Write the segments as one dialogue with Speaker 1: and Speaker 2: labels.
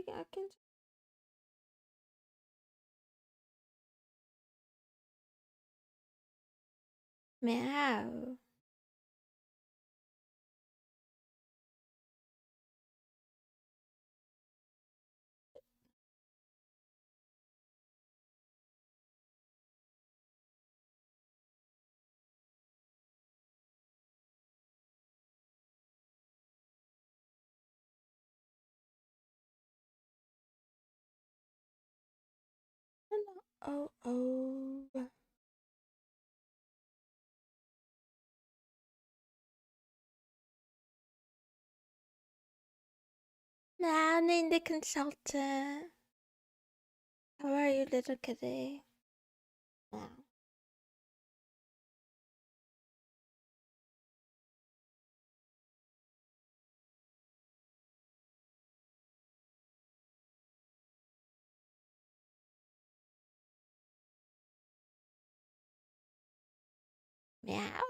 Speaker 1: I can. Meow. Oh, oh. Manning the consultant. How are you, little kitty? Meow. Meow.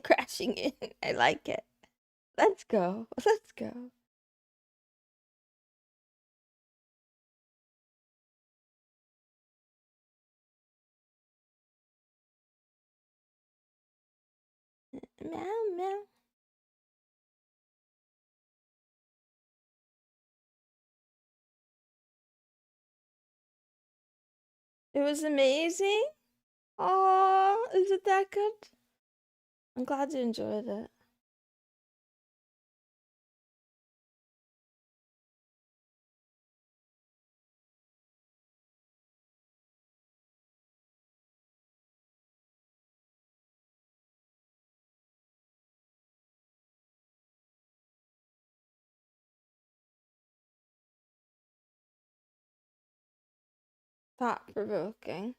Speaker 1: Crashing in. I like it. Let's go. Let's go. Meow, meow. It was amazing. Oh, is it that good? I'm glad you enjoyed it. Thought provoking.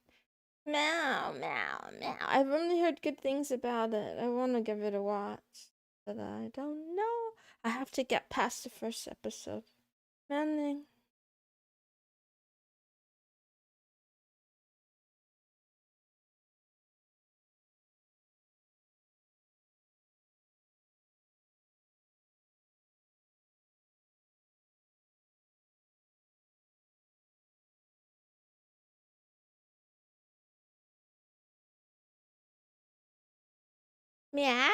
Speaker 1: Meow, meow, meow. I've only heard good things about it. I want to give it a watch, but I don't know. I have to get past the first episode. Manning. Meow.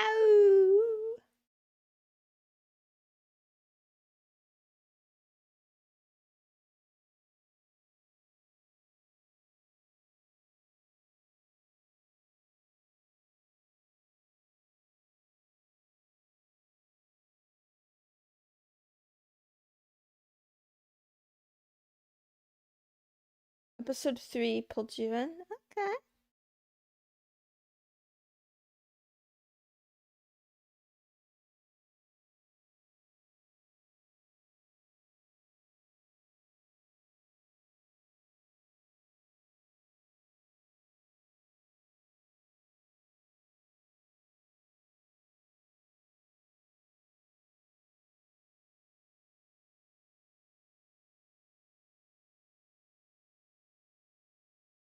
Speaker 1: Episode 3 pulled you in. Okay.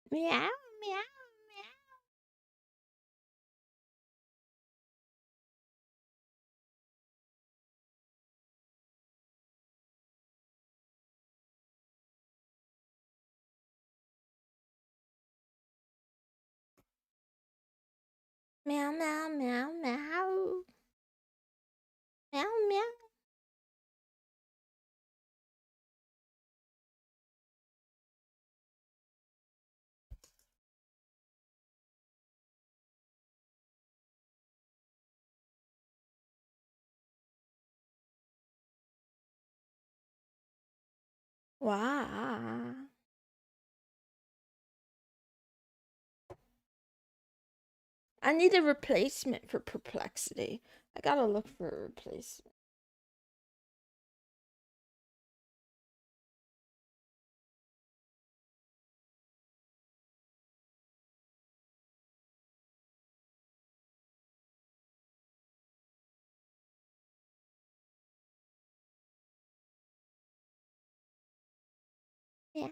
Speaker 1: Meow, meow, meow. Meow, meow, meow, meow. Meow, meow. Wow. I need a replacement for perplexity. I gotta look for a replacement. Yeah.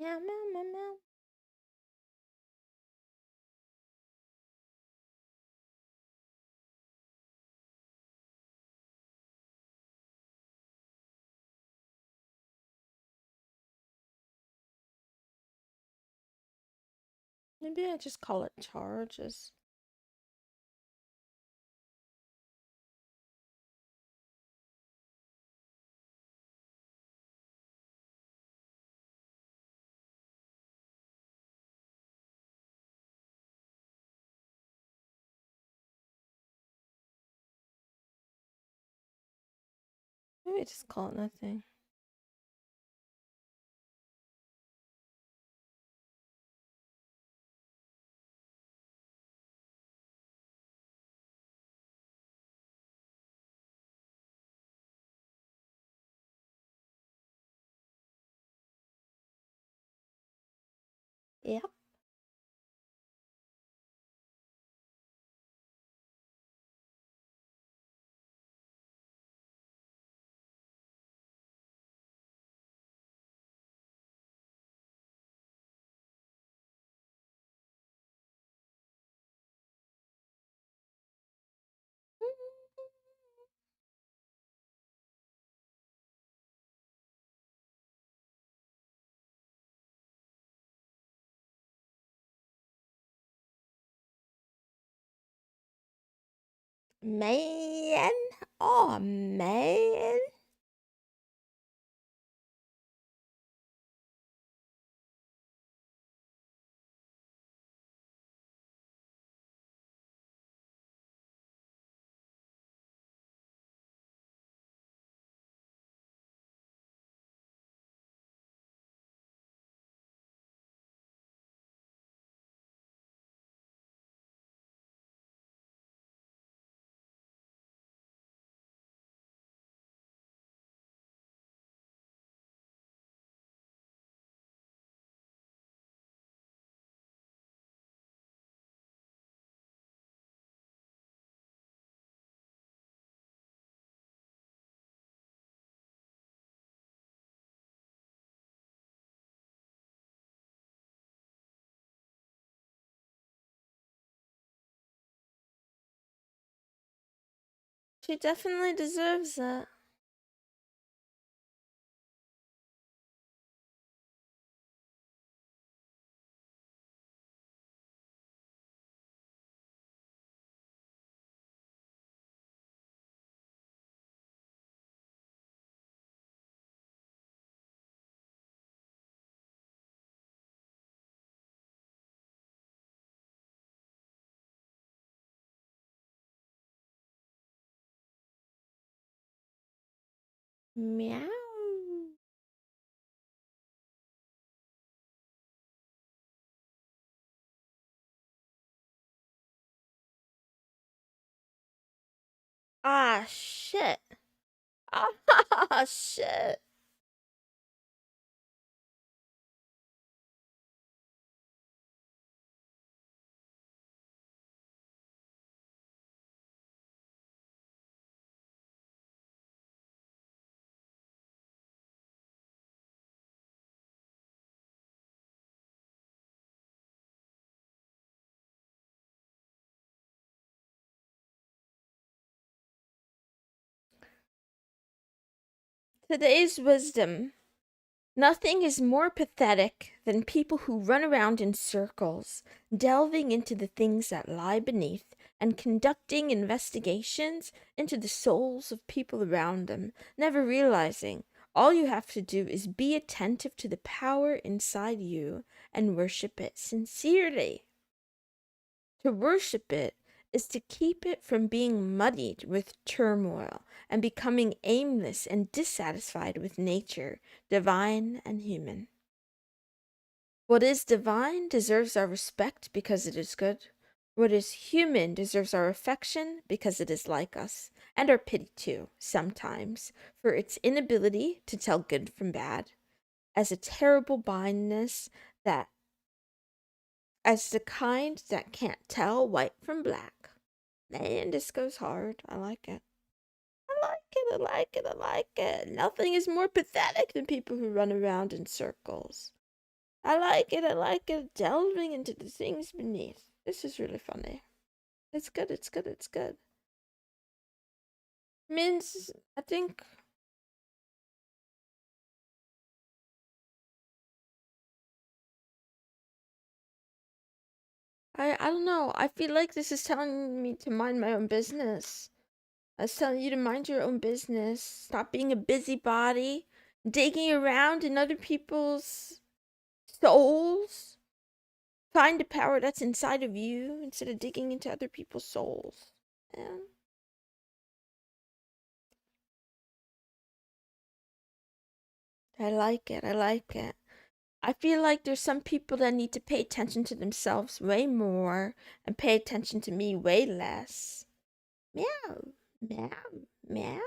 Speaker 1: Meow, meow, meow, meow. Maybe I just call it charges. Maybe just call it nothing. Yep. Man. Oh, man. She definitely deserves it. Meow. Ah, shit. Ah, shit. Today's wisdom. Nothing is more pathetic than people who run around in circles, delving into the things that lie beneath and conducting investigations into the souls of people around them, never realizing all you have to do is be attentive to the power inside you and worship it sincerely. To worship it is to keep it from being muddied with turmoil and becoming aimless and dissatisfied with nature, divine and human. What is divine deserves our respect because it is good. What is human deserves our affection because it is like us, and our pity too, sometimes, for its inability to tell good from bad, as a terrible blindness that as the kind that can't tell white from black. Man, this goes hard. I like it. I like it. I like it. I like it. Nothing is more pathetic than people who run around in circles. I like it. I like it. Delving into the things beneath. This is really funny. It's good. It's good. It's good. Means I think I don't know. I feel like this is telling me to mind my own business. It's telling you to mind your own business. Stop being a busybody, digging around in other people's souls. Find the power that's inside of you instead of digging into other people's souls. Yeah. I like it. I like it. I feel like there's some people that need to pay attention to themselves way more and pay attention to me way less. Meow, meow, meow.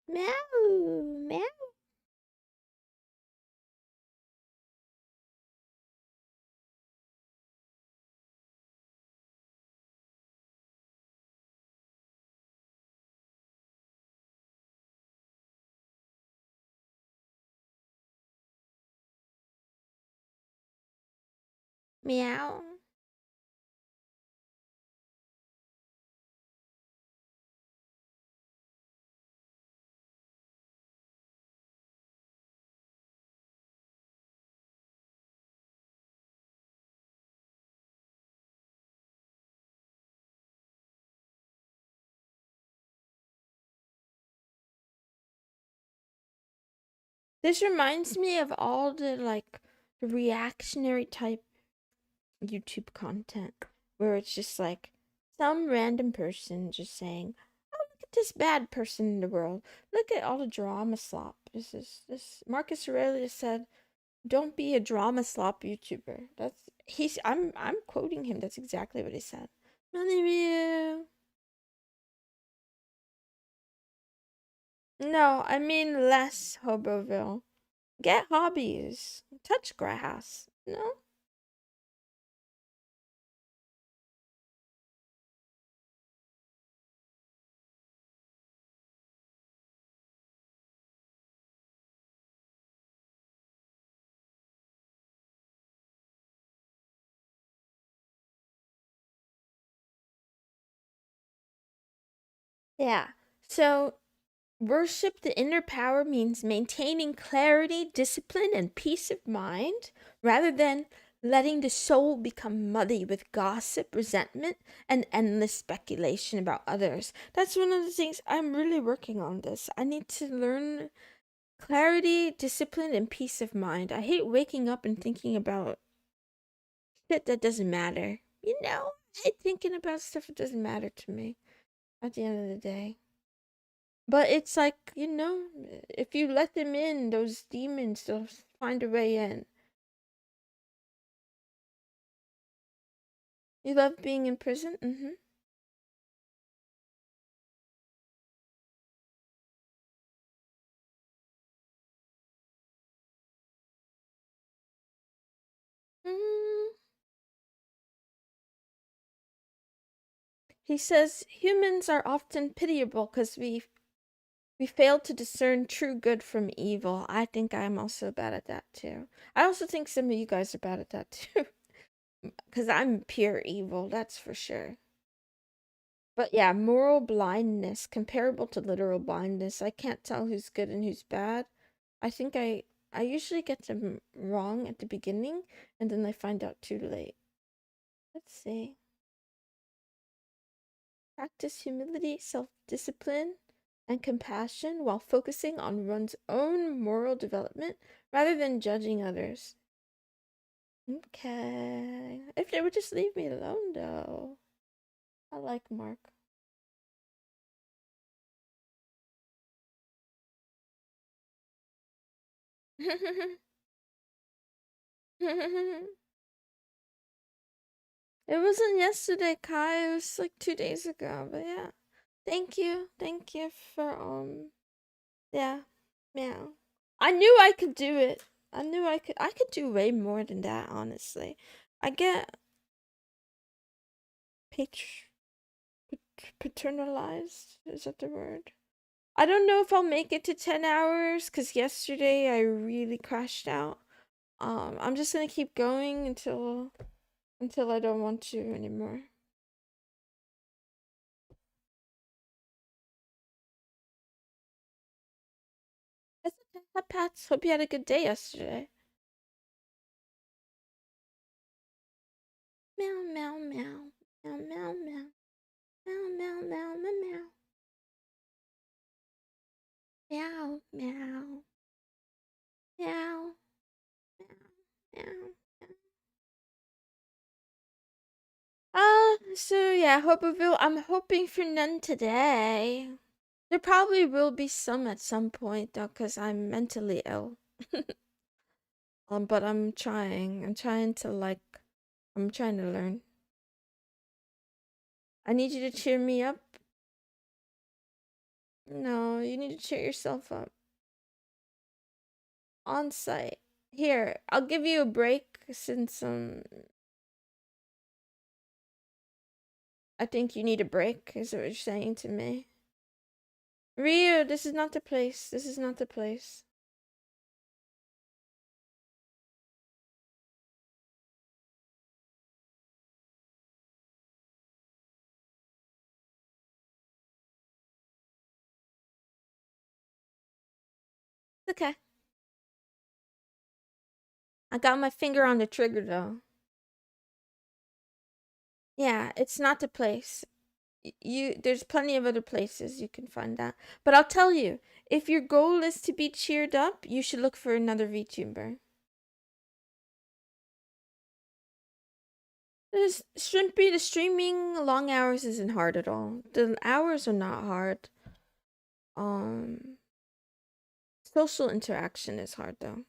Speaker 1: Meow, meow. Meow. This reminds me of all the like reactionary type YouTube content where it's just like some random person just saying, "Oh, look at this bad person in the world. Look at all the drama slop." This Marcus Aurelius said, "Don't be a drama slop YouTuber." I'm quoting him. That's exactly what he said. Money view. No, I mean less Hoboville. Get hobbies. Touch grass. No? Yeah. So worship the inner power means maintaining clarity, discipline, and peace of mind rather than letting the soul become muddy with gossip, resentment, and endless speculation about others. That's one of the things I'm really working on this. I need to learn clarity, discipline, and peace of mind. I hate waking up and thinking about shit that doesn't matter. I hate thinking about stuff that doesn't matter to me at the end of the day. But it's like, if you let them in, those demons, they'll find a way in. You love being in prison? Mm-hmm. Mm. He says humans are often pitiable because we fail to discern true good from evil. I think I'm also bad at that too. I also think some of you guys are bad at that too. Because I'm pure evil, that's for sure. But yeah, moral blindness, comparable to literal blindness. I can't tell who's good and who's bad. I think I usually get them wrong at the beginning and then I find out too late. Let's see. Practice humility, self-discipline, and compassion while focusing on one's own moral development rather than judging others. Okay. If they would just leave me alone though. I like Mark. It wasn't yesterday, Kai. It was like 2 days ago. But yeah, thank you for yeah, meow. I knew I could do it. I knew I could. I could do way more than that, honestly. I get patr paternalized. Is that the word? I don't know if I'll make it to 10 hours because yesterday I really crashed out. I'm just gonna keep going until I don't want to anymore. That's okay. Hi, Pats. Hope you had a good day yesterday. Meow, meow, meow. Meow, meow, meow. Meow, meow, meow, meow, meow. Meow, meow. Meow, meow, meow. So yeah, Hopeville. I'm hoping for none today. There probably will be some at some point though, cause I'm mentally ill. But I'm trying. I'm trying to learn. I need you to cheer me up. No, you need to cheer yourself up. On site. Here, I'll give you a break since I think you need a break, is what you're saying to me. Ryu, this is not the place. This is not the place. It's okay. I got my finger on the trigger though. Yeah, it's not the place. There's plenty of other places you can find that. But I'll tell you, if your goal is to be cheered up, you should look for another VTuber. This shouldn't be the streaming long hours isn't hard at all. The hours are not hard. Um Social interaction is hard though.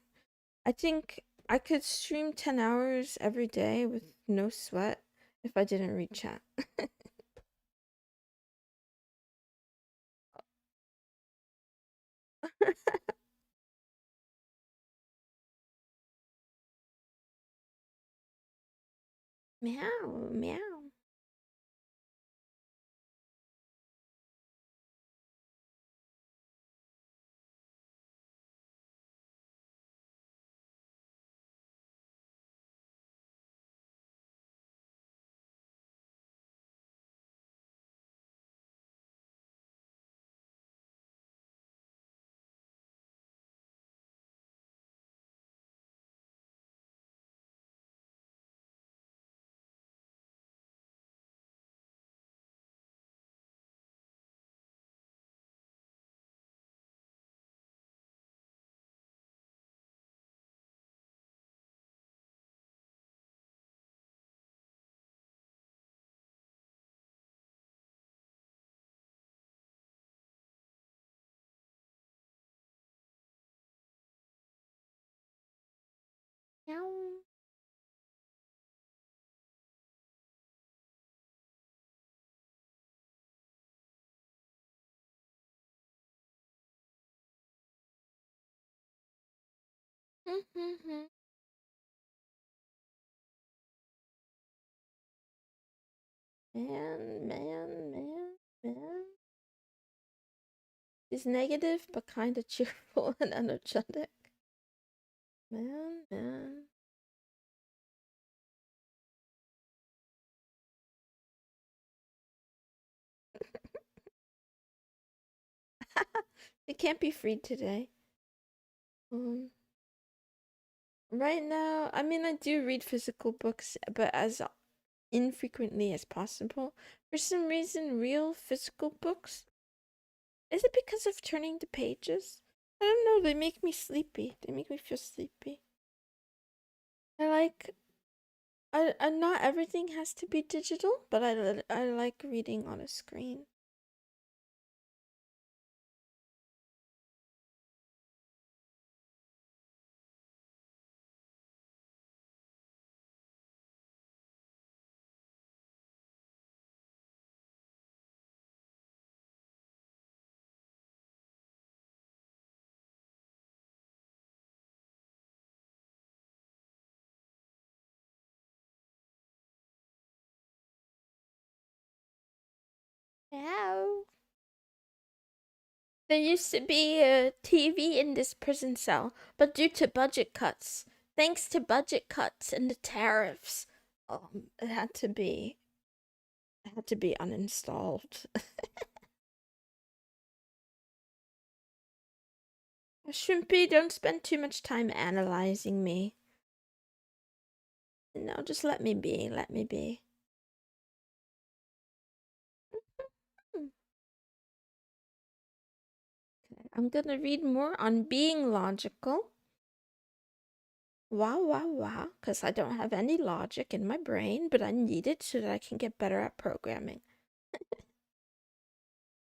Speaker 1: I think I could stream 10 hours every day with no sweat if I didn't read chat. Meow, meow. Meow. Man, man, man, man. He's negative but kinda cheerful and energetic. Man, man. It can't be freed today. Um, right now, I mean, I do read physical books, but as infrequently as possible. For some reason, real physical books. Is it because of turning the pages? I don't know. They make me sleepy. They make me feel sleepy. I like. I not everything has to be digital, but I like reading on a screen. There used to be a TV in this prison cell, but due to budget cuts, thanks to budget cuts and the tariffs, it had to be uninstalled. Shrimpy, don't spend too much time analyzing me. No, just let me be. Let me be. Hmm. Okay, I'm gonna read more on being logical. Wow, wow, wow. Because I don't have any logic in my brain, but I need it so that I can get better at programming.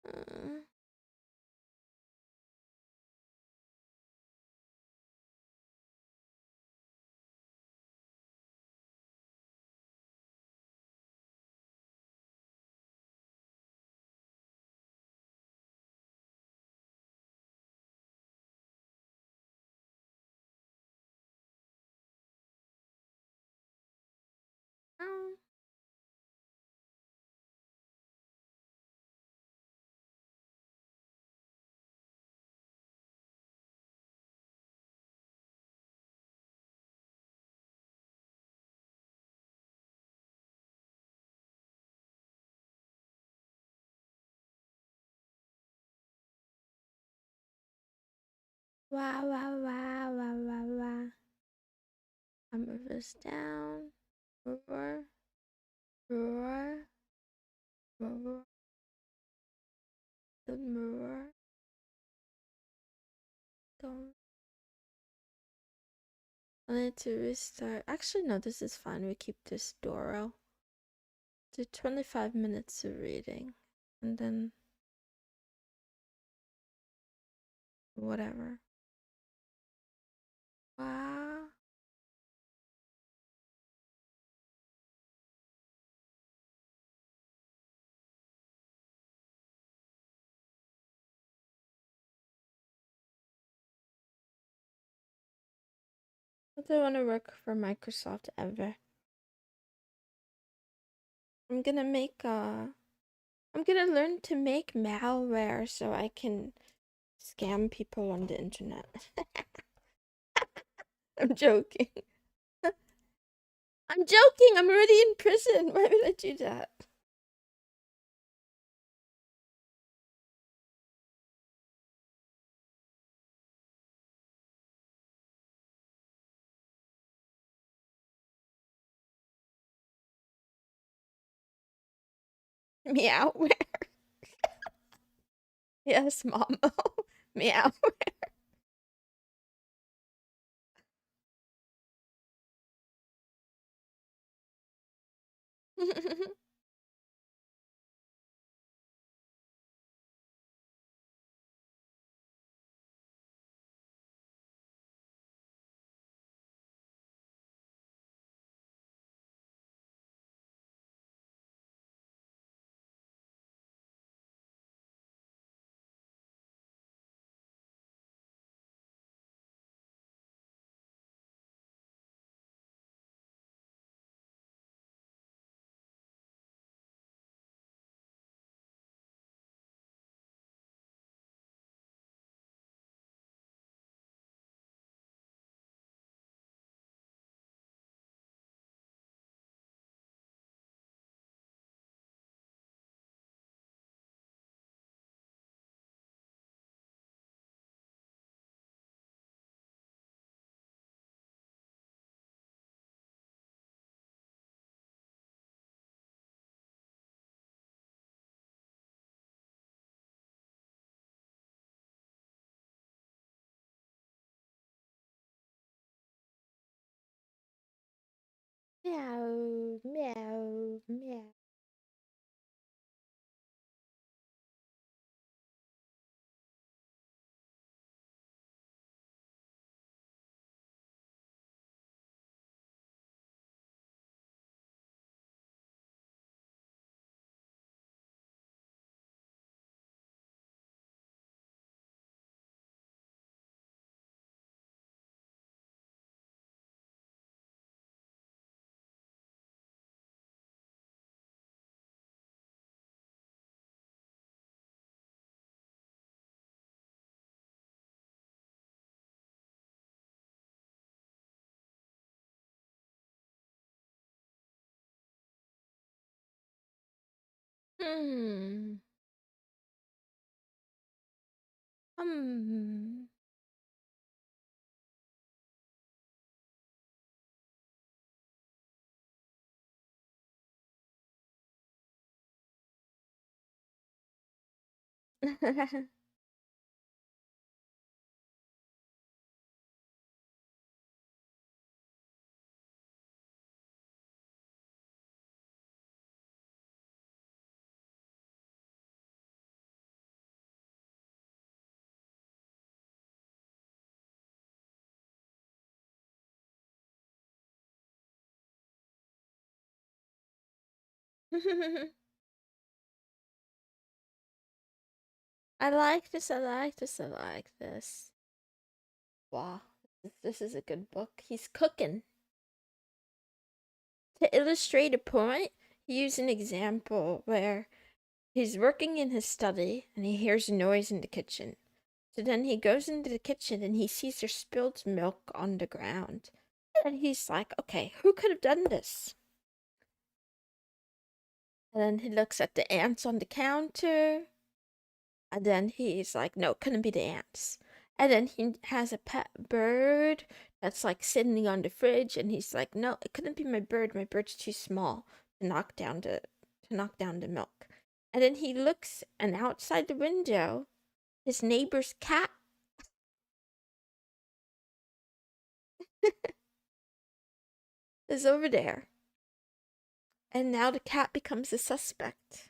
Speaker 1: Uh, um, wow, wow, wow, wow, wow, wow. I'm move this down. Roar, roar, roar, then roar. Don't. I need to restart. Actually, no, this is fine. We keep this Doro. Do 25 minutes of reading. And then whatever. Wow. I don't want to work for Microsoft ever. I'm gonna make I'm gonna learn to make malware so I can scam people on the internet. I'm joking. I'm joking. I'm already in prison. Why would I do that? Meowware. Yes, Mamo. Meow. Meow, meow, meow. Hmm. Hmm. I like this, I like this, I like this. Wow, this is a good book. He's cooking. To illustrate a point, he used an example where he's working in his study and he hears a noise in the kitchen. So then he goes into the kitchen and he sees there's spilled milk on the ground. And he's like, okay, who could have done this? And then he looks at the ants on the counter. And then he's like, no, it couldn't be the ants. And then he has a pet bird that's like sitting on the fridge, and he's like, no, it couldn't be my bird. My bird's too small to knock down the milk. And then he looks, and outside the window, his neighbor's cat is over there. And now the cat becomes a suspect.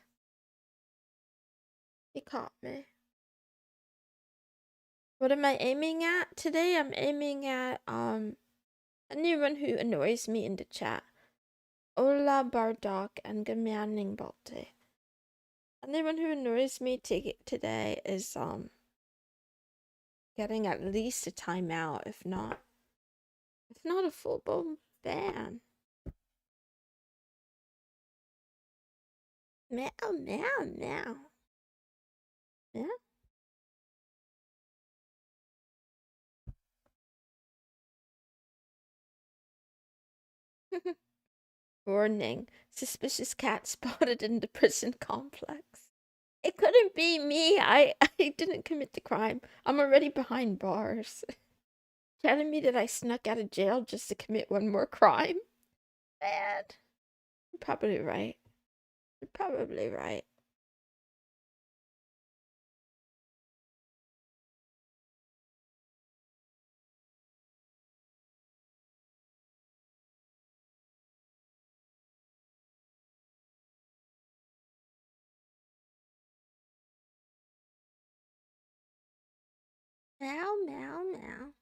Speaker 1: He caught me. What am I aiming at today? I'm aiming at anyone who annoys me in the chat. Ola Bardock and Gamyaning Balte. Anyone who annoys me today is getting at least a timeout, if not a full blown ban. Meow meow meow. Yeah. Warning. Suspicious cat spotted in the prison complex. It couldn't be me. I didn't commit the crime. I'm already behind bars. Telling me that I snuck out of jail just to commit one more crime? Bad. You're probably right. You're probably right. Meow, meow, meow.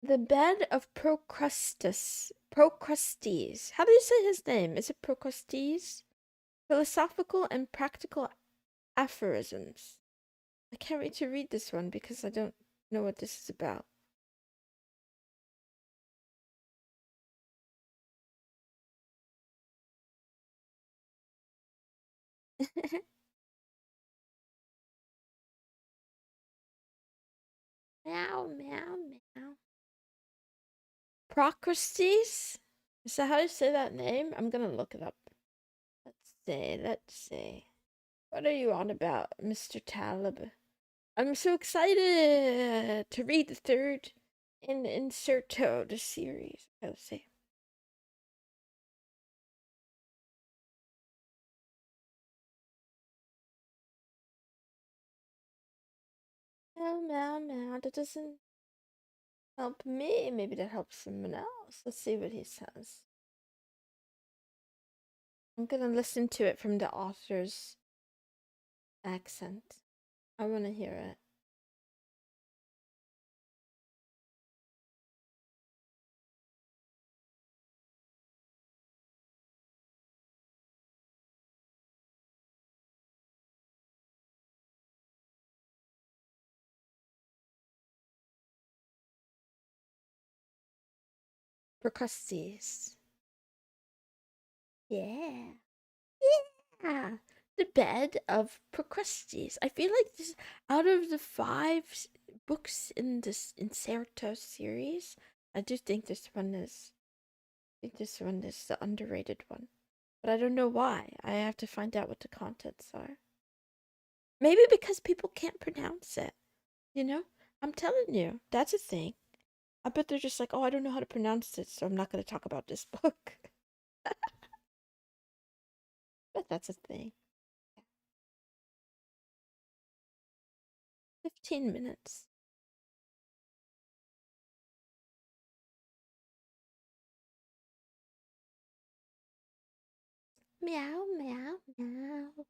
Speaker 1: The bed of Procrustes. How do you say his name? Is it Procrustes? Philosophical and practical aphorisms. I can't wait to read this one because I don't know what this is about. Meow, meow, meow. Procrustes? Is that how you say that name? I'm gonna look it up. Let's see. What are you on about, Mr. Talib? I'm so excited to read the third in Inserto, the series. Let's see. Meow, meow, meow. That doesn't help me. Maybe that helps someone else. Let's see what he says. I'm gonna listen to it from the author's accent. I want to hear it. Procrustes. Yeah. Yeah. the bed of Procrustes. I feel like this out of the books in this Inserto series, I do think this one is the underrated one. But I don't know why. I have to find out what the contents are. Maybe because people can't pronounce it, you know? I'm telling you, that's a thing. I bet they're just like, oh, I don't know how to pronounce it, so I'm not going to talk about this book. But that's a thing. 15 minutes. Meow, meow, meow.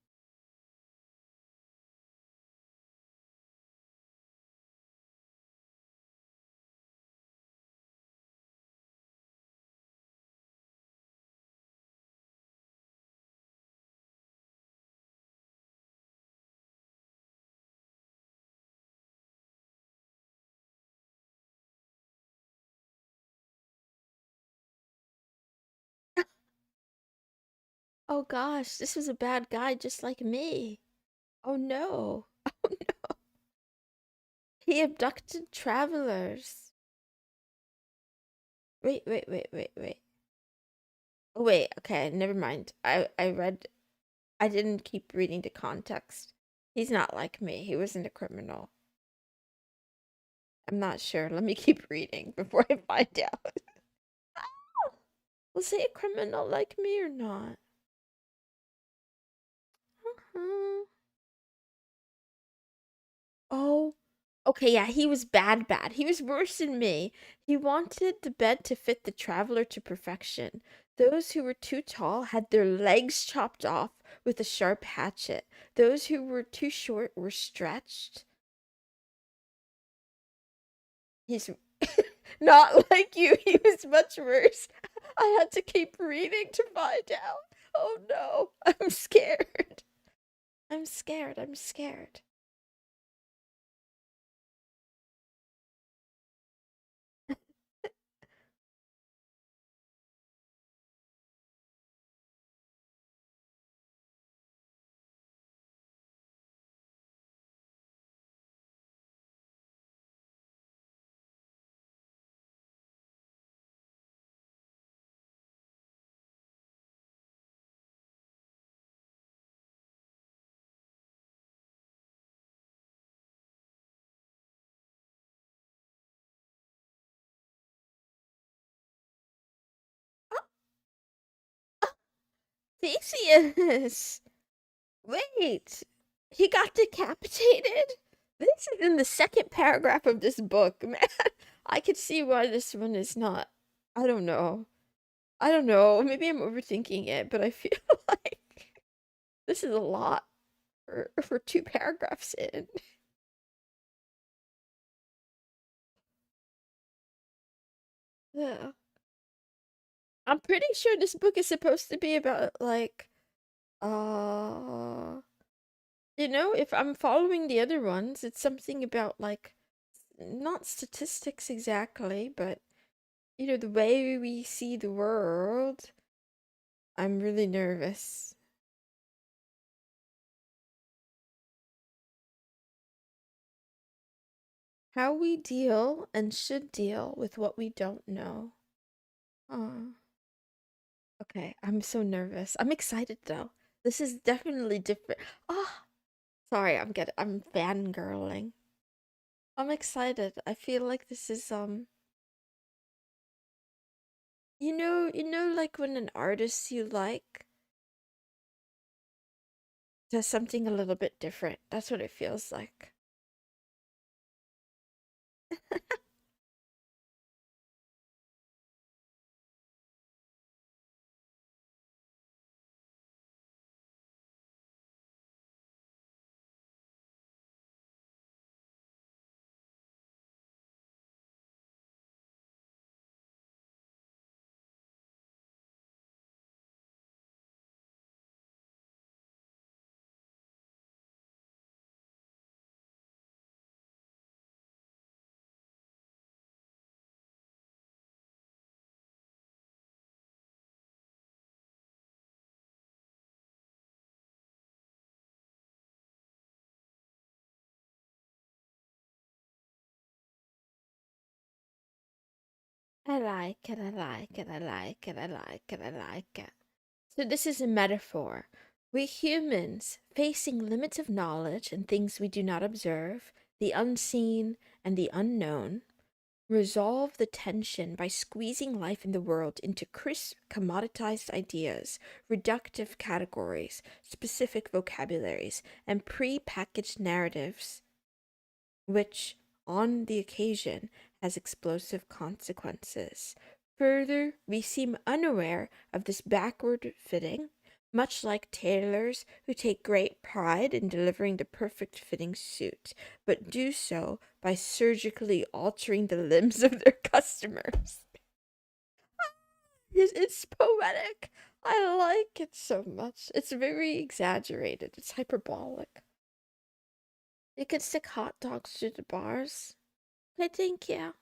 Speaker 1: Oh gosh, this was a bad guy just like me. Oh no. Oh no. He abducted travelers. Wait. Oh wait, okay, never mind. I didn't keep reading the context. He's not like me. He wasn't a criminal. I'm not sure. Let me keep reading before I find out. Was he a criminal like me or not? Uh-huh. Oh, okay, yeah, he was bad. He was worse than me. He wanted the bed to fit the traveler to perfection. Those who were too tall had their legs chopped off with a sharp hatchet. Those who were too short were stretched. He's not like you. He was much worse. I had to keep reading to find out. Oh no, I'm scared. I'm scared. Theseus! Wait, he got decapitated? This is in the second paragraph of this book, man. I could see why this one is not. I don't know. I don't know. Maybe I'm overthinking it, but I feel like this is a lot for two paragraphs in. Yeah. I'm pretty sure this book is supposed to be about like uh if I'm following the other ones, it's something about like not statistics exactly, but the way we see the world. I'm really nervous. How we deal and should deal with what we don't know. Oh, okay. I'm so nervous. I'm excited though. This is definitely different. Oh, sorry. I'm fangirling. I'm excited. I feel like this is like when an artist you like does something a little bit different. That's what it feels like. I like it, I like it, I like it, I like it, I like it. So this is a metaphor. We humans, facing limits of knowledge and things we do not observe, the unseen and the unknown, resolve the tension by squeezing life in the world into crisp, commoditized ideas, reductive categories, specific vocabularies, and pre-packaged narratives, which, on the occasion, has explosive consequences. Further, we seem unaware of this backward fitting, much like tailors who take great pride in delivering the perfect fitting suit, but do so by surgically altering the limbs of their customers. It's poetic. I like it so much. It's very exaggerated. It's hyperbolic. You can stick hot dogs through the bars. Okay, thank you.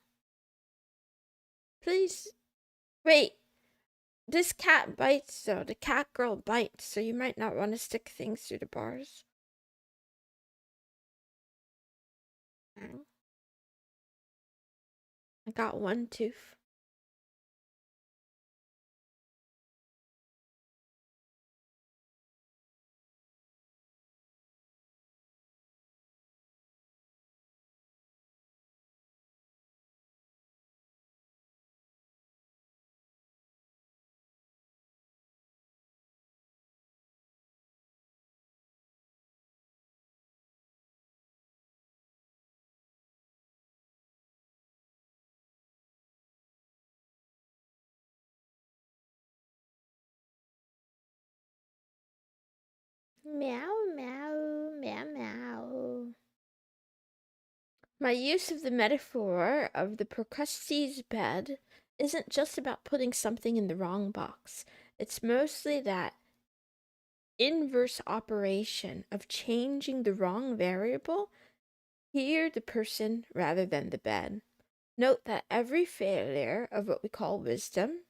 Speaker 1: Please. Wait, this cat bites though. The cat girl bites, so you might not want to stick things through the bars. Mm. I got one tooth. Meow, meow, meow, meow. My use of the metaphor of the Procrustes bed isn't just about putting something in the wrong box. It's mostly that inverse operation of changing the wrong variable, here the person rather than the bed. Note that every failure of what we call wisdom,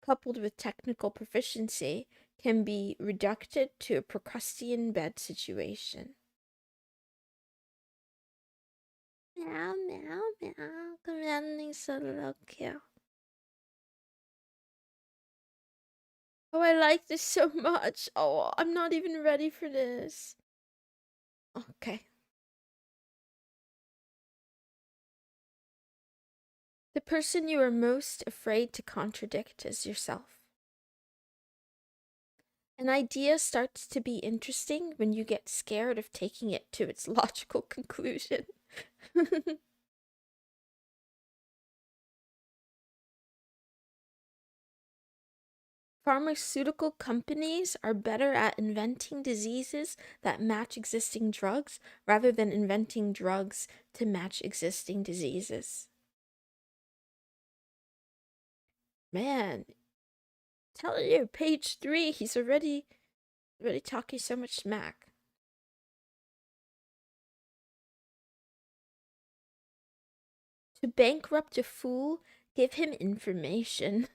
Speaker 1: coupled with technical proficiency, can be reduced to a Procrustean bed situation. Meow, meow, meow. Commanding soliloquy. Oh, I like this so much. Oh, I'm not even ready for this. Okay. The person you are most afraid to contradict is yourself. An idea starts to be interesting when you get scared of taking it to its logical conclusion. Pharmaceutical companies are better at inventing diseases that match existing drugs rather than inventing drugs to match existing diseases. Man, tell you, page 3, he's already talking so much smack. To bankrupt a fool, give him information.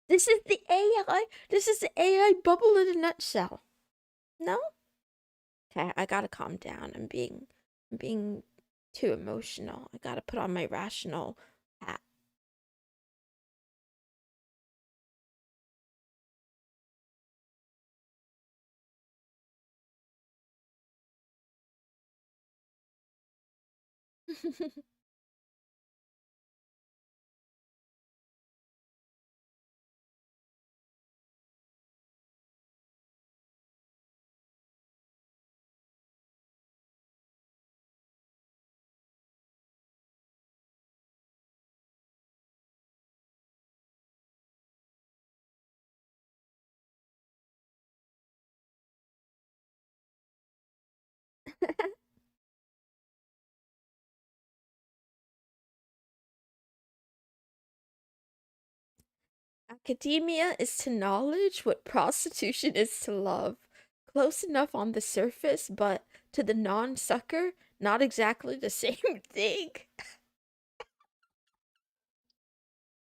Speaker 1: This is the AI. This is the AI bubble in a nutshell. No? Okay, I gotta calm down. I'm being too emotional. I gotta put on my rational hat. Academia is to knowledge what prostitution is to love. Close enough on the surface, but to the non sucker, not exactly the same thing.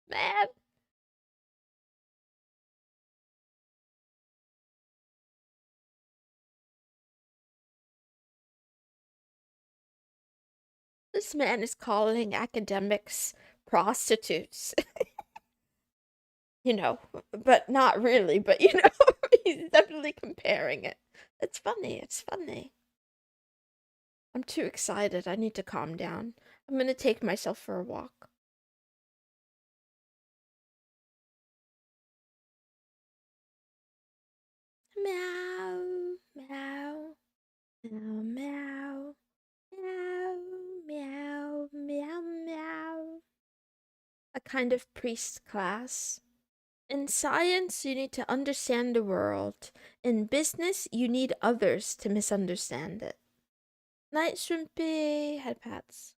Speaker 1: Man, this man is calling academics prostitutes. you know, but not really, but he's definitely comparing it. It's funny, it's funny. I'm too excited. I need to calm down. I'm gonna take myself for a walk. Meow, meow, meow, meow, meow, meow, meow, meow. A kind of priest class. In science, you need to understand the world. In business, you need others to misunderstand it. Night, Shrimpy. Head pats.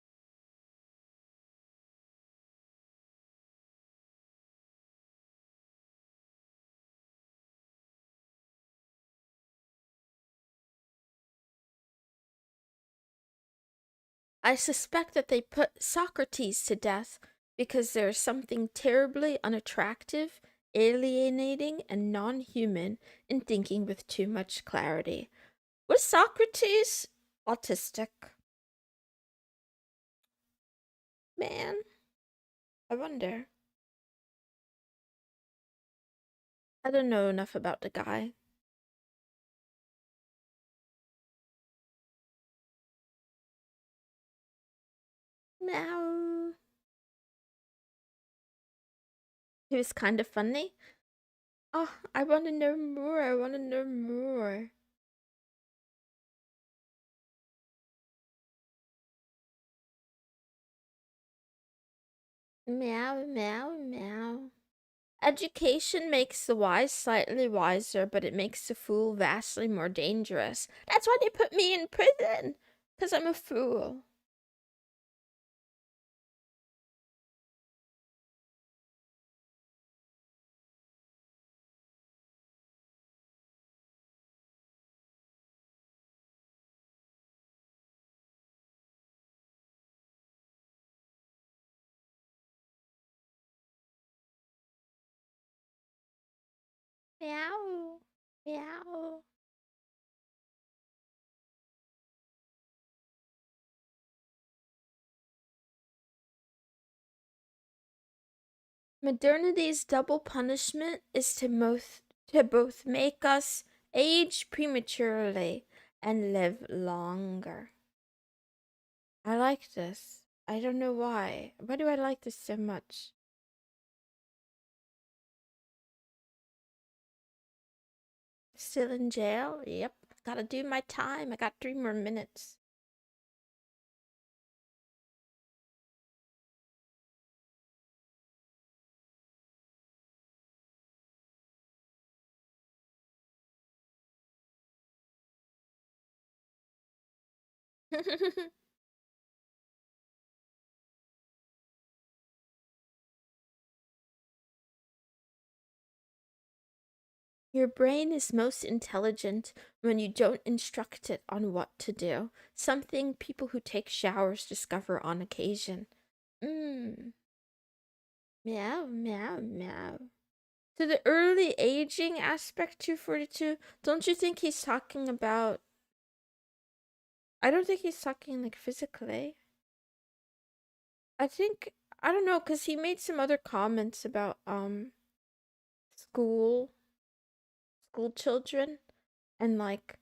Speaker 1: I suspect that they put Socrates to death because there is something terribly unattractive, alienating, and non human in thinking with too much clarity. Was Socrates autistic? Man, I wonder. I don't know enough about the guy. Meow. He was kind of funny. Oh, I want to know more. I want to know more. Meow, meow, meow. Education makes the wise slightly wiser, but it makes the fool vastly more dangerous. That's why they put me in prison, because I'm a fool. Meow, meow. Modernity's double punishment is to both make us age prematurely and live longer. I like this. I don't know why. Why do I like this so much? Still in jail? Yep. Gotta do my time. I got 3 more minutes. Your brain is most intelligent when you don't instruct it on what to do, something people who take showers discover on occasion. Mmm. Meow, meow, meow. To the early aging aspect 242, don't you think he's talking about. I don't think he's talking like physically. I think. I don't know, because he made some other comments about, school, school children, and like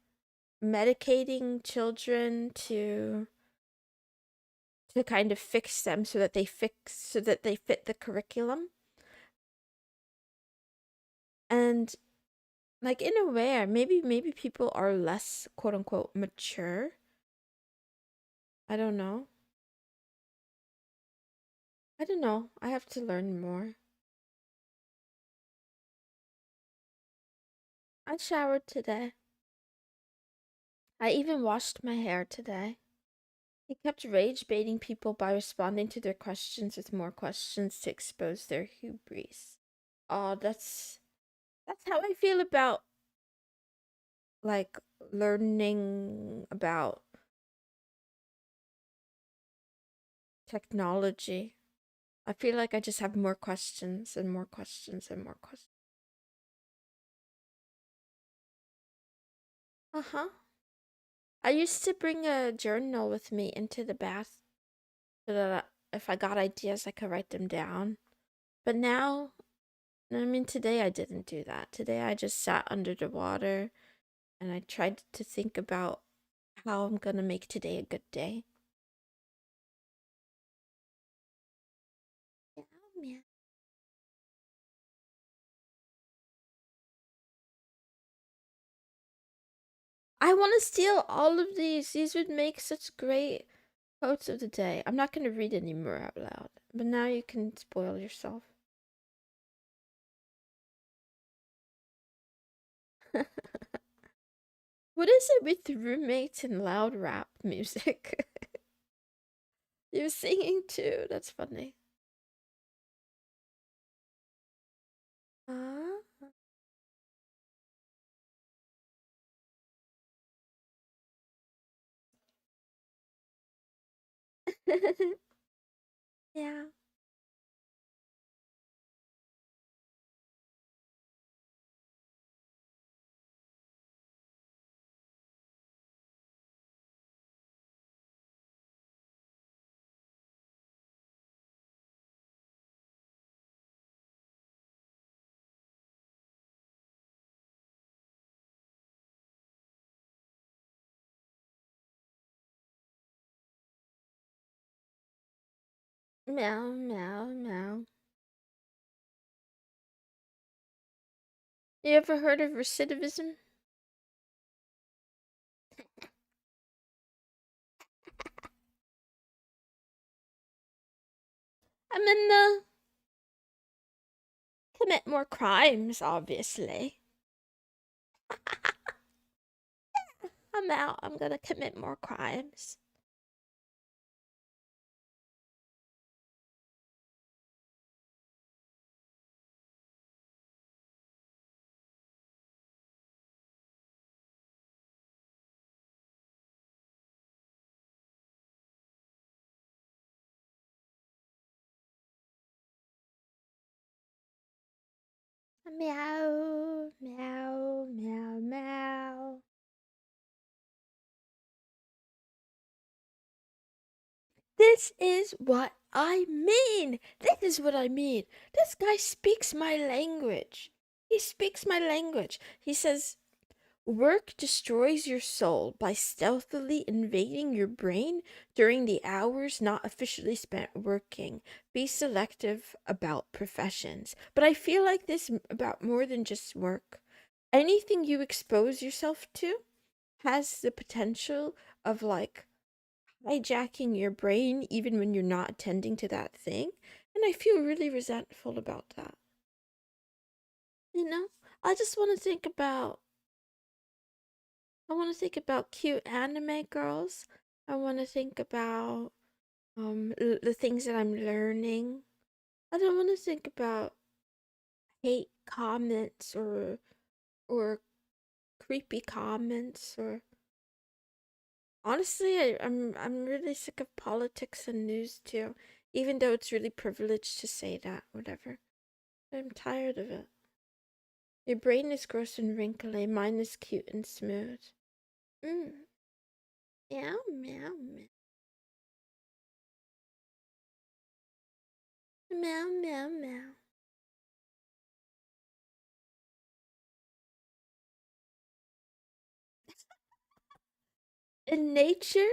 Speaker 1: medicating children to kind of fix them so that they fit the curriculum. And like in a way, maybe people are less quote unquote mature. I don't know. I don't know. I have to learn more. I showered today. I even washed my hair today. He kept rage baiting people by responding to their questions with more questions to expose their hubris. Oh, that's how I feel about like learning about technology. I feel like I just have more questions and more questions and more questions. Uh-huh. I used to bring a journal with me into the bath so that if I got ideas, I could write them down. But now I mean, today I didn't do that. Today I just sat under the water and I tried to think about how I'm gonna make today a good day. Yeah, man. I want to steal all of these. These would make such great quotes of the day. I'm not gonna read any more out loud, but now you can spoil yourself. What is it with roommates and loud rap music? You're singing too. That's funny. Ah. Yeah. Meow, meow, meow. You ever heard of recidivism? I'm in commit more crimes, obviously. I'm out. I'm gonna commit more crimes. Meow, meow, meow, meow. This is what I mean. This is what I mean. This guy speaks my language. He speaks my language. He says, work destroys your soul by stealthily invading your brain during the hours not officially spent working. Be selective about professions. But I feel like this about more than just work. Anything you expose yourself to has the potential of like hijacking your brain even when you're not attending to that thing. And I feel really resentful about that. You know? I just want to think about I want to think about cute anime girls. I want to think about the things that I'm learning. I don't want to think about hate comments or creepy comments or honestly, I'm really sick of politics and news too. Even though it's really privileged to say that, whatever. I'm tired of it. Your brain is gross and wrinkly, mine is cute and smooth. Mm. Meow, meow, meow. Meow, meow, meow. In nature,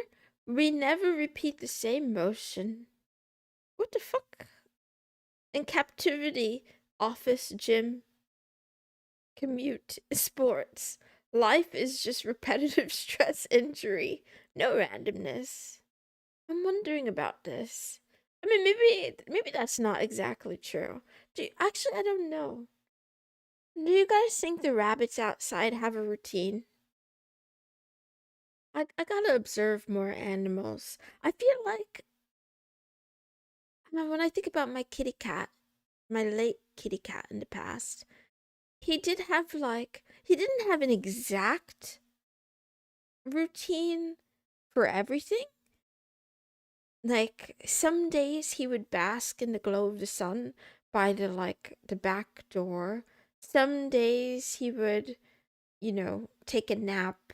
Speaker 1: we never repeat the same motion. What the fuck? In captivity, office, gym, commute, sports. Life is just repetitive stress injury. No randomness. I'm wondering about this. I mean, maybe that's not exactly true. Actually, I don't know. Do you guys think the rabbits outside have a routine? I gotta observe more animals. I feel like when I think about my kitty cat, my late kitty cat in the past, he did have like he didn't have an exact routine for everything. Like some days he would bask in the glow of the sun by the back door. Some days he would, take a nap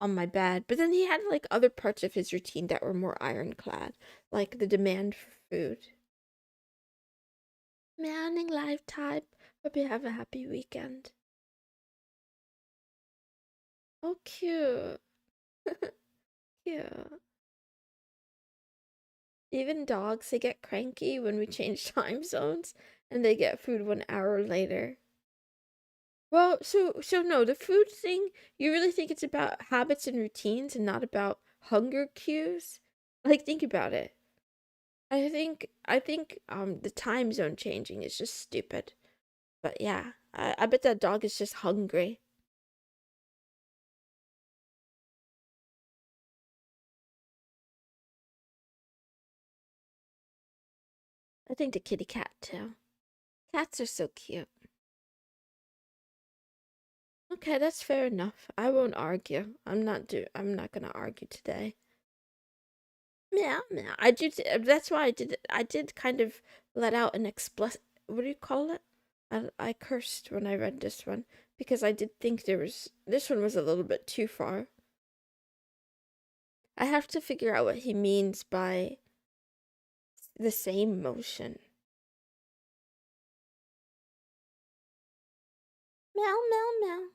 Speaker 1: on my bed. But then he had like other parts of his routine that were more ironclad, like the demand for food. Morning live type. Hope you have a happy weekend. Oh, cute. Cute. Even dogs, they get cranky when we change time zones and they get food 1 hour later. Well, so no, the food thing, you really think it's about habits and routines and not about hunger cues? Like, think about it. I think the time zone changing is just stupid. But yeah, I bet that dog is just hungry. I think the kitty cat too. Cats are so cute. Okay, that's fair enough. I won't argue. I'm not gonna argue today. Meow meow. That's why I did kind of let out an explicit, what do you call it? I cursed when I read this one because I did think this one was a little bit too far. I have to figure out what he means by the same motion. Meow meow meow.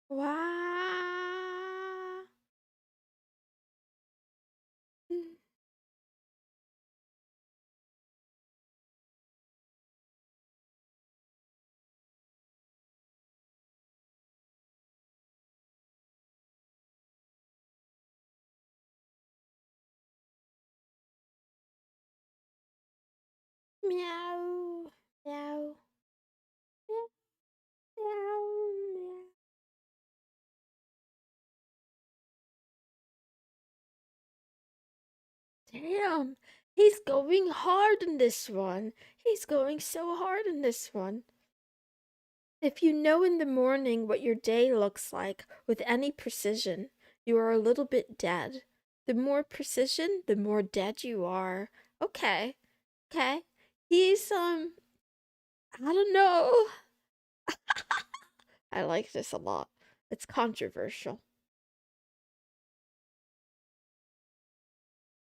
Speaker 1: Wow. Meow. Meow. Meow. Meow. Damn, he's going hard in this one. He's going so hard in this one. If you know in the morning what your day looks like with any precision, you are a little bit dead. The more precision, the more dead you are. Okay, okay. He's, I don't know. I like this a lot. It's controversial.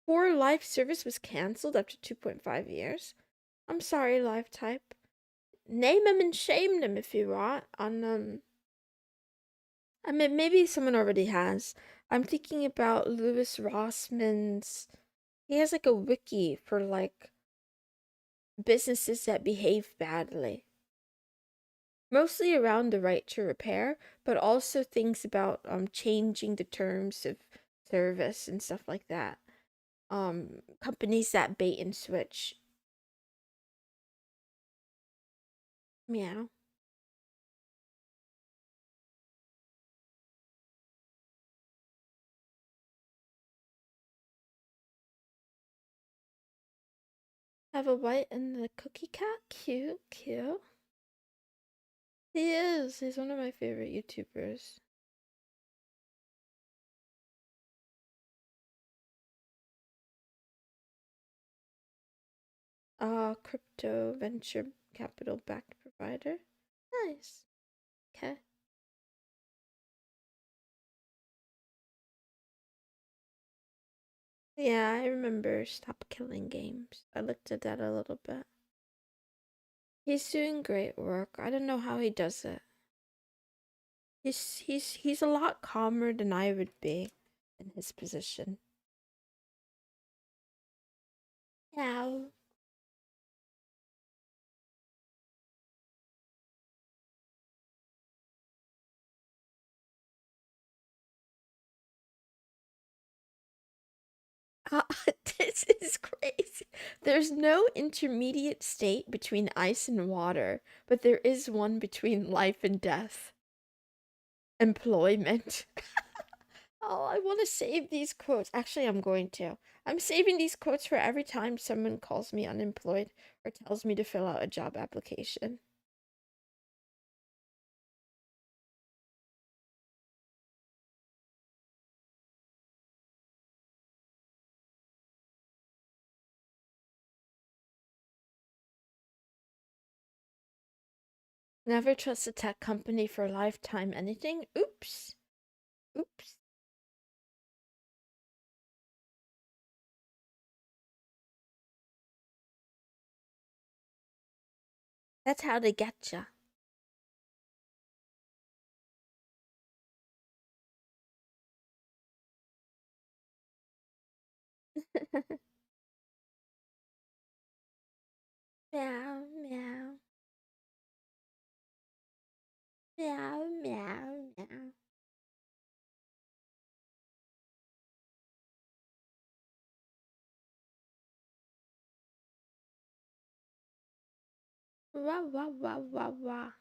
Speaker 1: For live service was cancelled after 2.5 years. I'm sorry, live type. Name him and shame him if you want on I mean maybe someone already has. I'm thinking about Lewis Rossman's, he has like a wiki for like businesses that behave badly. Mostly around the right to repair, but also things about changing the terms of service and stuff like that. Companies that bait and switch. Meow. Have a white and the cookie cat. Cute, cute. He is. He's one of my favorite YouTubers. Crypto venture capital backed provider. Nice. Okay. Yeah, I remember Stop Killing Games. I looked at that a little bit. He's doing great work. I don't know how he does it. He's a lot calmer than I would be in his position. Ow. Uh, this is crazy. There's no intermediate state between ice and water, but there is one between life and death. Employment. Oh, I want to save these quotes. Actually, I'm going to. I'm saving these quotes for every time someone calls me unemployed or tells me to fill out a job application. Never trust a tech company for lifetime anything. Oops. Oops. That's how they get ya. Meow, meow. Meow, meow, meow. Wah, wah, wah, wah, wah.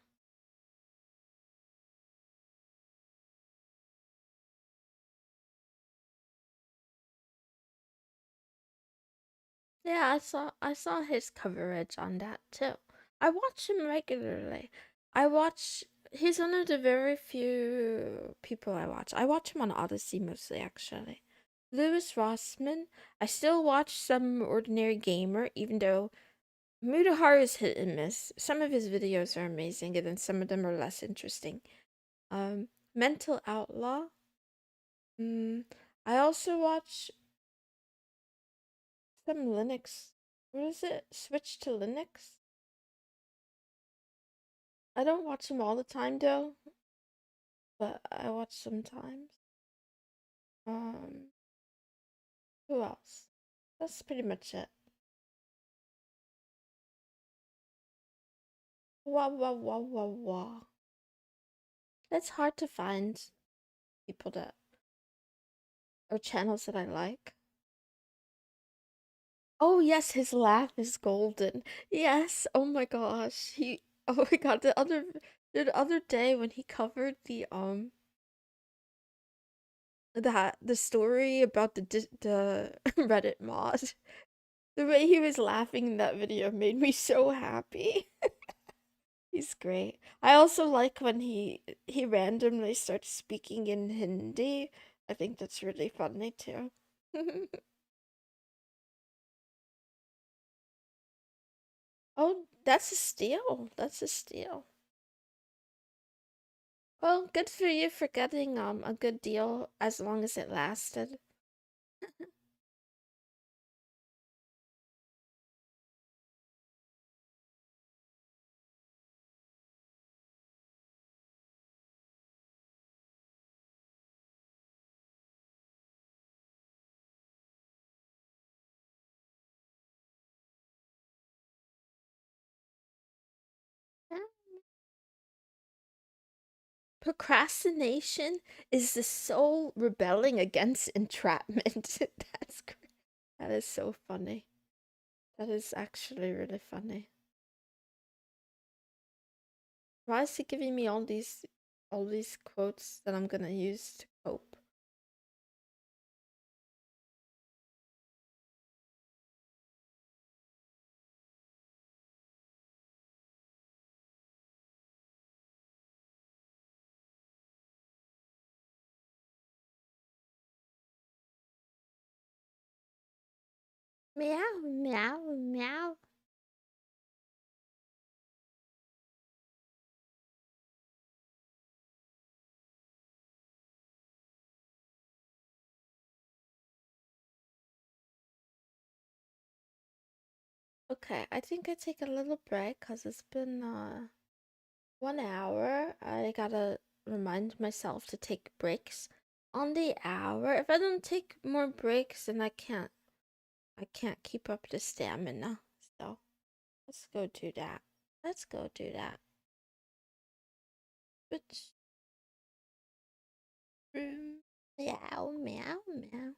Speaker 1: Yeah, I saw his coverage on that too. I watch him regularly. I watch He's one of the very few people I watch. I watch him on Odyssey mostly actually. Lewis Rossman. I still watch some ordinary gamer, even though Mutahar is hit and miss. Some of his videos are amazing, and then some of them are less interesting. Mental Outlaw. Mm, I also watch some Linux. What is it? Switch to Linux? I don't watch them all the time though, but I watch sometimes. Um, who else? That's pretty much it. Wah wah wah wah wah. It's hard to find people that or channels that I like. Oh yes, his laugh is golden. Yes. Oh my gosh. Oh my god, the other day when he covered the story about the Reddit mod. The way he was laughing in that video made me so happy. He's great. I also like when he randomly starts speaking in Hindi. I think that's really funny too. Oh, that's a steal. That's a steal. Well, good for you for getting a good deal as long as it lasted. Procrastination is the soul rebelling against entrapment. That is so funny. That is actually really funny. Why is he giving me all these quotes that I'm gonna use to cope? Meow, meow, meow. Okay, I think I take a little break because it's been 1 hour. I gotta remind myself to take breaks on the hour. If I don't take more breaks, then I can't keep up the stamina. So let's go do that. Let's go do that. Which room? Meow, meow, meow.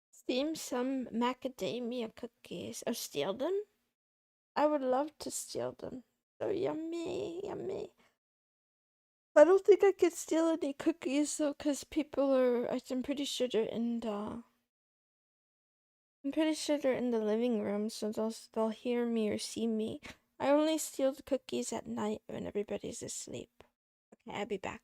Speaker 1: Steam some macadamia cookies or steal them? I would love to steal them. So yummy, yummy. I don't think I could steal any cookies though, cause people are. I'm pretty sure they're in the. I'm pretty sure they're in the living room, so they'll hear me or see me. I only steal the cookies at night when everybody's asleep. Okay, I'll be back.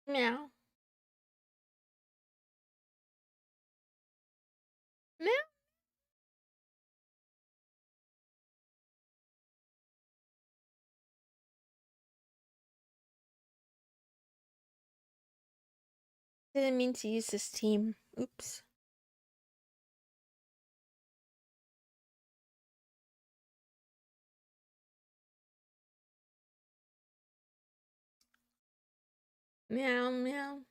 Speaker 1: Meow. Meow. Didn't mean to use this team. Oops. Meow, meow.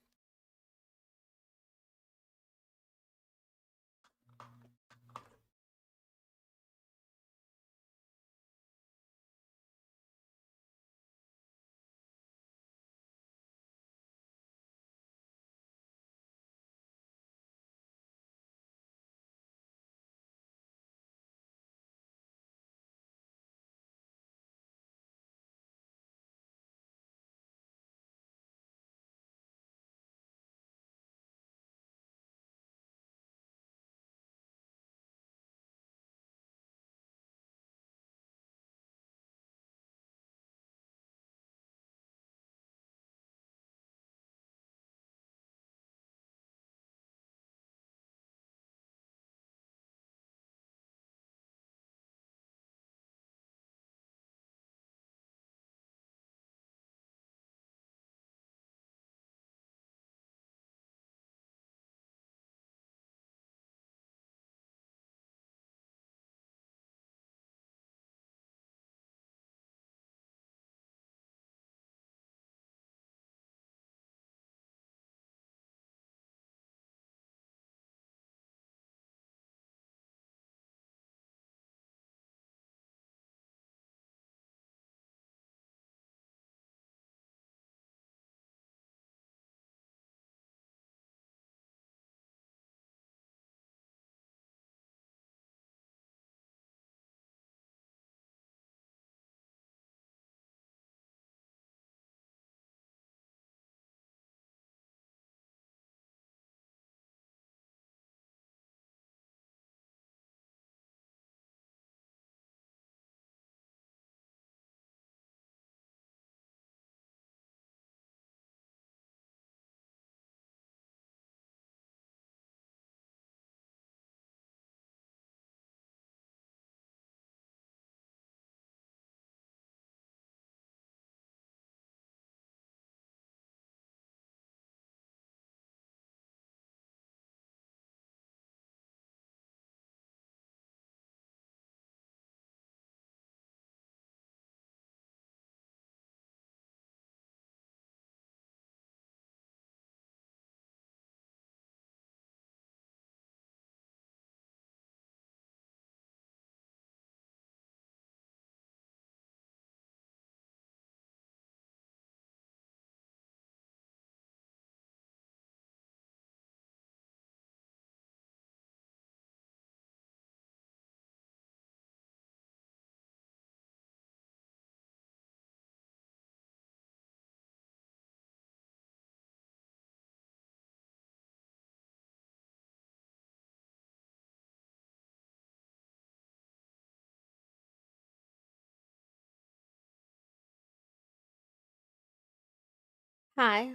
Speaker 1: Hi.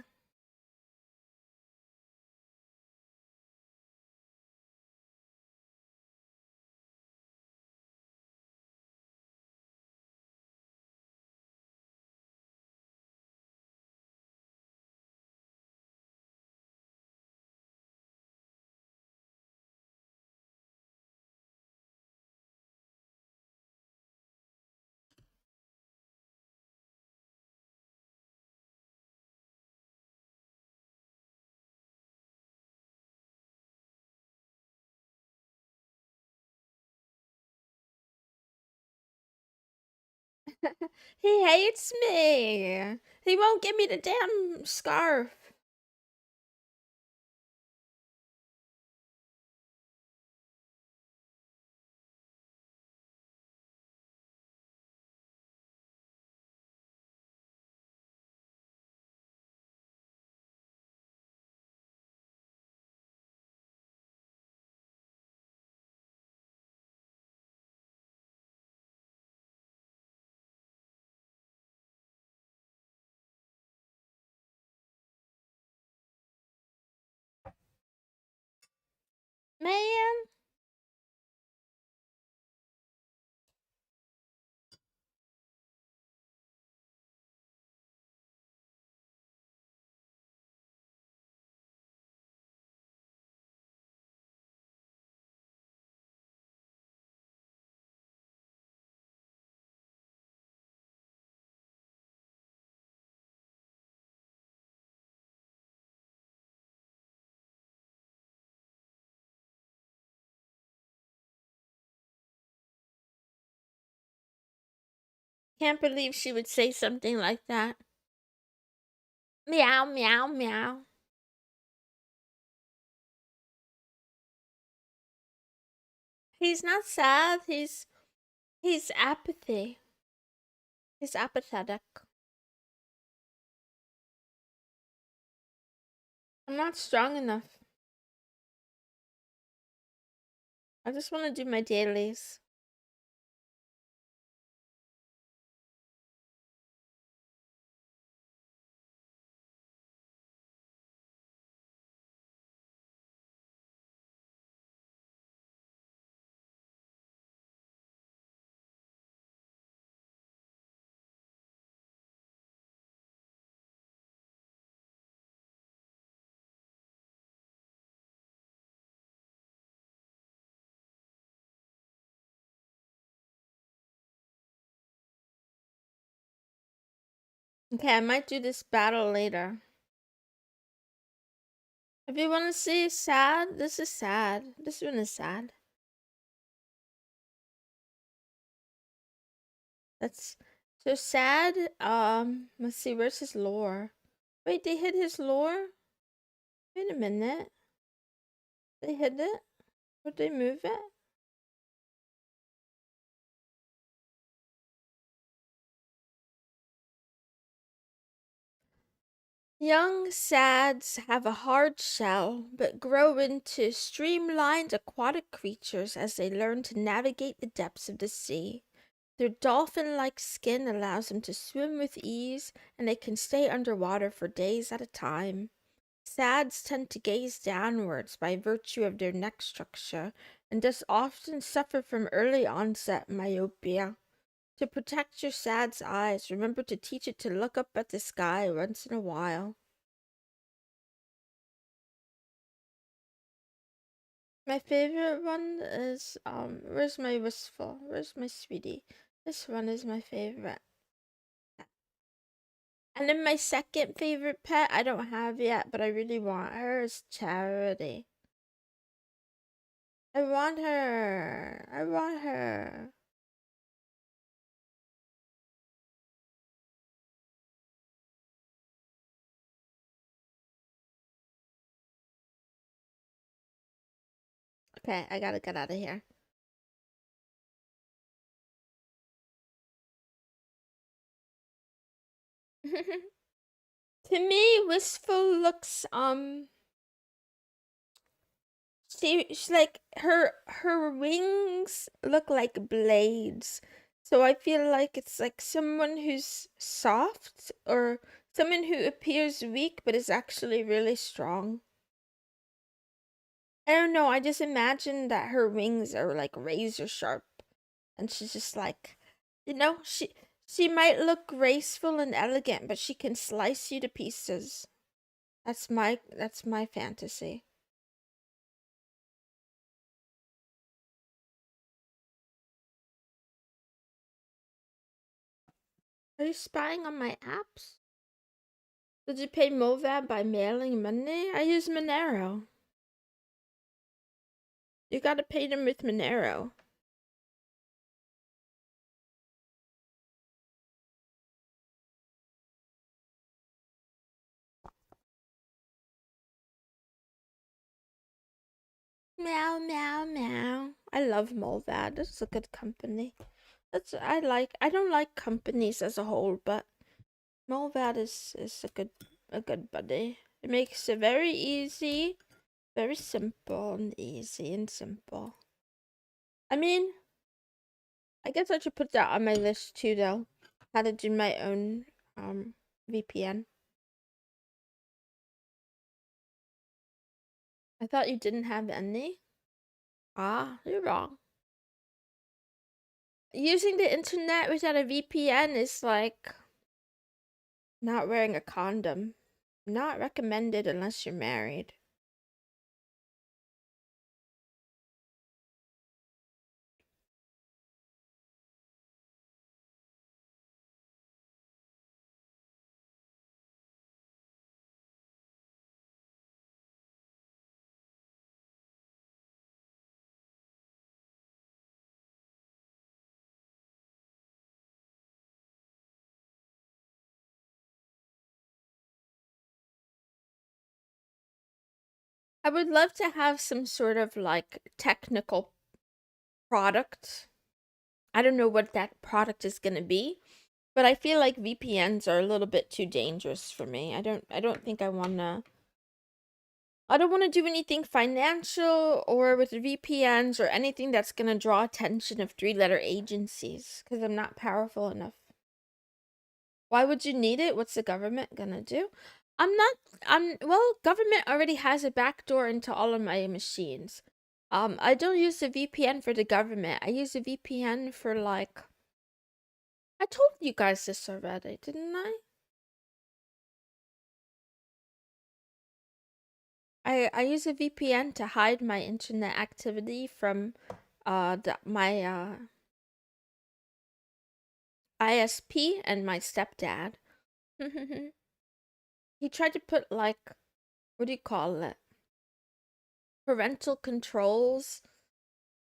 Speaker 1: He hates me. He won't give me the damn scarf. Can't believe she would say something like that. Meow, meow, meow. He's not sad. He's apathy. He's apathetic. I'm not strong enough. I just want to do my dailies. Okay, I might do this battle later. If you want to see sad, this is sad. This one is sad. That's so sad. Let's see, where's his lore? Wait, they hid his lore? Wait a minute. They hid it? Would they move it? Young sads have a hard shell, but grow into streamlined aquatic creatures as they learn to navigate the depths of the sea. Their dolphin-like skin allows them to swim with ease, and they can stay underwater for days at a time. Sads tend to gaze downwards by virtue of their neck structure, and thus often suffer from early onset myopia. To protect your sad's eyes, remember to teach it to look up at the sky once in a while. My favorite one is, where's my wistful? Where's my sweetie? This one is my favorite. And then my second favorite pet, I don't have yet, but I really want her, is Charity. I want her. I want her. Okay, I gotta get out of here. To me, Wistful looks, she's like, her wings look like blades. So I feel like it's like someone who's soft, or someone who appears weak but is actually really strong. I don't know, I just imagine that her wings are like razor sharp, and she's just like, she might look graceful and elegant, but she can slice you to pieces. That's my fantasy. Are you spying on my apps? Did you pay Movad by mailing money? I use Monero. You gotta pay them with Monero. Meow, meow, meow. I love Movad. That's a good company. I don't like companies as a whole, but Movad is a good buddy. It makes it very easy, very simple and easy and simple. I mean, I guess I should put that on my list too, though. How to do my own VPN. I thought you didn't have any. Ah, you're wrong. Using the internet without a VPN is like not wearing a condom. Not recommended unless you're married. I would love to have some sort of like technical product. I don't know what that product is going to be, but I feel like VPNs are a little bit too dangerous for me. I don't think I don't want to do anything financial or with VPNs or anything that's going to draw attention of three-letter agencies because I'm not powerful enough. Why would you need it? What's the government going to do? I'm not well, government already has a backdoor into all of my machines. I don't use the VPN for the government. I use a VPN for like I told you guys this already, didn't I? I use a VPN to hide my internet activity from my ISP and my stepdad. He tried to put like what do you call it? Parental controls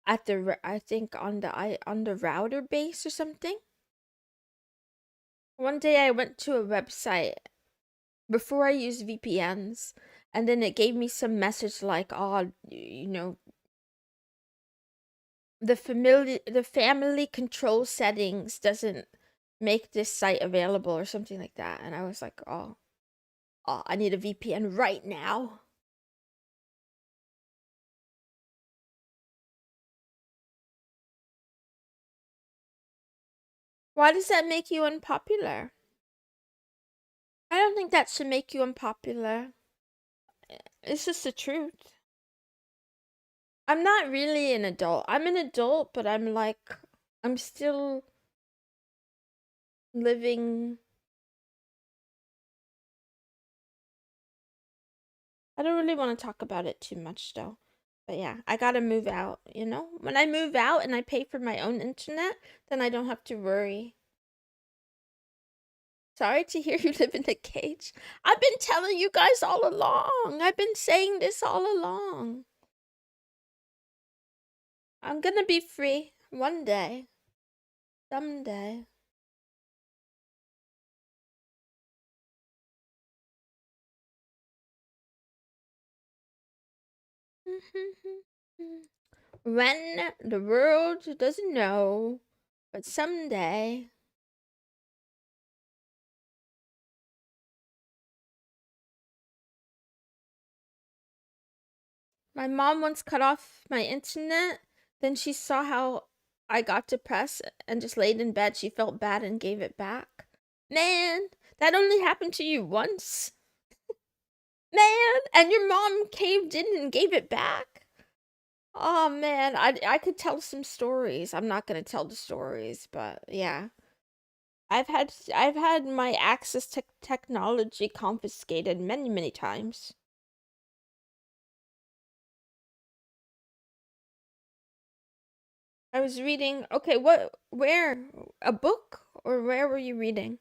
Speaker 1: at the I think on the router base or something. One day I went to a website before I used VPNs, and then it gave me some message like, "Oh, the family control settings doesn't make this site available or something like that." And I was like, "Oh, I need a VPN right now." Why does that make you unpopular? I don't think that should make you unpopular. It's just the truth. I'm not really an adult. I'm an adult, but I'm still living. I don't really want to talk about it too much though. But yeah, I gotta move out, you know? When I move out and I pay for my own internet, then I don't have to worry. Sorry to hear you live in a cage. I've been telling you guys all along. I've been saying this all along. I'm gonna be free one day. Someday. When the world doesn't know, but someday. My mom once cut off my internet, then she saw how I got depressed and just laid in bed. She felt bad and gave it back. Man, that only happened to you once. Man, and your mom caved in and gave it back. Oh man, I could tell some stories. I'm not gonna tell the stories, but yeah. I've had my access to technology confiscated many times. I was reading. Okay, where? A book? Or where were you reading?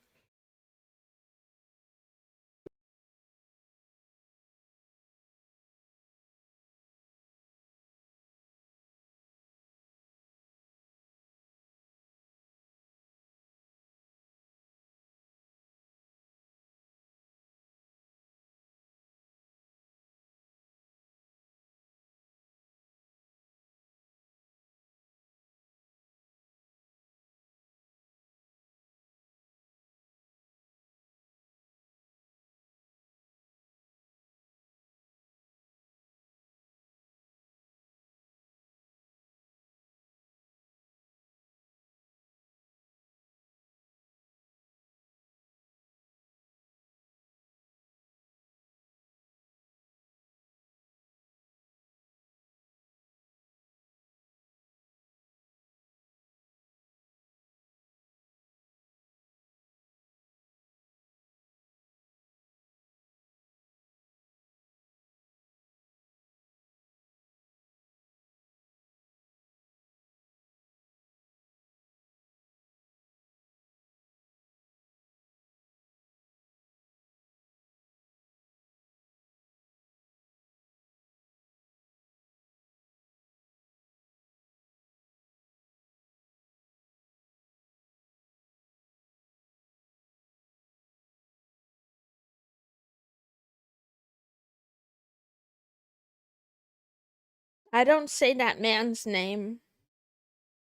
Speaker 1: I don't say that man's name.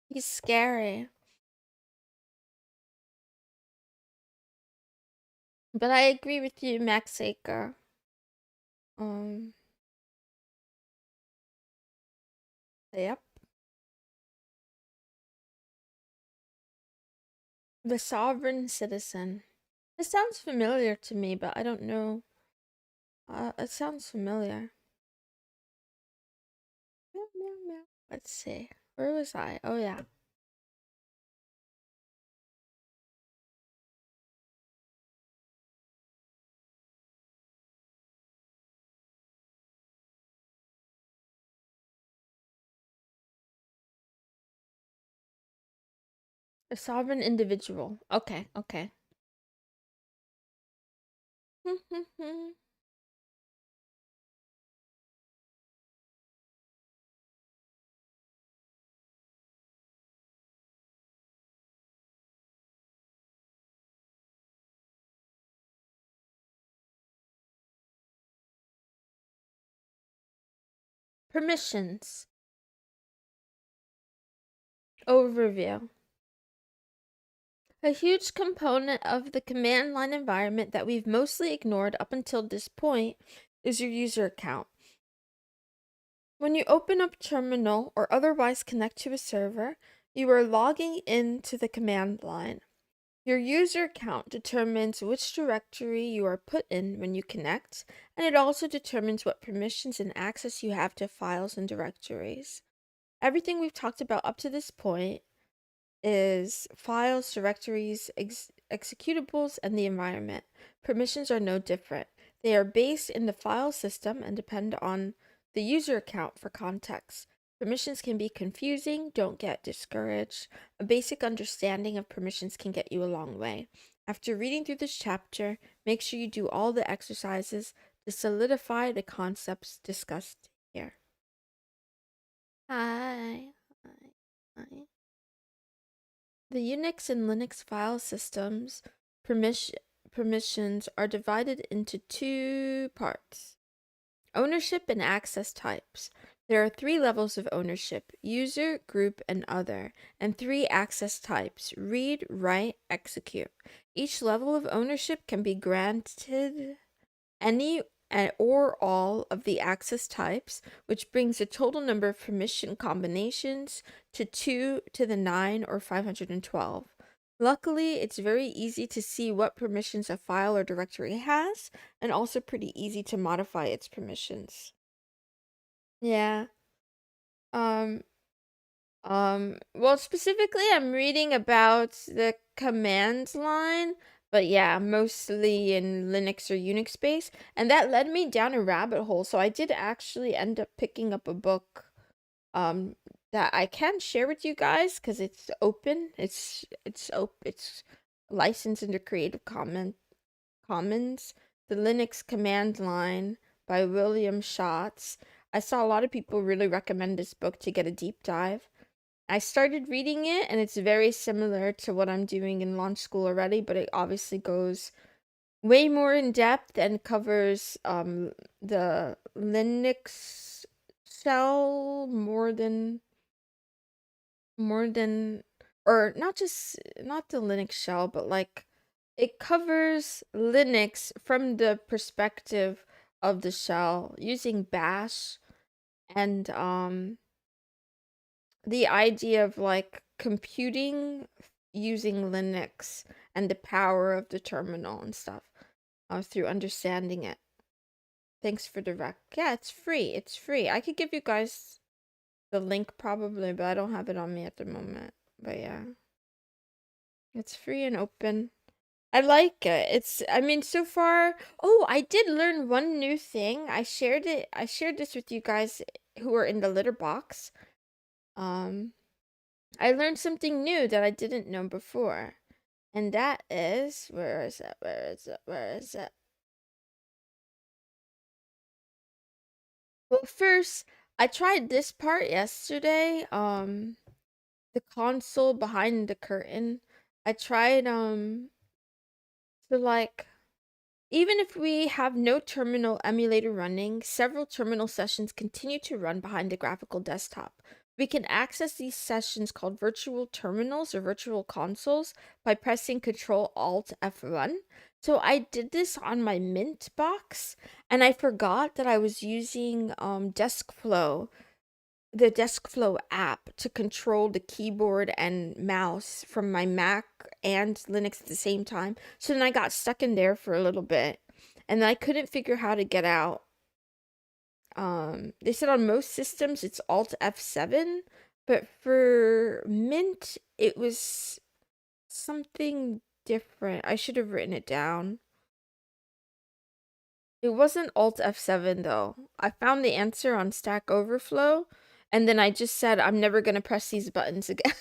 Speaker 1: He's scary. But I agree with you, Max Aker. Um, yep. The Sovereign Citizen. It sounds familiar to me, but I don't know. It sounds familiar. Meow, meow, meow. Let's see. Where was I? Oh, yeah. A sovereign individual. Okay, okay. Permissions. Overview. A huge component of the command line environment that we've mostly ignored up until this point is your user account. When you open up terminal or otherwise connect to a server, you are logging into the command line. Your user account determines which directory you are put in when you connect, and it also determines what permissions and access you have to files and directories. Everything we've talked about up to this point is files, directories, executables, and the environment. Permissions are no different. They are based in the file system and depend on the user account for context. Permissions can be confusing, don't get discouraged. A basic understanding of permissions can get you a long way. After reading through this chapter, make sure you do all the exercises to solidify the concepts discussed here. Hi. Hi. Hi. The Unix and Linux file systems permissions are divided into two parts: ownership and access types. There are 3 levels of ownership: user, group, and other, and 3 access types: read, write, execute. Each level of ownership can be granted any or all of the access types, which brings the total number of permission combinations to 2 to the 9 or 512. Luckily, it's very easy to see what permissions a file or directory has, and also pretty easy to modify its permissions. Yeah. Um, well, specifically, I'm reading about the command line, but yeah, mostly in Linux or Unix space, and that led me down a rabbit hole. So I did actually end up picking up a book, that I can share with you guys because it's open. It's licensed under Commons. The Linux Command Line by William Schatz. I saw a lot of people really recommend this book to get a deep dive. I started reading it, and it's very similar to what I'm doing in launch school already, but it obviously goes way more in depth and covers the Linux shell more than or not the Linux shell, but like it covers Linux from the perspective of the shell using bash and the idea of like computing using Linux and the power of the terminal and stuff, through understanding it. Thanks for the rec. Yeah, it's free. It's free. I could give you guys the link probably, but I don't have it on me at the moment. But yeah, it's free and open. I like it. I mean, so far, oh, I did learn one new thing. I shared this with you guys who are in the litter box. Um, I learned something new that I didn't know before. And that is, where is it? Where is it? Where is it? Well, first, I tried this part yesterday. The console behind the curtain. I tried, to like Even if we have no terminal emulator running, several terminal sessions continue to run behind the graphical desktop. We can access these sessions called virtual terminals or virtual consoles by pressing Ctrl Alt F1. So I did this on my Mint box and I forgot that I was using DeskFlow, the DeskFlow app, to control the keyboard and mouse from my Mac and Linux at the same time. So then I got stuck in there for a little bit and I couldn't figure how to get out. They said on most systems it's Alt F7, but for Mint it was something different. I should have written it down. It wasn't Alt F7 though. I found the answer on Stack Overflow, and then I just said I'm never gonna press these buttons again.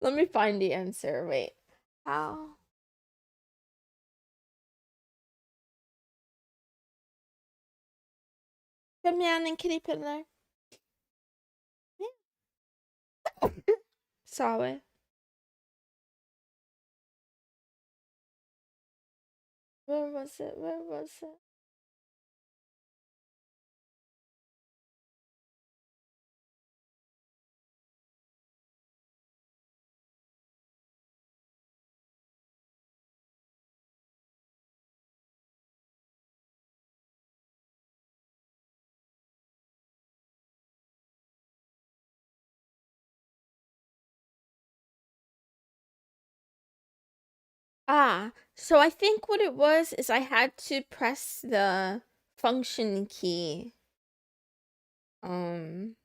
Speaker 1: Let me find the answer. Wait. How? Come on and kitty pillar. Yeah. Saw it. Where was it? Where was it? Ah, so I think what it was is I had to press the function key um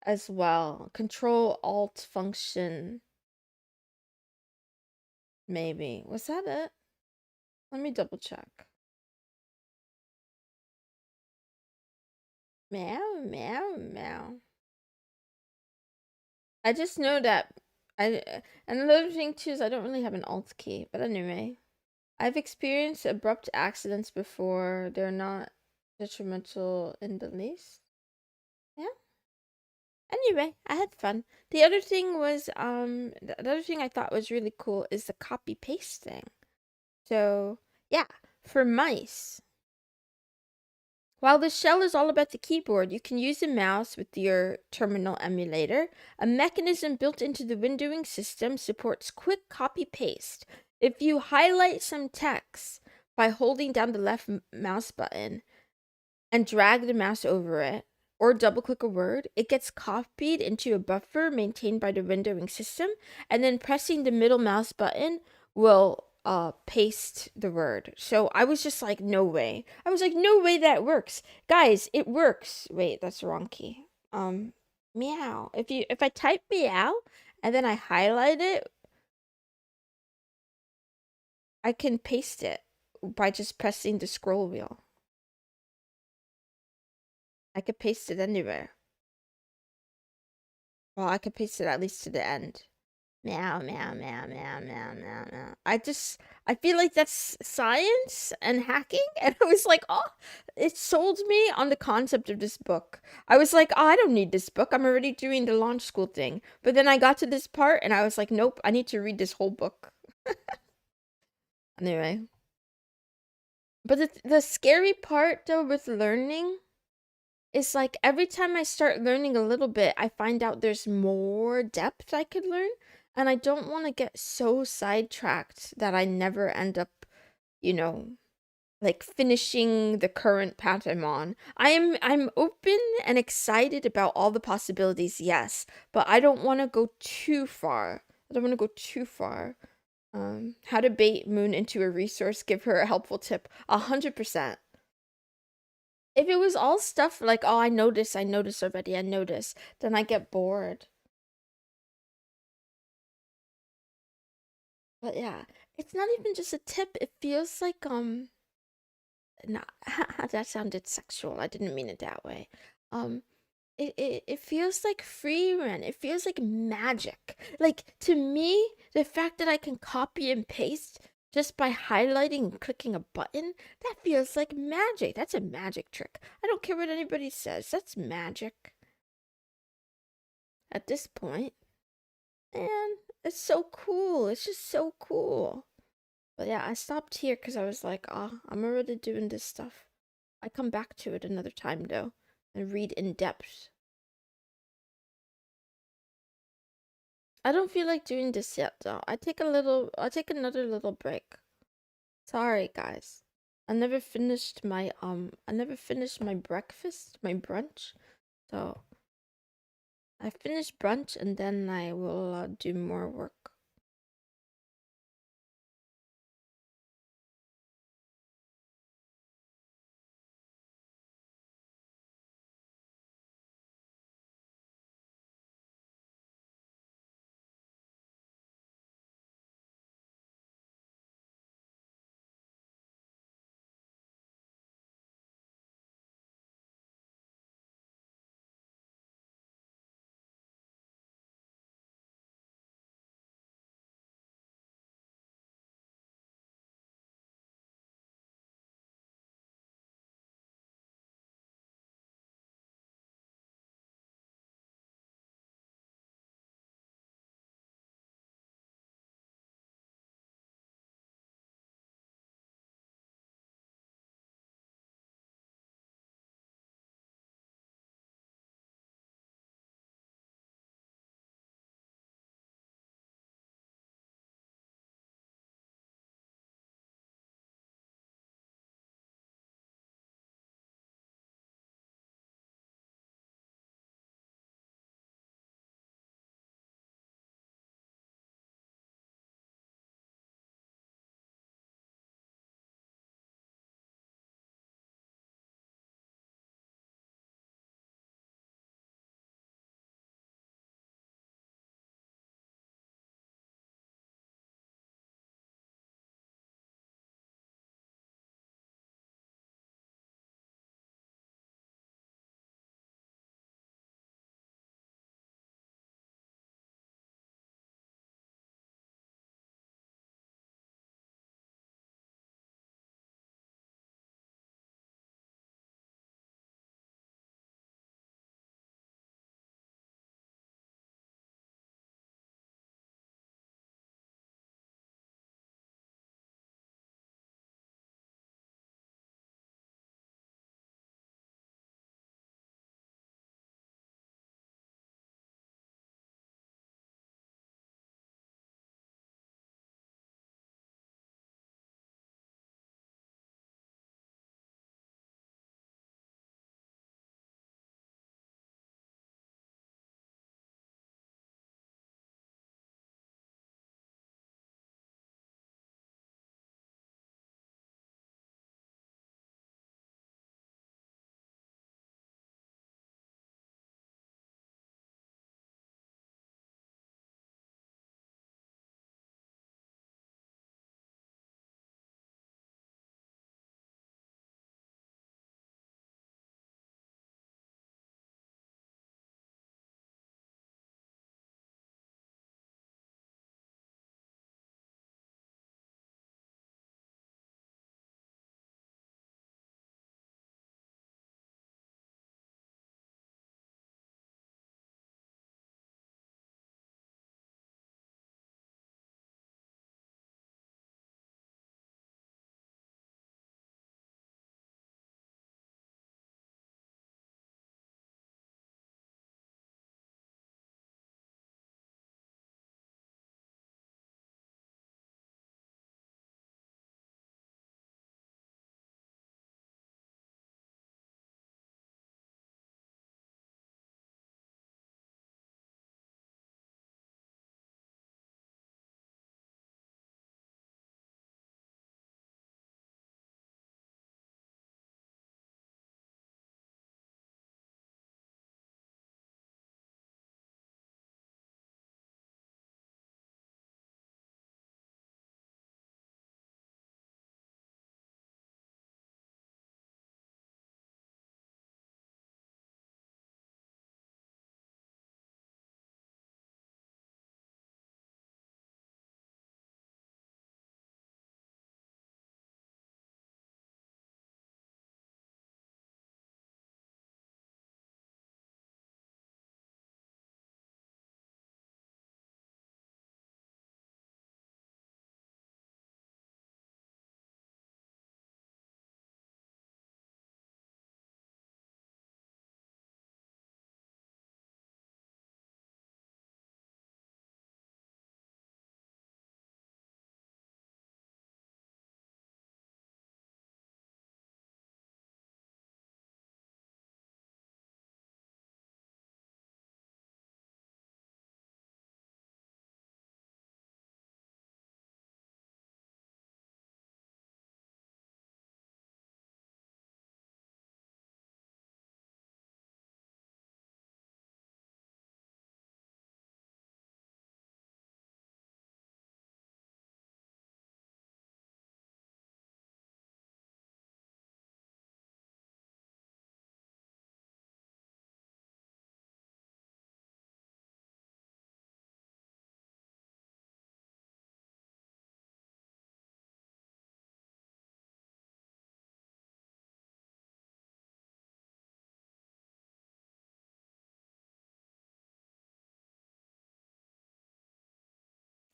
Speaker 1: as well. Control Alt function, maybe. Was that it? Let me double check. Meow, meow, meow. I just know that and another thing too is I don't really have an alt key, but anyway. I've experienced abrupt accidents before. They're not detrimental in the least. Yeah. Anyway, I had fun. The other thing was the other thing I thought was really cool is the copy paste thing. So, yeah, for mice. While the shell is all about the keyboard, you can use a mouse with your terminal emulator. A mechanism built into the windowing system supports quick copy paste. If you highlight some text by holding down the left mouse button and drag the mouse over it, or double click a word, it gets copied into a buffer maintained by the windowing system, and then pressing the middle mouse button will paste the word. So I was just like, no way. I was like, no way that works. Guys, it works. Wait, that's the wrong key. Meow. If I type meow and then I highlight it, I can paste it by just pressing the scroll wheel. I could paste it anywhere. Well, I could paste it at least to the end. Meow, meow, meow, meow, meow, meow, meow. I feel like that's science and hacking. And I was like, oh, it sold me on the concept of this book. I was like, oh, I don't need this book. I'm already doing the launch school thing. But then I got to this part and I was like, nope, I need to read this whole book. Anyway. But the scary part, though, with learning is like every time I start learning a little bit, I find out there's more depth I could learn. And I don't want to get so sidetracked that I never end up, you know, like finishing the current path I'm on. I'm open and excited about all the possibilities, yes, but I don't want to go too far. I don't want to go too far. How to bait Moon into a resource, give her a helpful tip. 100%. If it was all stuff like, oh, I know this already, I know this, then I get bored. But yeah, it's not even just a tip. It feels like not that sounded sexual. I didn't mean it that way. Um, it feels like free rent. It feels like magic. Like to me, the fact that I can copy and paste just by highlighting and clicking a button, that feels like magic. That's a magic trick. I don't care what anybody says. That's magic. At this point. And it's so cool. It's just so cool. But yeah, I stopped here because I was like, I'm already doing this stuff. I come back to it another time though and read in depth. I don't feel like doing this yet though. I'll take another little break. Sorry guys. I never finished my breakfast, my brunch. So I finish brunch and then I will do more work.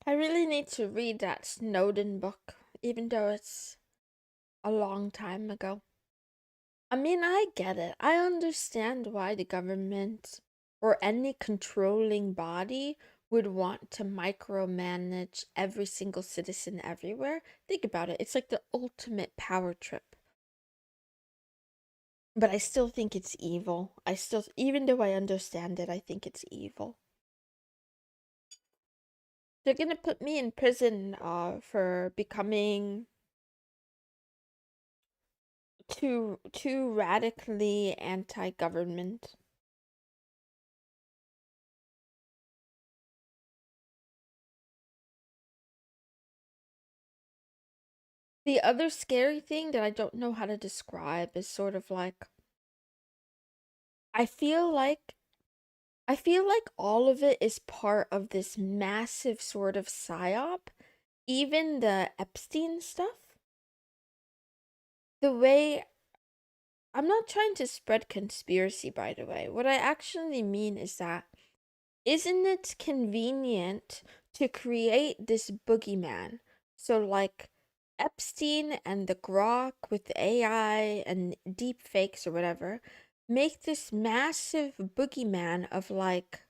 Speaker 1: I really need to read that Snowden book, even though it's a long time ago. I mean, I get it. I understand why the government or any controlling body would want to micromanage every single citizen everywhere. Think about it. It's like the ultimate power trip. But I still think it's evil. Even though I understand it, I think it's evil. They're gonna put me in prison for becoming too radically anti-government. The other scary thing that I don't know how to describe is sort of like I feel like I feel like all of it is part of this massive sort of psyop. Even the Epstein stuff. The way I'm not trying to spread conspiracy, by the way. What I actually mean is that isn't it convenient to create this boogeyman? So, like Epstein and the Grok with the AI and deep fakes or whatever, make this massive boogeyman of like,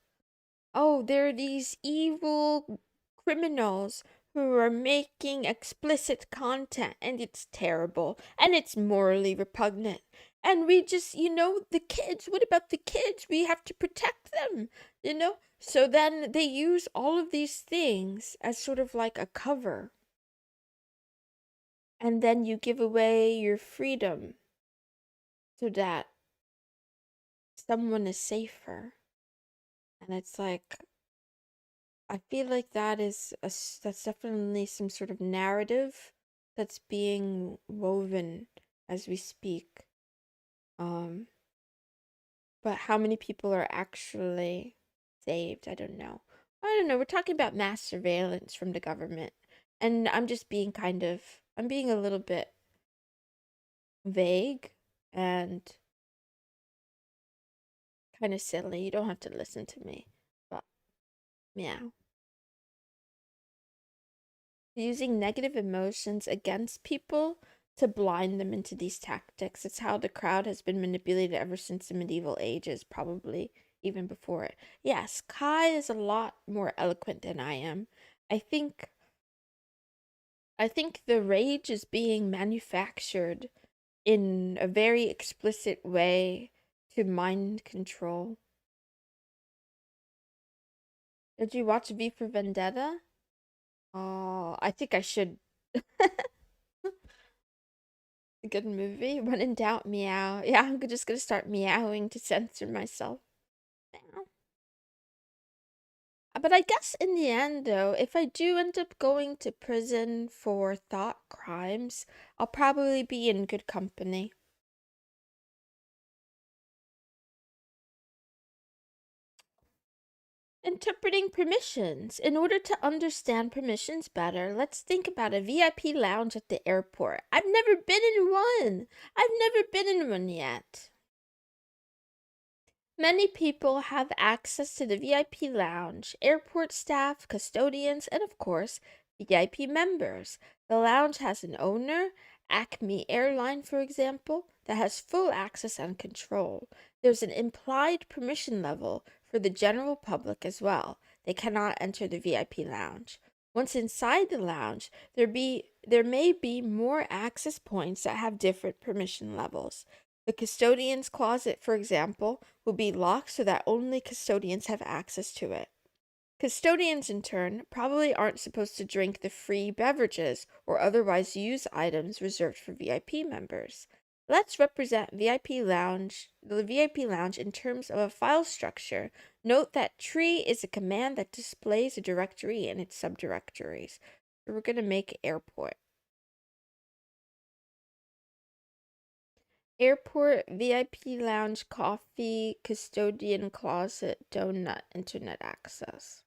Speaker 1: oh, there are these evil criminals who are making explicit content and it's terrible and it's morally repugnant. And we just, the kids, what about the kids? We have to protect them, you know? So then they use all of these things as sort of like a cover. And then you give away your freedom so that someone is safer. And it's like, I feel like that's definitely some sort of narrative that's being woven as we speak. Um, but how many people are actually saved? I don't know. I don't know. We're talking about mass surveillance from the government, and I'm being a little bit vague and kind of silly. You don't have to listen to me, but yeah. Using negative emotions against people to blind them into these tactics. It's how the crowd has been manipulated ever since the medieval ages, probably even before it. Yes, Kai is a lot more eloquent than I am. I think I think the rage is being manufactured in a very explicit way to mind control. Did you watch V for Vendetta? Oh, I think I should. A good movie. When in doubt, meow. Yeah, I'm just gonna start meowing to censor myself. Meow. But I guess in the end, though, if I do end up going to prison for thought crimes, I'll probably be in good company. Interpreting permissions. In order to understand permissions better, let's think about a VIP lounge at the airport. I've never been in one. I've never been in one yet. Many people have access to the VIP lounge, airport staff, custodians, and of course, VIP members. The lounge has an owner, Acme Airline, for example, that has full access and control. There's an implied permission level for the general public as well. They cannot enter the VIP lounge. Once inside the lounge, there may be more access points that have different permission levels. The custodian's closet, for example, will be locked so that only custodians have access to it. Custodians, in turn, probably aren't supposed to drink the free beverages or otherwise use items reserved for VIP members. Let's represent the VIP lounge in terms of a file structure. Note that tree is a command that displays a directory and its subdirectories. So we're going to make airport. Airport, VIP lounge, coffee, custodian closet, donut, internet access.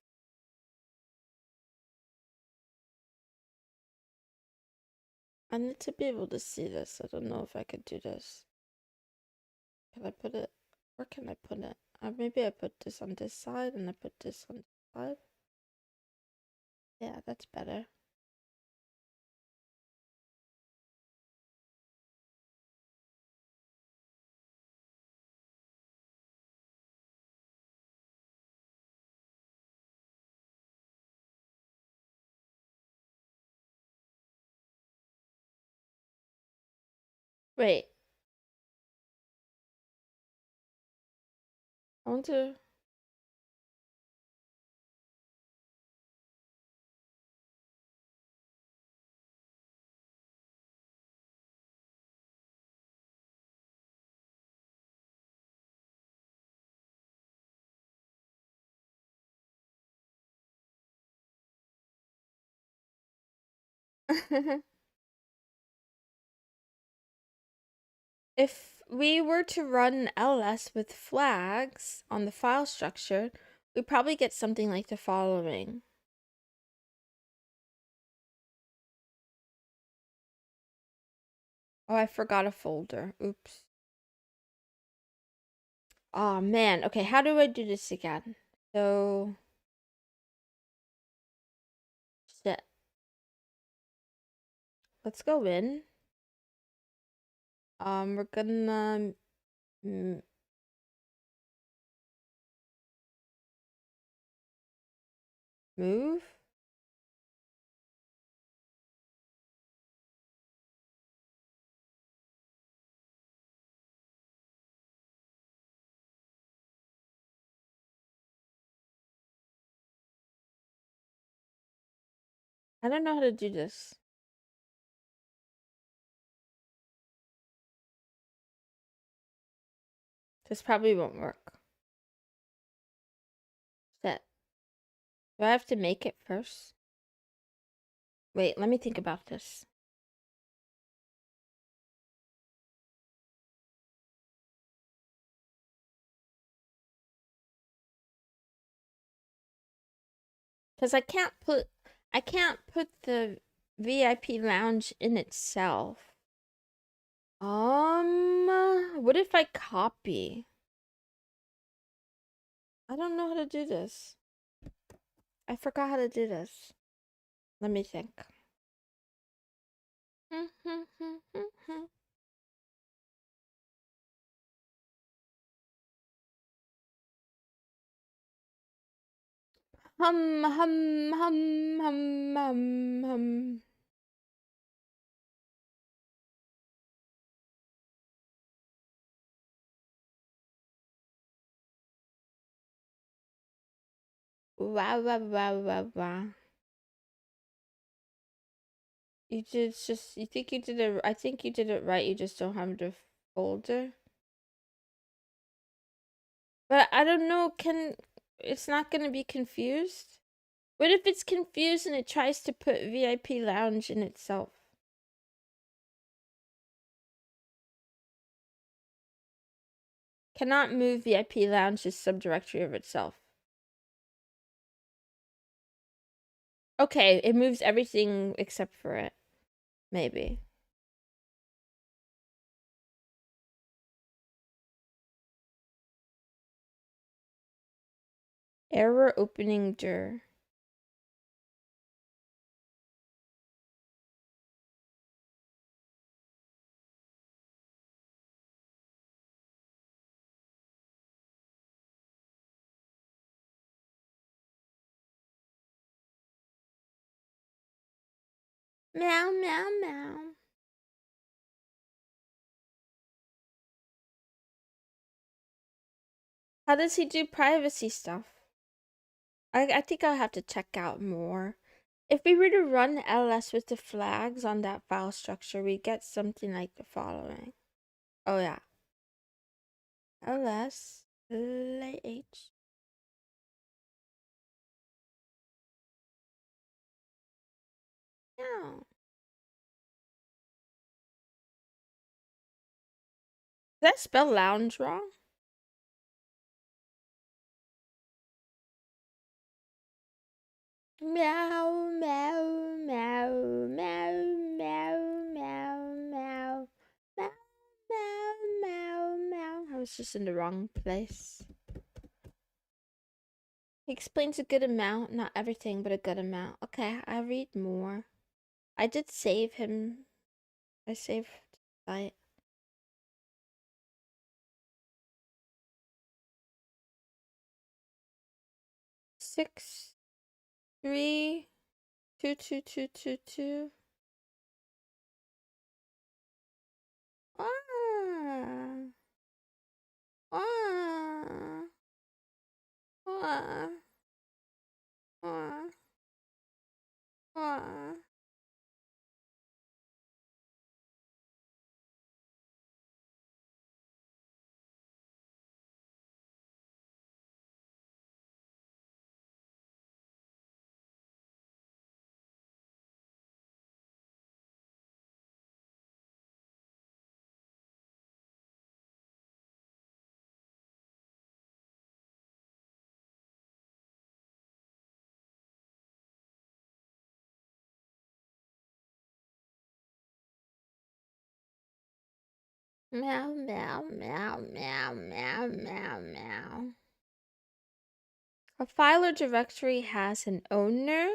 Speaker 1: I need to be able to see this. I don't know if I could do this. Can I put it? Where can I put it? Maybe I put this on this side and I put this on this side. Yeah, that's better. Wait, I want to. If we were to run ls with flags on the file structure, we'd probably get something like the following. Oh, I forgot a folder. Oops. Oh man. Okay, how do I do this again? So shit. Let's go in. We're gonna move. I don't know how to do this. This probably won't work. Shit. Do I have to make it first? Wait, let me think about this. Because I can't put the VIP lounge in itself. What if I copy? I don't know how to do this. I forgot how to do this. Let me think. Hum. Wow. You think you did it, I think you did it right, you just don't have the folder. But I don't know, it's not gonna be confused? What if it's confused and it tries to put VIP lounge in itself? Cannot move VIP lounge's subdirectory of itself. Okay, it moves everything except for it. Maybe. Error opening dir. Meow. How does he do privacy stuff? I think I'll have to check out more. If we were to run ls with the flags on that file structure, we get something like the following. Oh yeah. ls h. No. Did I spell lounge wrong? Meow. I was just in the wrong place. He explains a good amount, not everything, but a good amount. Okay, I read more. I did save him. I saved the site. 6322222. Ah, ah, ah, ah, ah. Meow, meow, meow, meow, meow, meow, meow. A file or directory has an owner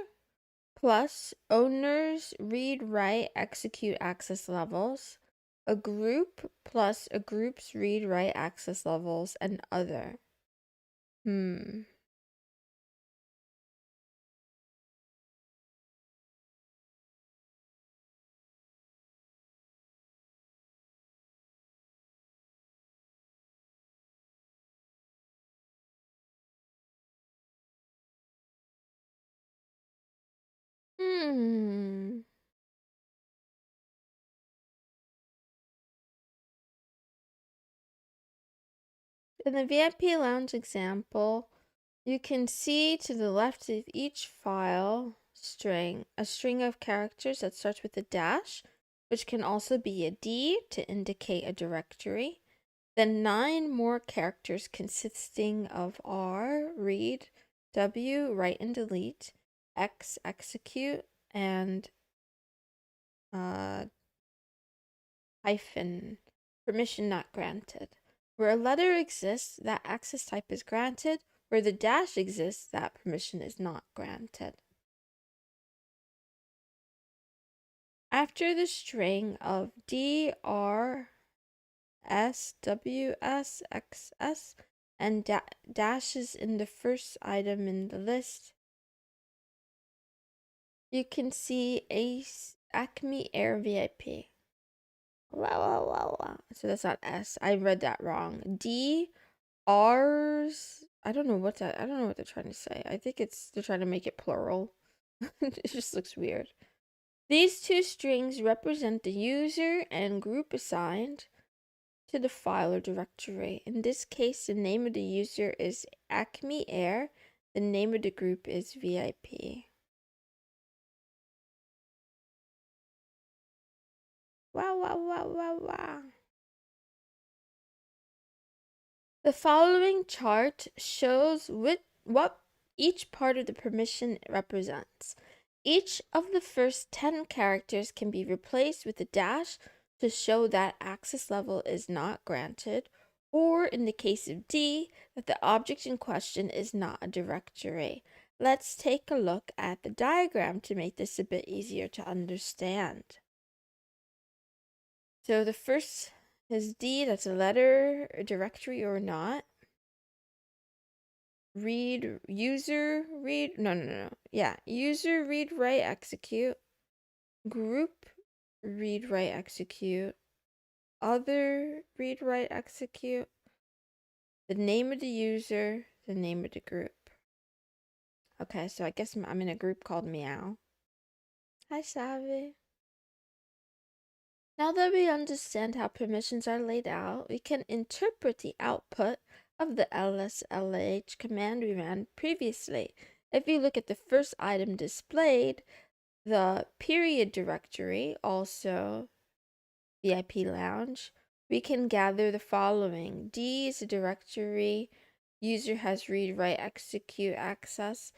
Speaker 1: plus owners read, write, execute access levels, a group plus a group's read, write, access levels, and other. Hmm. Hmm. In the VIP Lounge example, you can see to the left of each file string a string of characters that starts with a dash, which can also be a D to indicate a directory. Then 9 more characters consisting of R, read, W, write and delete, X, execute, and hyphen, permission not granted. Where a letter exists, that access type is granted. Where the dash exists, that permission is not granted. After the string of D, R, S, W, S, X, S, and dashes in the first item in the list, you can see Acme Air VIP. Wow, wow, wow, wow. So that's not S. I read that wrong. D, R's. I don't know what they're trying to say. I think they're trying to make it plural. It just looks weird. These two strings represent the user and group assigned to the file or directory. In this case, the name of the user is Acme Air. The name of the group is VIP. Wow, wow, wow, wow, wow. The following chart shows what each part of the permission represents. Each of the first 10 characters can be replaced with a dash to show that access level is not granted, or in the case of D, that the object in question is not a directory. Let's take a look at the diagram to make this a bit easier to understand. So the first is D, that's a letter, a directory or not. Read, user, read, no. Yeah, user, read, write, execute. Group, read, write, execute. Other, read, write, execute. The name of the user, the name of the group. Okay, so I guess I'm in a group called Meow. Hi, Savvy. Now that we understand how permissions are laid out, we can interpret the output of the lslh command we ran previously. If you look at the first item displayed, the period directory, also VIP Lounge, we can gather the following. D is a directory. User has read, write, execute access.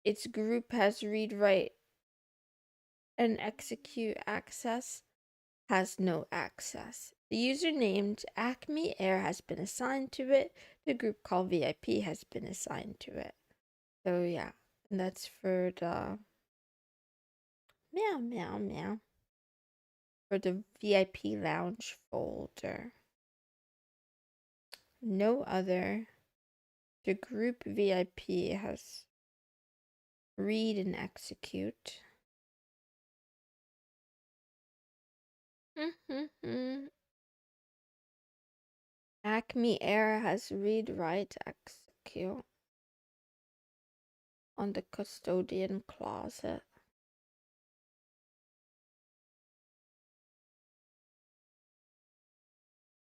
Speaker 1: Its group has read, write, and execute access. Has no access. The user named Acme Air has been assigned to it. The group called VIP has been assigned to it. So yeah, that's for the meow meow meow for the VIP lounge folder. No other. The group VIP has read and execute. Acme Air has read, write, execute on the custodian closet.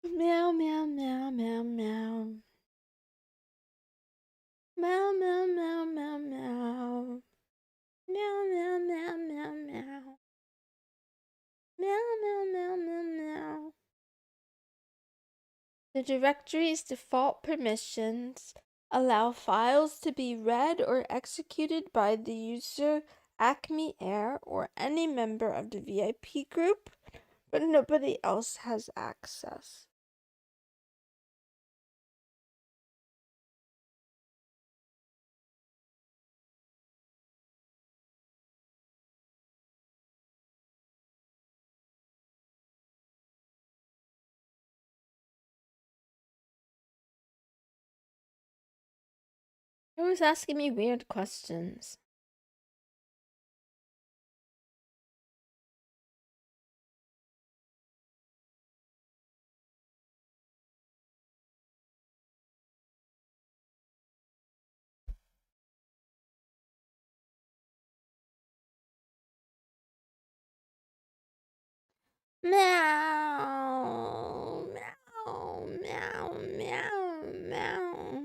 Speaker 1: Meow meow meow meow meow. Meow meow meow meow meow. Meow meow meow meow meow. Meow meow meow meow meow. The directory's default permissions allow files to be read or executed by the user Acme Air or any member of the VIP group, but nobody else has access. It was asking me weird questions. Meow, meow, meow, meow, meow.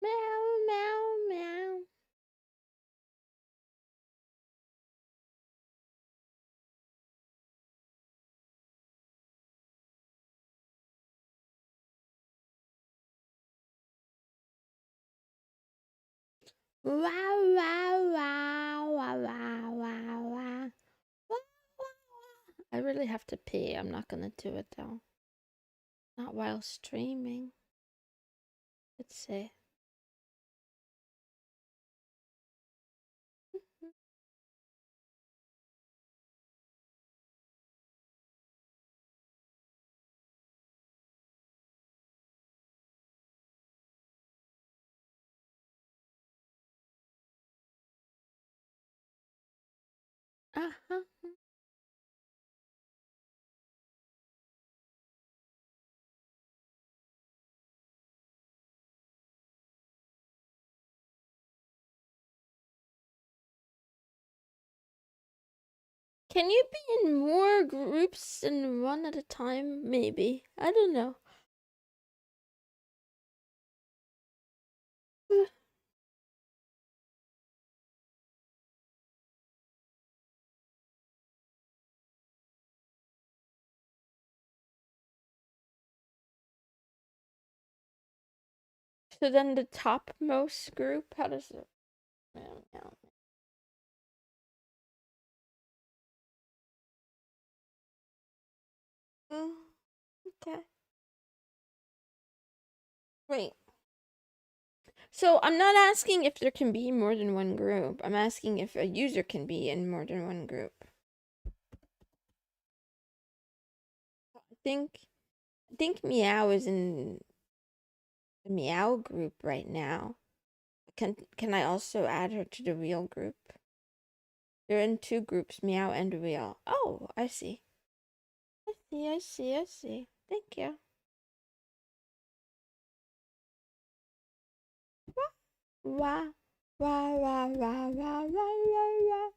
Speaker 1: Meow, meow, meow. Wow, wow, wow, wow, wow, wow, wow. I really have to pee. I'm not gonna do it though. Not while streaming. Let's see. Uh-huh. Can you be in more groups than one at a time? Maybe. I don't know. So then the topmost group, how does it? Meow, meow. Okay. Wait. So I'm not asking if there can be more than one group. I'm asking if a user can be in more than one group. I think Meow is in the Meow group right now. Can I also add her to the real group? They're in two groups, Meow and real. Oh, I see. I see. Thank you. Wah, wah, wah, wah, wah, wah, wah, wah.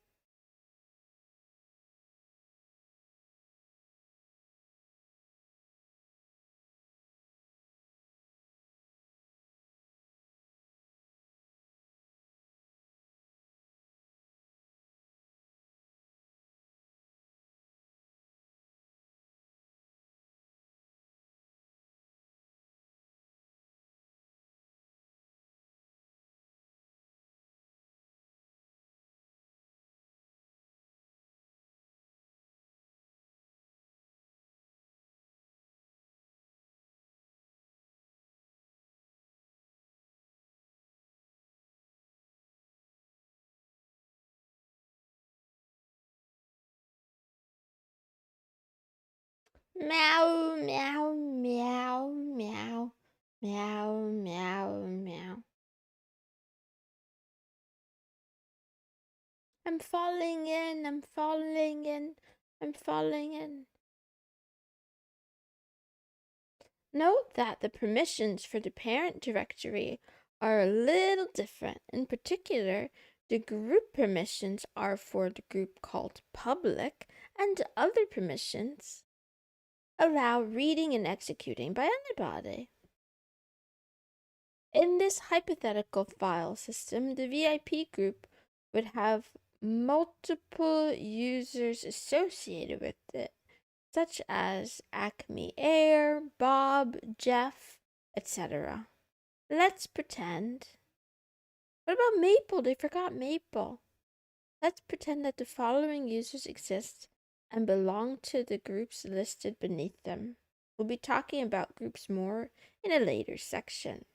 Speaker 1: Meow, meow, meow, meow, meow, meow, meow. I'm falling in, I'm falling in, I'm falling in. Note that the permissions for the parent directory are a little different. In particular, the group permissions are for the group called public, and other permissions allow reading and executing by anybody. In this hypothetical file system, the VIP group would have multiple users associated with it, such as Acme Air, Bob, Jeff, etc. Let's pretend. What about Maple? They forgot Maple. Let's pretend that the following users exist and belong to the groups listed beneath them. We'll be talking about groups more in a later section.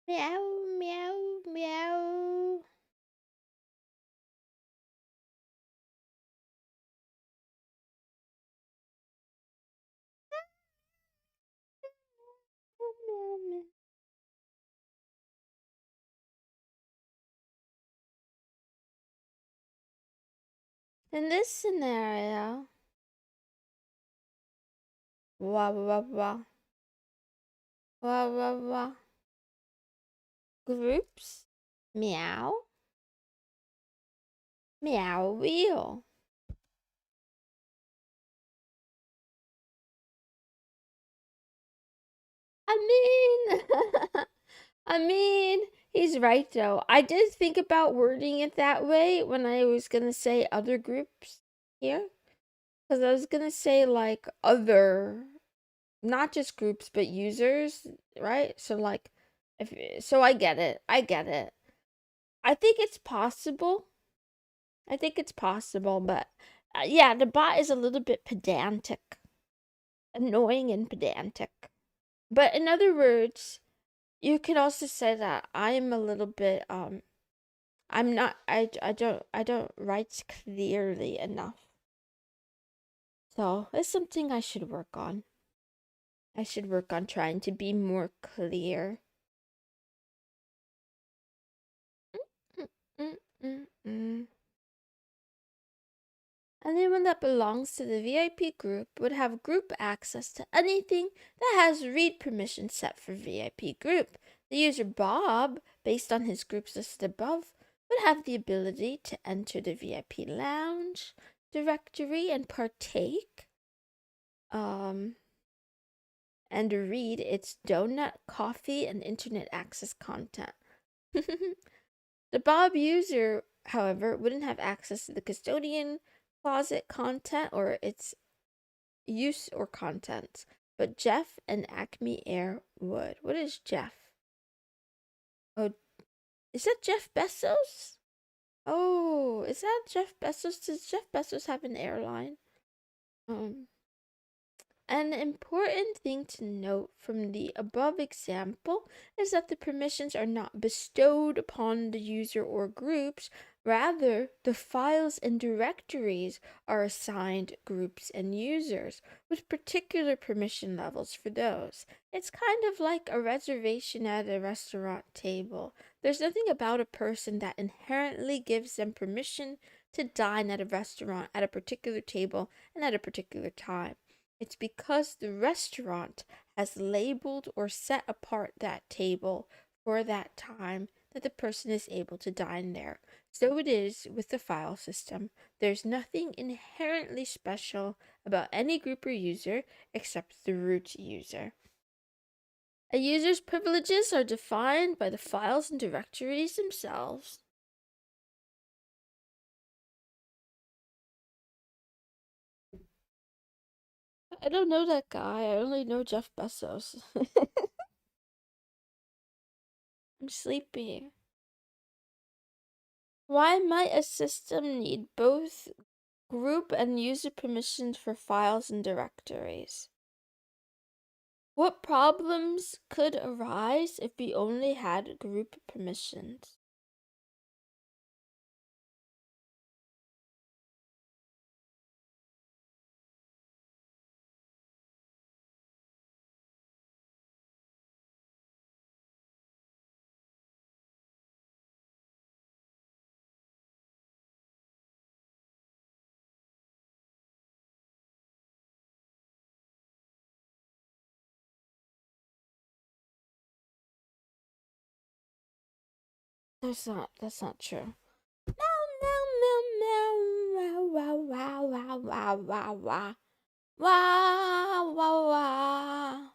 Speaker 1: Meow, meow, meow. In this scenario, wah wah wah, wah wah wah. Groups, meow, meow wheel. I mean, I mean, he's right though. I did think about wording it that way when I was gonna say other groups here. Because I was gonna say like other, not just groups, but users, right? So like, so I get it. I get it. I think it's possible. But yeah, the bot is a little bit pedantic, annoying and pedantic. But in other words, you could also say that I'm a little bit I'm not I don't write clearly enough. So it's something I should work on. I should work on trying to be more clear. Anyone that belongs to the VIP group would have group access to anything that has read permission set for VIP group. The user Bob, based on his groups listed above, would have the ability to enter the VIP lounge directory and partake and read its donut, coffee, and internet access content. The Bob user, however, wouldn't have access to the custodian closet content or its use or contents, but Jeff and Acme Air would. What is Jeff? Oh, is that Jeff Bezos? Oh, is that Jeff Bezos? Does Jeff Bezos have an airline? Um, An important thing to note from the above example is that the permissions are not bestowed upon the user or groups. Rather, the files and directories are assigned groups and users, with particular permission levels for those. It's kind of like a reservation at a restaurant table. There's nothing about a person that inherently gives them permission to dine at a restaurant at a particular table and at a particular time. It's because the restaurant has labeled or set apart that table for that time that the person is able to dine there. So it is with the file system. There's nothing inherently special about any group or user except the root user. A user's privileges are defined by the files and directories themselves. I don't know that guy. I only know Jeff Bezos. I'm sleepy. Why might a system need both group and user permissions for files and directories? What problems could arise if we only had group permissions? That's not true. Meow, meow, meow, meow, wow, wow, wow, wow, wow, wow, wow, wow.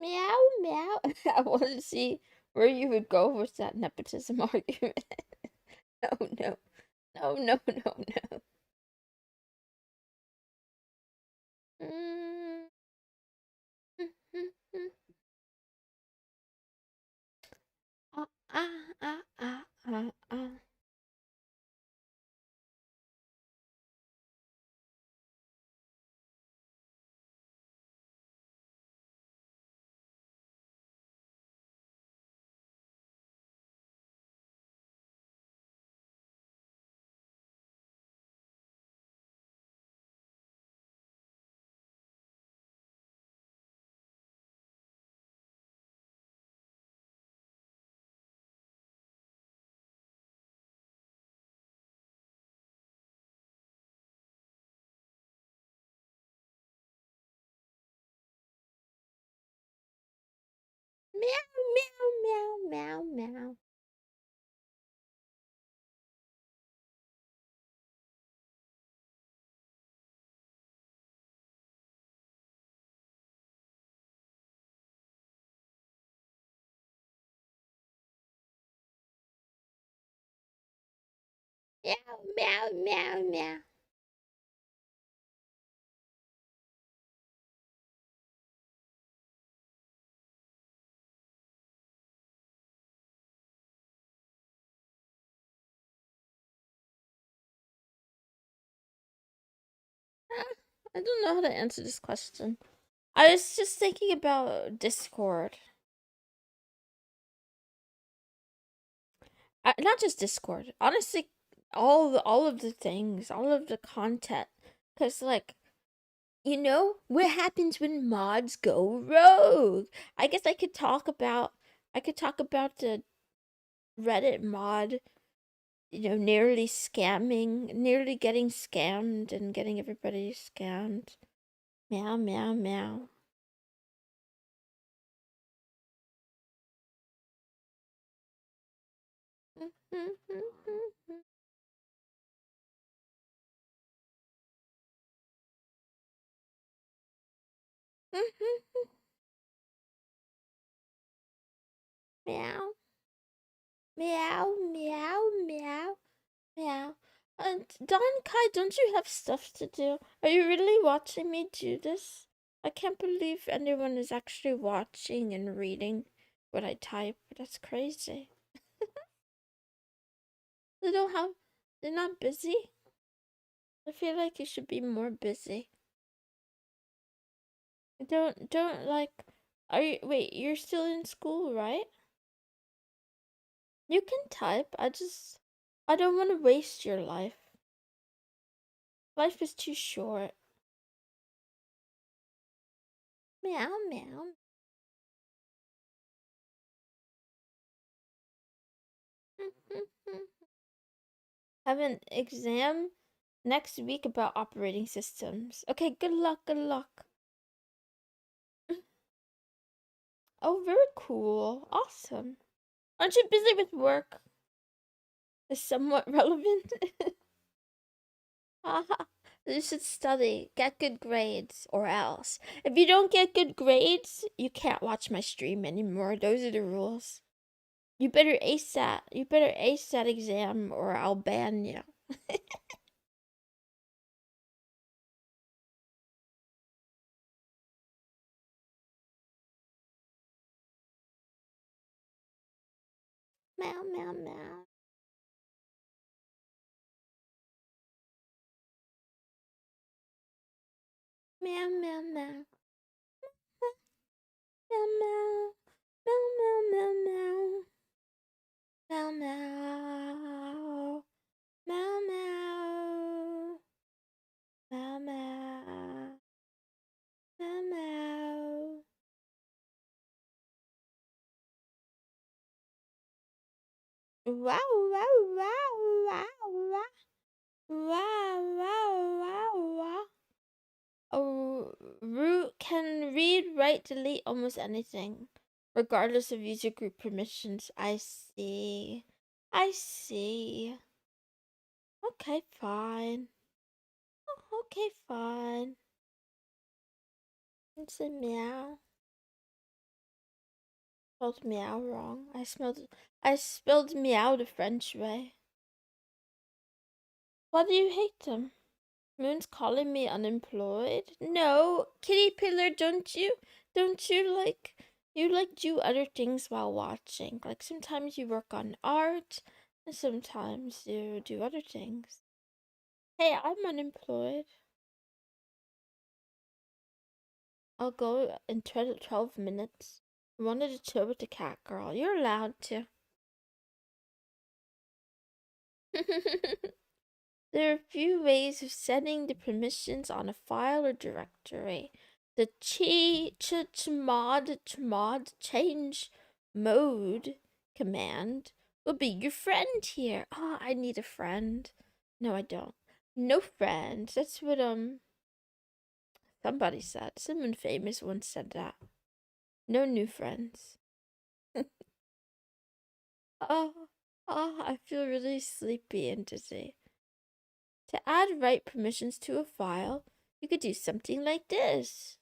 Speaker 1: Meow, meow. I want to see where you would go with that nepotism argument. No, no, no, no, no, no. Mm. Ah, ah, ah, ah, ah, ah. meow. Meow, meow, meow, meow. I don't know how to answer this question. I was just thinking about Discord. Not just Discord. Honestly, all of the things, all of the content. Cause like, what happens when mods go rogue? I guess I could talk about the Reddit mod, nearly getting scammed and getting everybody scammed. Meow, meow, meow. Meow, meow, meow, meow, meow. And Don Kai, don't you have stuff to do? Are you really watching me do this? I can't believe anyone is actually watching and reading what I type. That's crazy. They don't have, they're not busy. I feel like you should be more busy. Don't like, wait, you're still in school, right? You can type. I don't want to waste your life. Life is too short. Meow, meow. Have an exam next week about operating systems. Okay, good luck, good luck. Oh, very cool. Awesome. Aren't you busy with work? Is somewhat relevant. Haha. You should study, get good grades, or else. If you don't get good grades, you can't watch my stream anymore. Those are the rules. You better ace that. You better ace that exam, or I'll ban you. Meow, meow, meow. Meow, meow, meow. Meow, meow. Meow, meow, meow, meow. Meow, meow. Meow, meow. Meow, meow. Meow, meow. Wow, wow, wow, wow, wow. Wow, wow, wow, wow. Root can read, write, delete almost anything, regardless of user group permissions. I see. I see. Okay, fine. Okay, fine. It's a meow. Spelled meow wrong. I spelled meow the French way. Why do you hate them? Moon's calling me unemployed? No, Kitty Pillar, don't you do other things while watching? Like sometimes you work on art and sometimes you do other things. Hey, I'm unemployed. I'll go in 12 minutes. I wanted to chill with the cat girl. You're allowed to. There are a few ways of setting the permissions on a file or directory. The chmod change mode command will be your friend here. Oh, I need a friend. No, I don't. No friend. That's what somebody said. Someone famous once said that. No new friends. Oh, I feel really sleepy and dizzy. To add write permissions to a file, you could do something like this.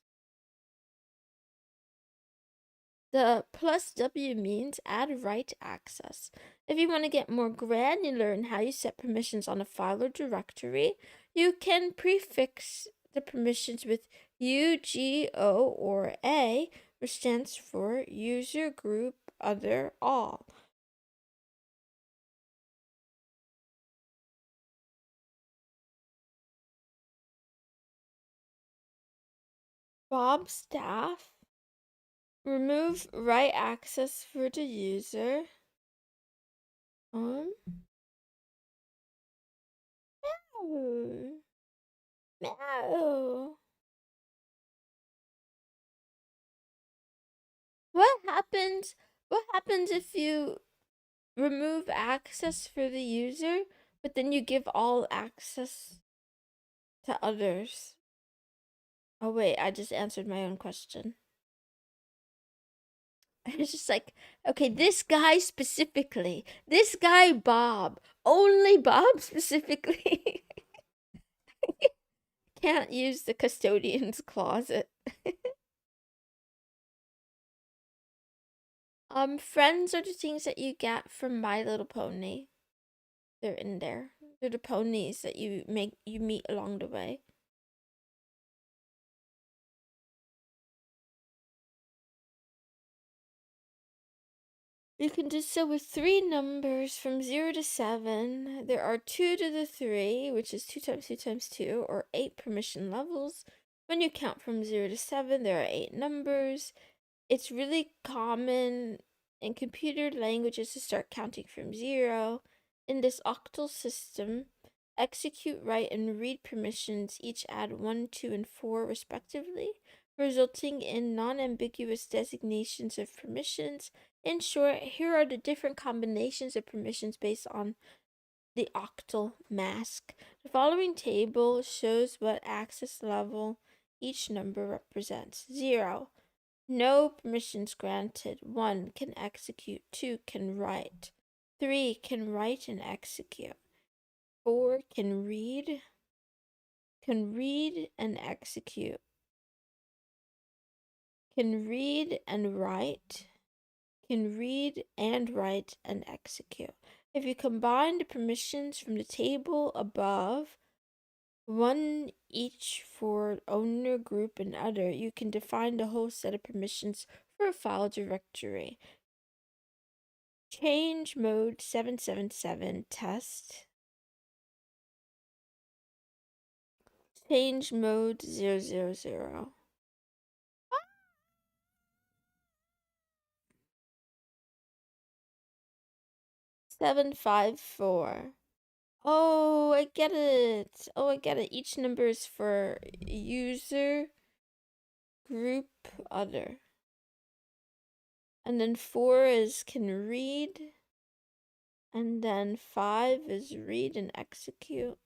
Speaker 1: The plus W means add write access. If you want to get more granular in how you set permissions on a file or directory, you can prefix the permissions with U, G, O, or A, which stands for user, group, other, all. Bob staff. Remove write access for the user. Um, meow. Meow. What happens if you remove access for the user, but then you give all access to others? Oh wait, I just answered my own question. It's just like, okay, this guy specifically, this guy Bob, only Bob specifically can't use the custodian's closet. Friends are the things that you get from My Little Pony. They're in there. They're the ponies that you meet along the way. You can do so with 3 numbers from 0 to 7. There are 2 to the 3, which is 2 times 2 times 2, or 8 permission levels. When you count from 0 to 7, there are 8 numbers. It's really common in computer languages to start counting from 0. In this octal system, execute, write, and read permissions each add 1, 2, and 4 respectively, resulting in non-ambiguous designations of permissions. In short, here are the different combinations of permissions based on the octal mask. The following table shows what access level each number represents. 0. No permissions granted. 1. Can execute. 2. Can write. 3. Can write and execute. 4. Can read. Can read and execute. Can read and write. Can read and write and execute. If you combine the permissions from the table above, one each for owner, group, and other, you can define the whole set of permissions for a file directory. Change mode 777 test. Change mode 000. 754. Oh, I get it. Oh, I get it. Each number is for user, group, other. And then 4 is can read. And then 5 is read and execute.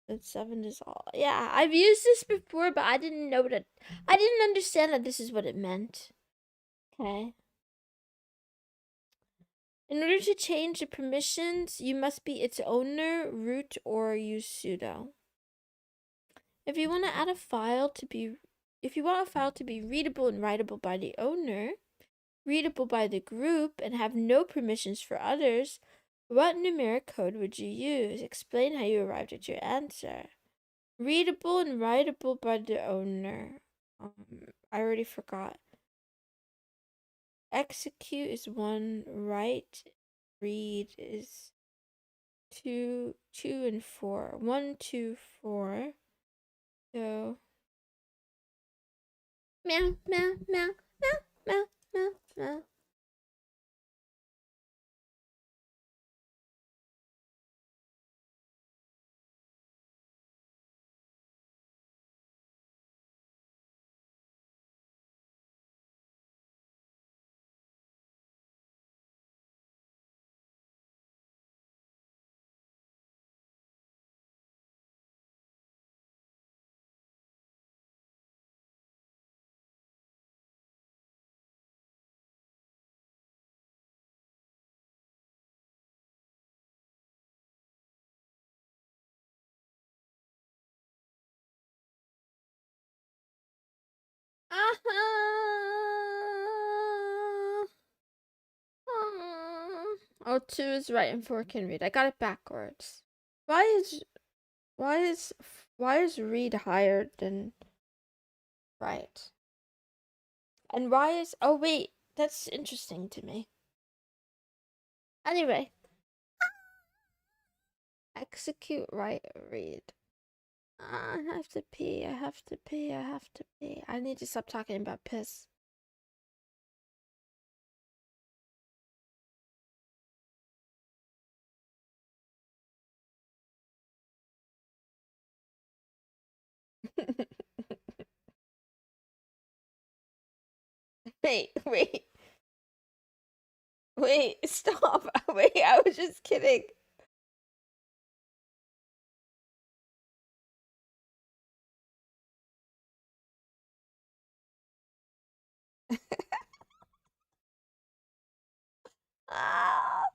Speaker 1: And 7 is all. Yeah, I've used this before, but I didn't understand that this is what it meant. Okay. In order to change the permissions, you must be its owner, root, or use sudo. If you want to add a file to be readable and writable by the owner, readable by the group, and have no permissions for others, what numeric code would you use? Explain how you arrived at your answer. Readable and writable by the owner. I already forgot. Execute is 1, write, read is 2, 2 and 4. 1, 2, 4. So meow, meow, meow, meow, meow, meow, meow. Oh, two is right and four can read. I got it backwards. Why is why is why is read higher than right? And why is oh wait, that's interesting to me. Anyway, execute right read. I have to pee. I have to pee. I have to pee. I need to stop talking about piss. Wait, wait, wait, stop. Wait, I was just kidding. Ah.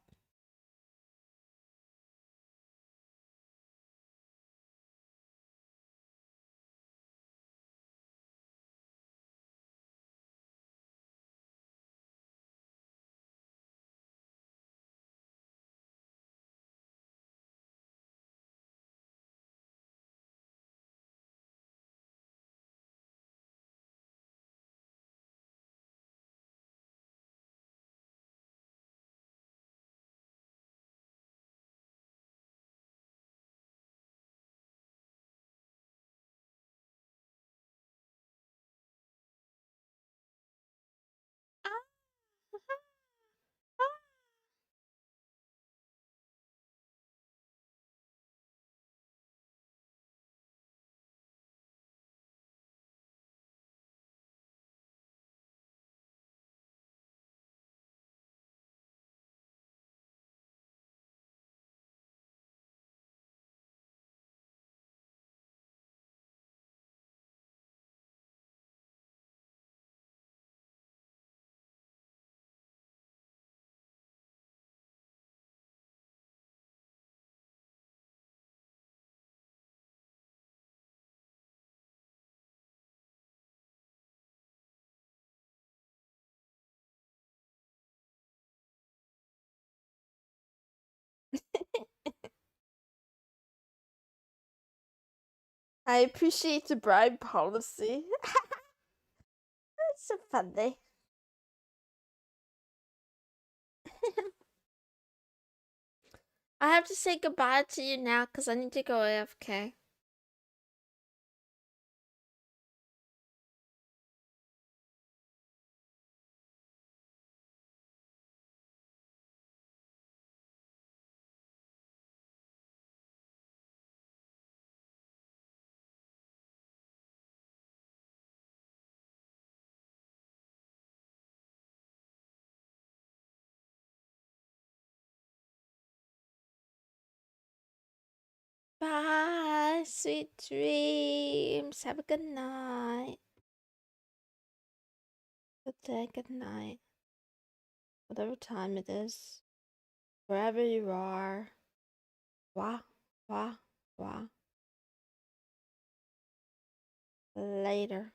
Speaker 1: I appreciate the bribe policy. It's so funny. I have to say goodbye to you now because I need to go AFK. Bye, sweet dreams. Have a good night. Good day, good night. Whatever time it is, wherever you are. Wah, wah, wah. Later.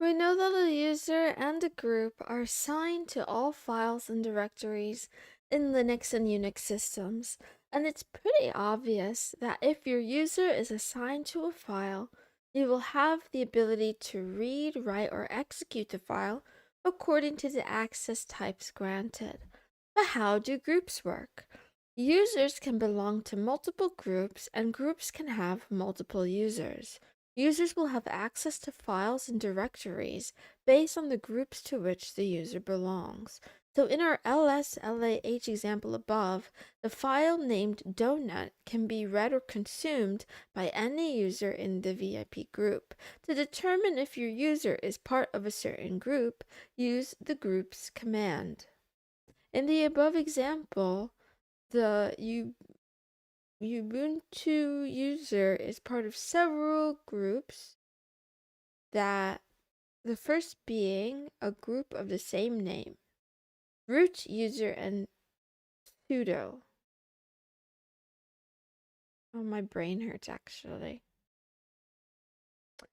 Speaker 1: We know that a user and a group are assigned to all files and directories in Linux and Unix systems, and it's pretty obvious that if your user is assigned to a file, you will have the ability to read, write, or execute the file according to the access types granted. But how do groups work? Users can belong to multiple groups, and groups can have multiple users. Users will have access to files and directories based on the groups to which the user belongs. So in our LSLAH example above, the file named donut can be read or consumed by any user in the VIP group. To determine if your user is part of a certain group, use the groups command. In the above example, the Ubuntu user is part of several groups, that the first being a group of the same name, root user and sudo. Oh, my brain hurts actually.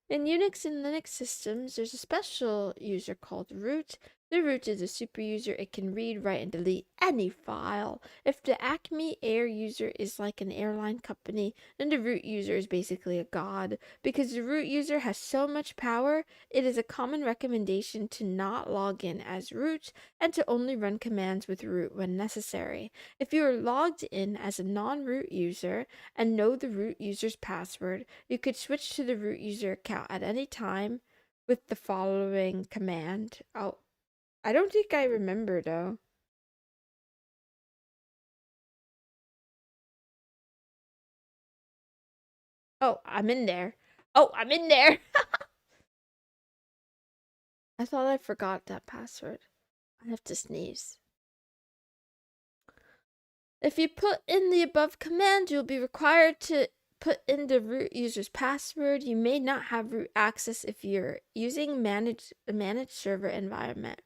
Speaker 1: In Unix and Linux systems, there's a special user called root. The root is a super user. It can read, write, and delete any file. If the Acme Air user is like an airline company, then the root user is basically a god. Because the root user has so much power, it is a common recommendation to not log in as root and to only run commands with root when necessary. If you are logged in as a non-root user and know the root user's password, you could switch to the root user account at any time with the following command. I don't think I remember though. Oh, I'm in there. Oh, I'm in there. I thought I forgot that password. I have to sneeze. If you put in the above command, you'll be required to put in the root user's password. You may not have root access if you're using a managed server environment.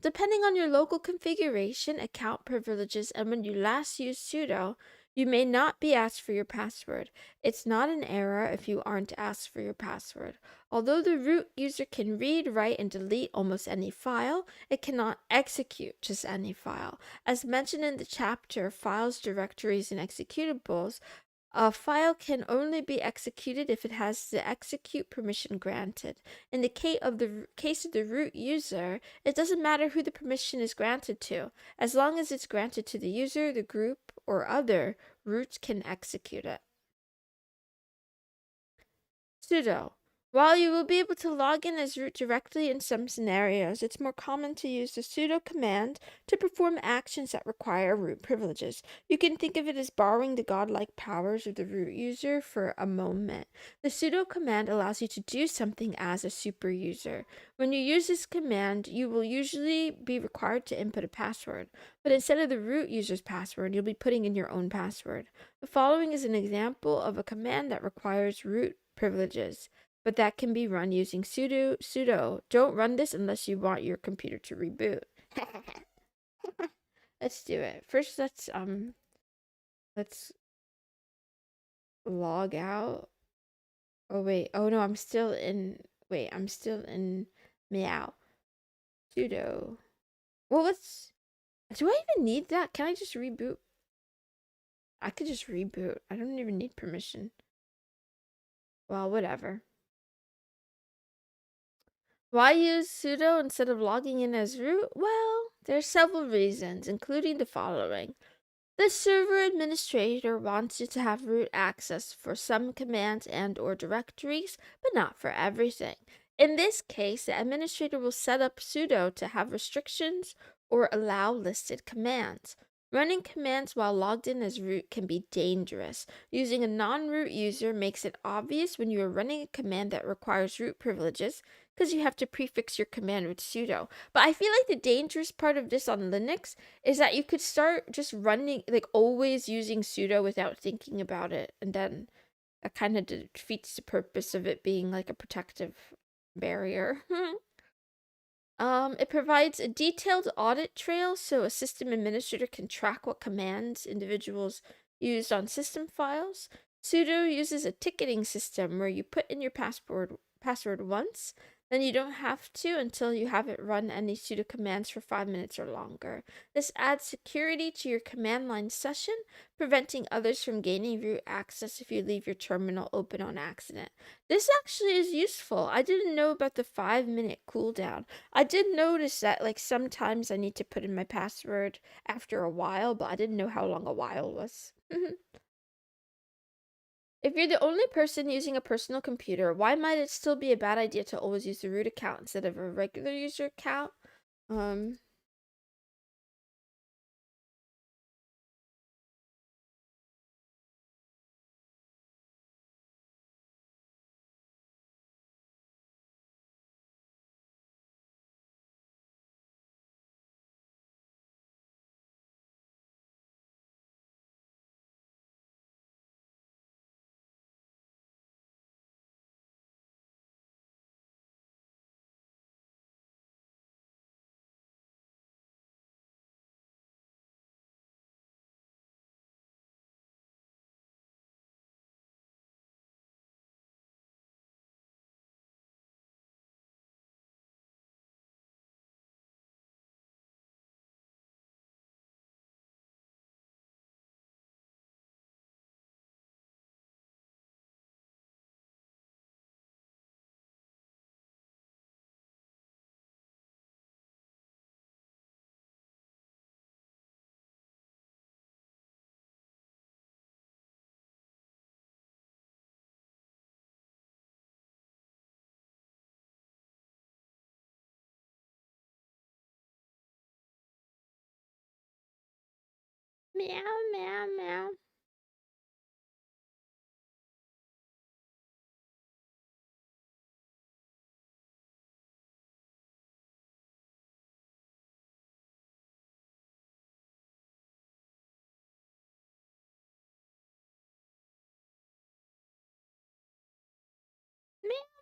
Speaker 1: Depending on your local configuration, account privileges, and when you last used sudo, you may not be asked for your password. It's not an error if you aren't asked for your password. Although the root user can read, write, and delete almost any file, it cannot execute just any file. As mentioned in the chapter Files, Directories, and Executables, a file can only be executed if it has the execute permission granted. In the case of the root user, it doesn't matter who the permission is granted to. As long as it's granted to the user, the group, or other, root can execute it. Sudo. While you will be able to log in as root directly in some scenarios, it's more common to use the sudo command to perform actions that require root privileges. You can think of it as borrowing the godlike powers of the root user for a moment. The sudo command allows you to do something as a super user. When you use this command, you will usually be required to input a password, but instead of the root user's password, you'll be putting in your own password. The following is an example of a command that requires root privileges, but that can be run using sudo. Don't run this unless you want your computer to reboot. Let's do it. First, let's log out. Oh wait. Oh no, I'm still in. Wait, I'm still in meow. Sudo. Well, let's. Do I even need that? Can I just reboot? I could just reboot. I don't even need permission. Well, whatever. Why use sudo instead of logging in as root? Well, there's several reasons, including the following. The server administrator wants you to have root access for some commands and or directories, but not for everything. In this case, the administrator will set up sudo to have restrictions or allow listed commands. Running commands while logged in as root can be dangerous. Using a non-root user makes it obvious when you are running a command that requires root privileges, because you have to prefix your command with sudo. But I feel like the dangerous part of this on Linux is that you could start just running, like always using sudo without thinking about it, and then that kind of defeats the purpose of it being like a protective barrier. It provides a detailed audit trail so a system administrator can track what commands individuals used on system files. Sudo uses a ticketing system where you put in your password once, Then you don't have to until you have it run any sudo commands for 5 minutes or longer. This adds security to your command line session, preventing others from gaining root access if you leave your terminal open on accident. This actually is useful. I didn't know about the 5-minute cooldown. I did notice that like sometimes I need to put in my password after a while, but I didn't know how long a while was. If you're the only person using a personal computer, why might it still be a bad idea to always use the root account instead of a regular user account? Um, meow, meow, meow. Meow.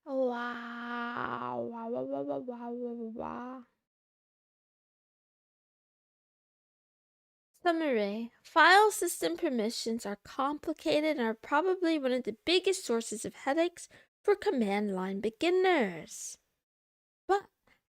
Speaker 1: Wow, wow, wow, wow, wow, wow, wow, wow. Summary. File system permissions are complicated and are probably one of the biggest sources of headaches for command line beginners. But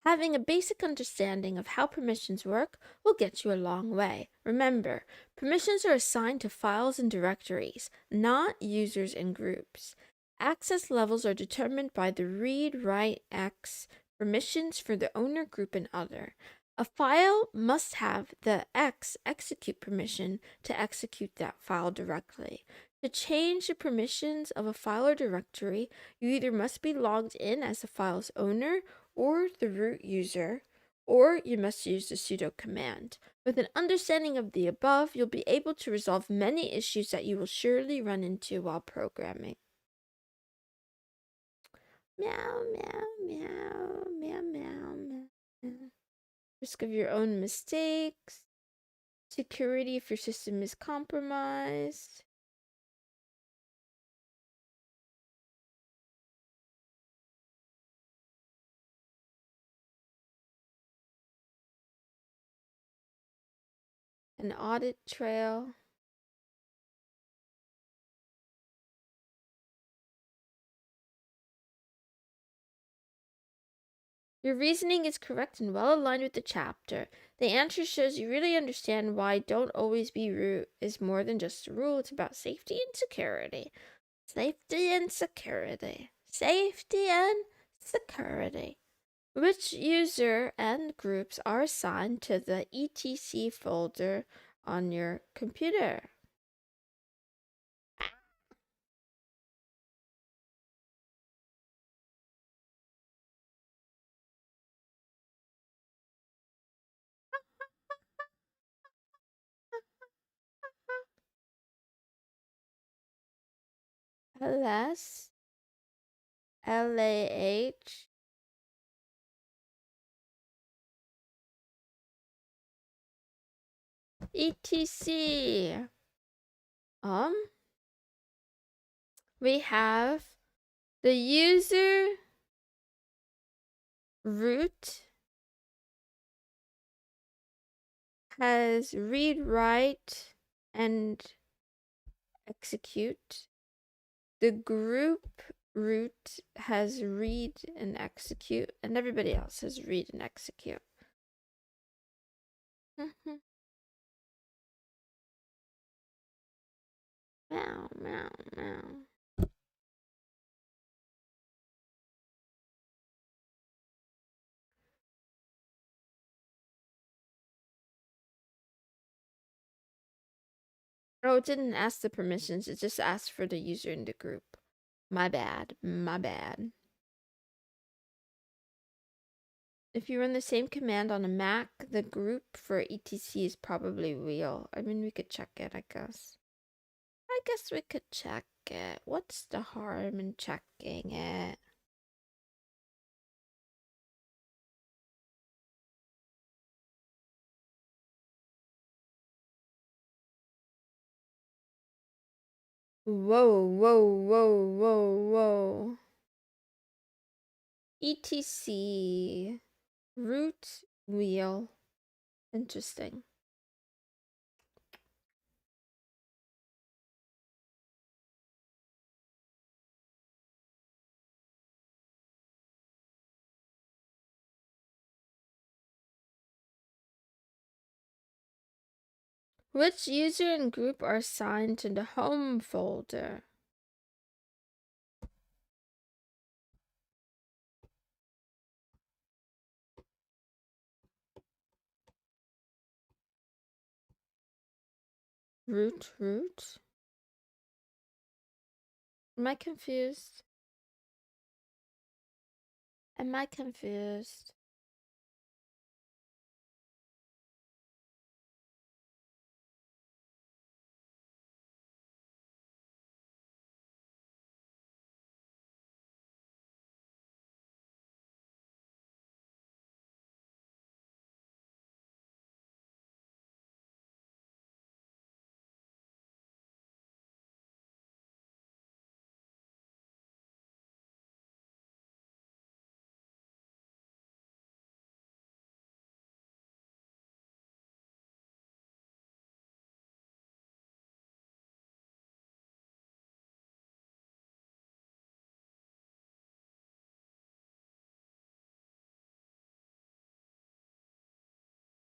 Speaker 1: having a basic understanding of how permissions work will get you a long way. Remember, permissions are assigned to files and directories, not users and groups. Access levels are determined by the read, write, X permissions for the owner, group, and other. A file must have the X execute permission to execute that file directly. To change the permissions of a file or directory, you either must be logged in as the file's owner or the root user, or you must use the sudo command. With an understanding of the above, you'll be able to resolve many issues that you will surely run into while programming. Meow, meow, meow, meow, meow, meow. Risk of your own mistakes. Security if your system is compromised. An audit trail. Your reasoning is correct and well aligned with the chapter. The answer shows you really understand why don't always be root is more than just a rule. It's about safety and security. Safety and security. Safety and security. Which user and groups are assigned to the etc folder on your computer? LS, LAH, etc. We have the user root has read, write, and execute. The group root has read and execute, and everybody else has read and execute. Meow, meow, meow. Oh, it didn't ask the permissions. It just asked for the user in the group. My bad. My bad. If you run the same command on a Mac, the group for etc is probably real. I mean, we could check it, I guess. I guess we could check it. What's the harm in checking it? Whoa, whoa, whoa, whoa, whoa. etc. Root wheel. Interesting. Which user and group are assigned to the home folder? Root? Am I confused? Am I confused?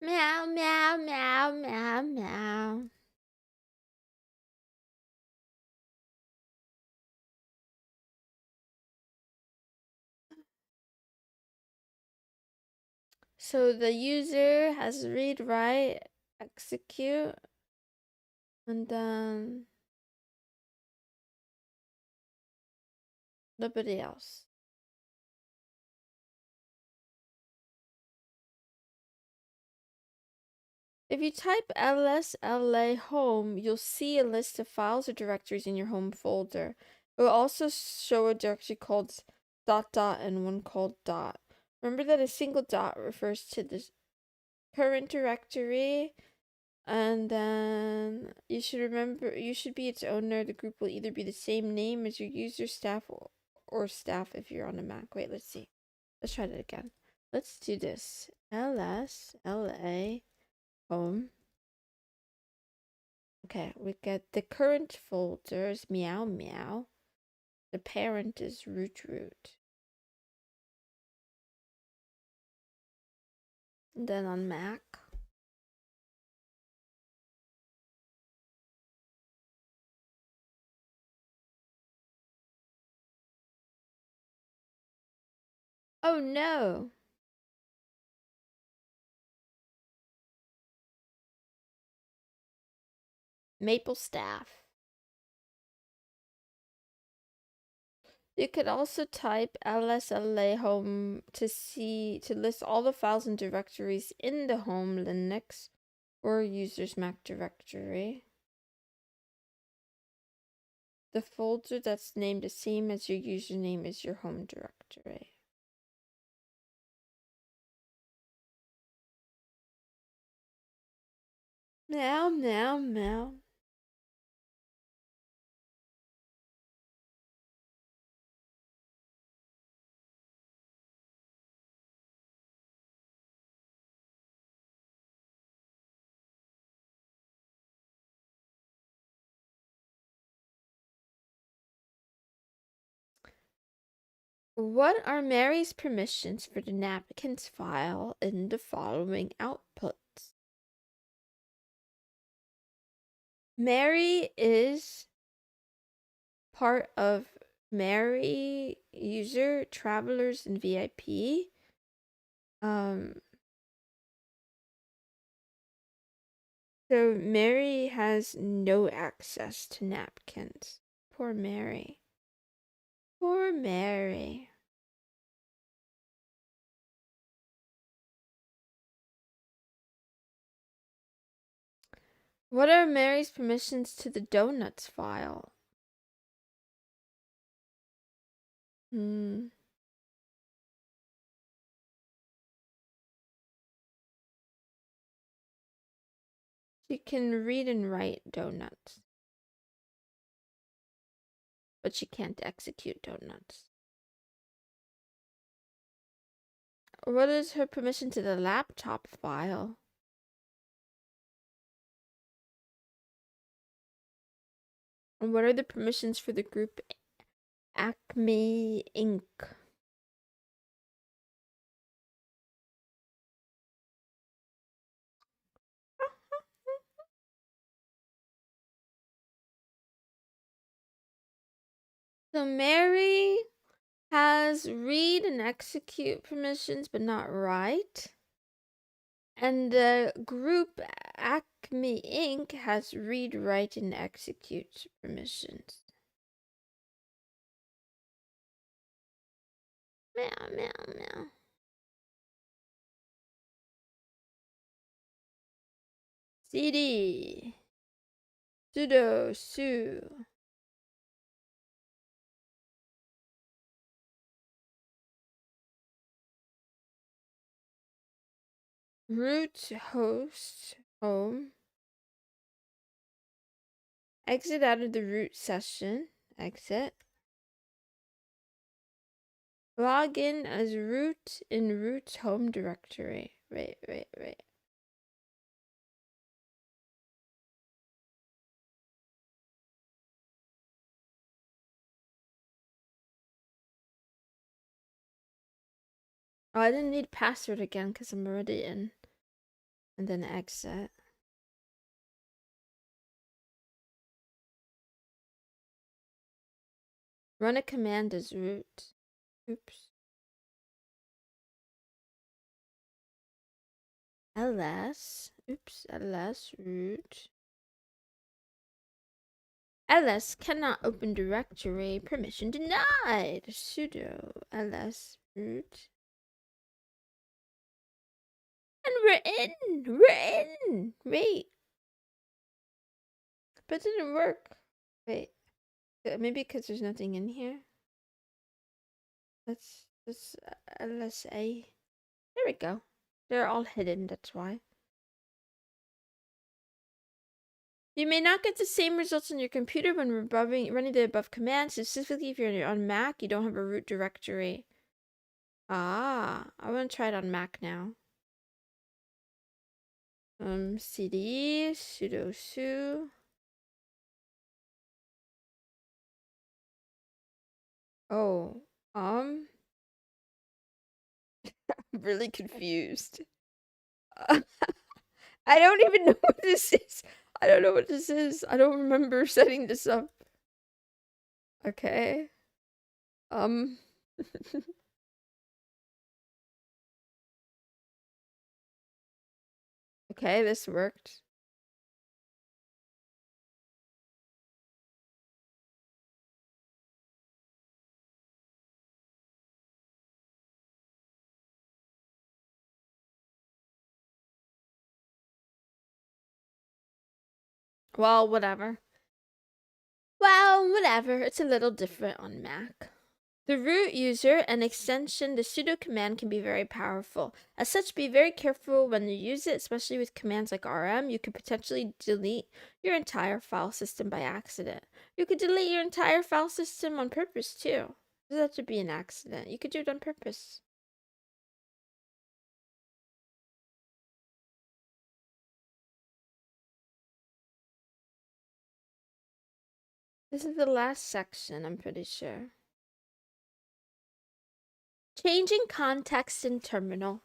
Speaker 1: Meow, meow, meow, meow, meow. So the user has read, write, execute, and then nobody else. If you type lsla home, you'll see a list of files or directories in your home folder. It will also show a directory called dot dot and one called dot. Remember that a single dot refers to the current directory, and then you should be its owner. The group will either be the same name as your user, staff, or staff if you're on a Mac. Wait, let's see. Let's try that again. Let's do this. lsla home. Okay, we get the current folder is meow meow. The parent is root root. And then on Mac. Oh no! Maple staff. You could also type lsla home to list all the files and directories in the home Linux or user's Mac directory. The folder that's named the same as your username is your home directory. Meow, meow, meow. What are Mary's permissions for the napkins file in the following outputs? Mary is part of Mary user, travelers, and VIP. So Mary has no access to napkins. Poor Mary. Poor Mary. What are Mary's permissions to the donuts file? She can read and write donuts, but she can't execute donuts. What is her permission to the laptop file? And what are the permissions for the group Acme Inc.? So Mary has read and execute permissions, but not write. And the group Acme Inc. has read, write, and execute permissions. Meow, meow, meow. CD. Sudo, su. Root host home. Exit out of the root session. Exit. Log in as root in root home directory. Wait. Oh, I didn't need password again because I'm already in. And then exit. Run a command as root. Oops. ls, oops, ls root. ls cannot open directory, permission denied, sudo ls root. And we're in. Wait. But it didn't work. Wait. Maybe because there's nothing in here. Let's LSA. There we go. They're all hidden, that's why. You may not get the same results on your computer when running the above commands, specifically if you're on Mac, you don't have a root directory. Ah, I want to try it on Mac now. cd sudo su. Oh, I'm really confused. I don't even know what this is. I don't know what this is. I don't remember setting this up. Okay. Okay, this worked. Well, whatever. Well, whatever. It's a little different on Mac. The root user and extension, the sudo command, can be very powerful. As such, be very careful when you use it, especially with commands like rm. You could potentially delete your entire file system by accident. You could delete your entire file system on purpose, too. It doesn't have to be an accident. You could do it on purpose. This is the last section, I'm pretty sure. Changing context in terminal.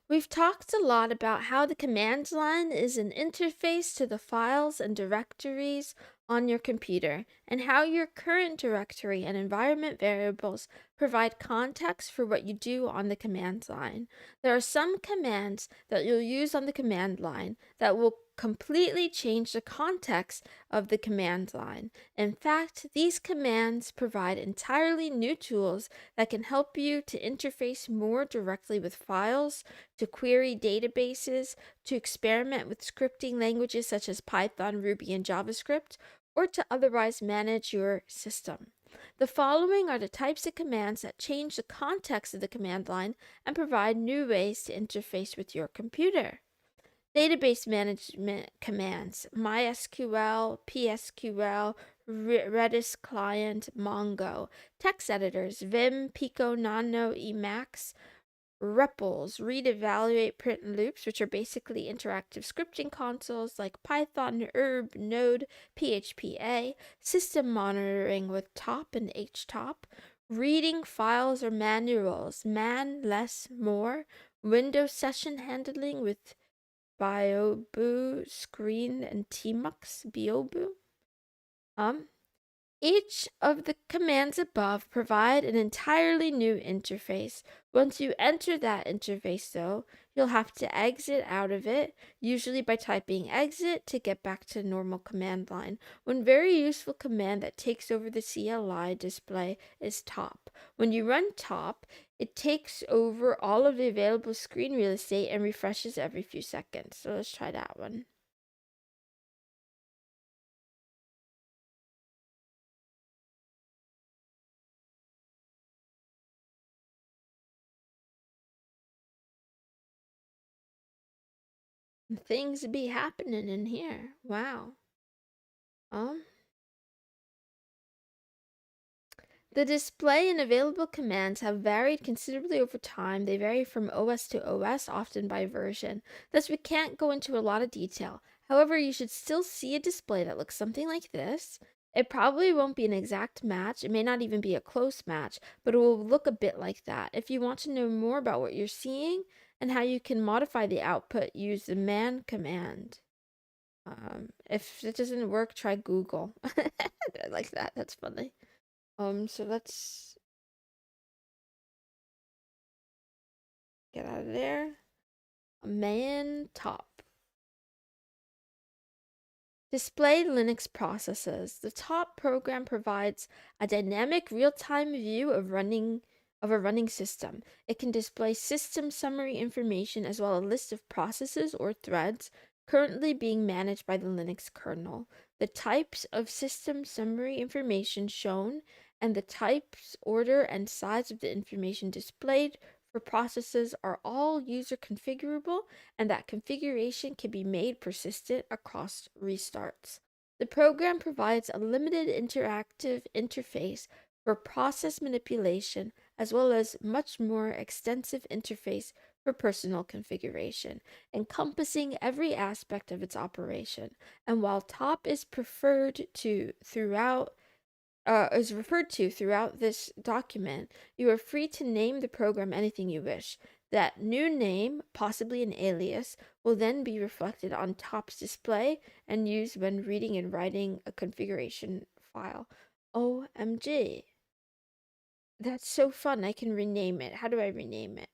Speaker 1: We've talked a lot about how the command line is an interface to the files and directories on your computer, and how your current directory and environment variables provide context for what you do on the command line. There are some commands that you'll use on the command line that will completely change the context of the command line. In fact, these commands provide entirely new tools that can help you to interface more directly with files, to query databases, to experiment with scripting languages such as Python, Ruby, and JavaScript, or to otherwise manage your system. The following are the types of commands that change the context of the command line and provide new ways to interface with your computer. Database management commands: MySQL, PSQL, Redis client, Mongo. Text editors: Vim, Pico, Nano, Emacs. REPLs, read, evaluate, print loops, which are basically interactive scripting consoles like Python, Herb, Node, PHP-A. System monitoring with top and htop. Reading files or manuals, man, less, more. Windows session handling with Biobu, Screen, and Tmux, Biobu. Each of the commands above provide an entirely new interface. Once you enter that interface, though, you'll have to exit out of it, usually by typing exit to get back to the normal command line. One very useful command that takes over the CLI display is top. When you run top, it takes over all of the available screen real estate and refreshes every few seconds. So let's try that one. Things be happening in here. Wow. The display and available commands have varied considerably over time. They vary from OS to OS, often by version. Thus, we can't go into a lot of detail. However, you should still see a display that looks something like this. It probably won't be an exact match. It may not even be a close match, but it will look a bit like that. If you want to know more about what you're seeing and how you can modify the output, use the man command. If it doesn't work, try Google. I like that. That's funny. So let's get out of there. Man top. Display Linux processes. The top program provides a dynamic real-time view of a running system. It can display system summary information as well as a list of processes or threads currently being managed by the Linux kernel. The types of system summary information shown and the types, order, and size of the information displayed for processes are all user configurable, and that configuration can be made persistent across restarts. The program provides a limited interactive interface for process manipulation as well as much more extensive interface for personal configuration, encompassing every aspect of its operation. And while top is referred to throughout this document, you are free to name the program anything you wish. That new name, possibly an alias, will then be reflected on top's display and used when reading and writing a configuration file. OMG. That's so fun. I can rename it. How do I rename it?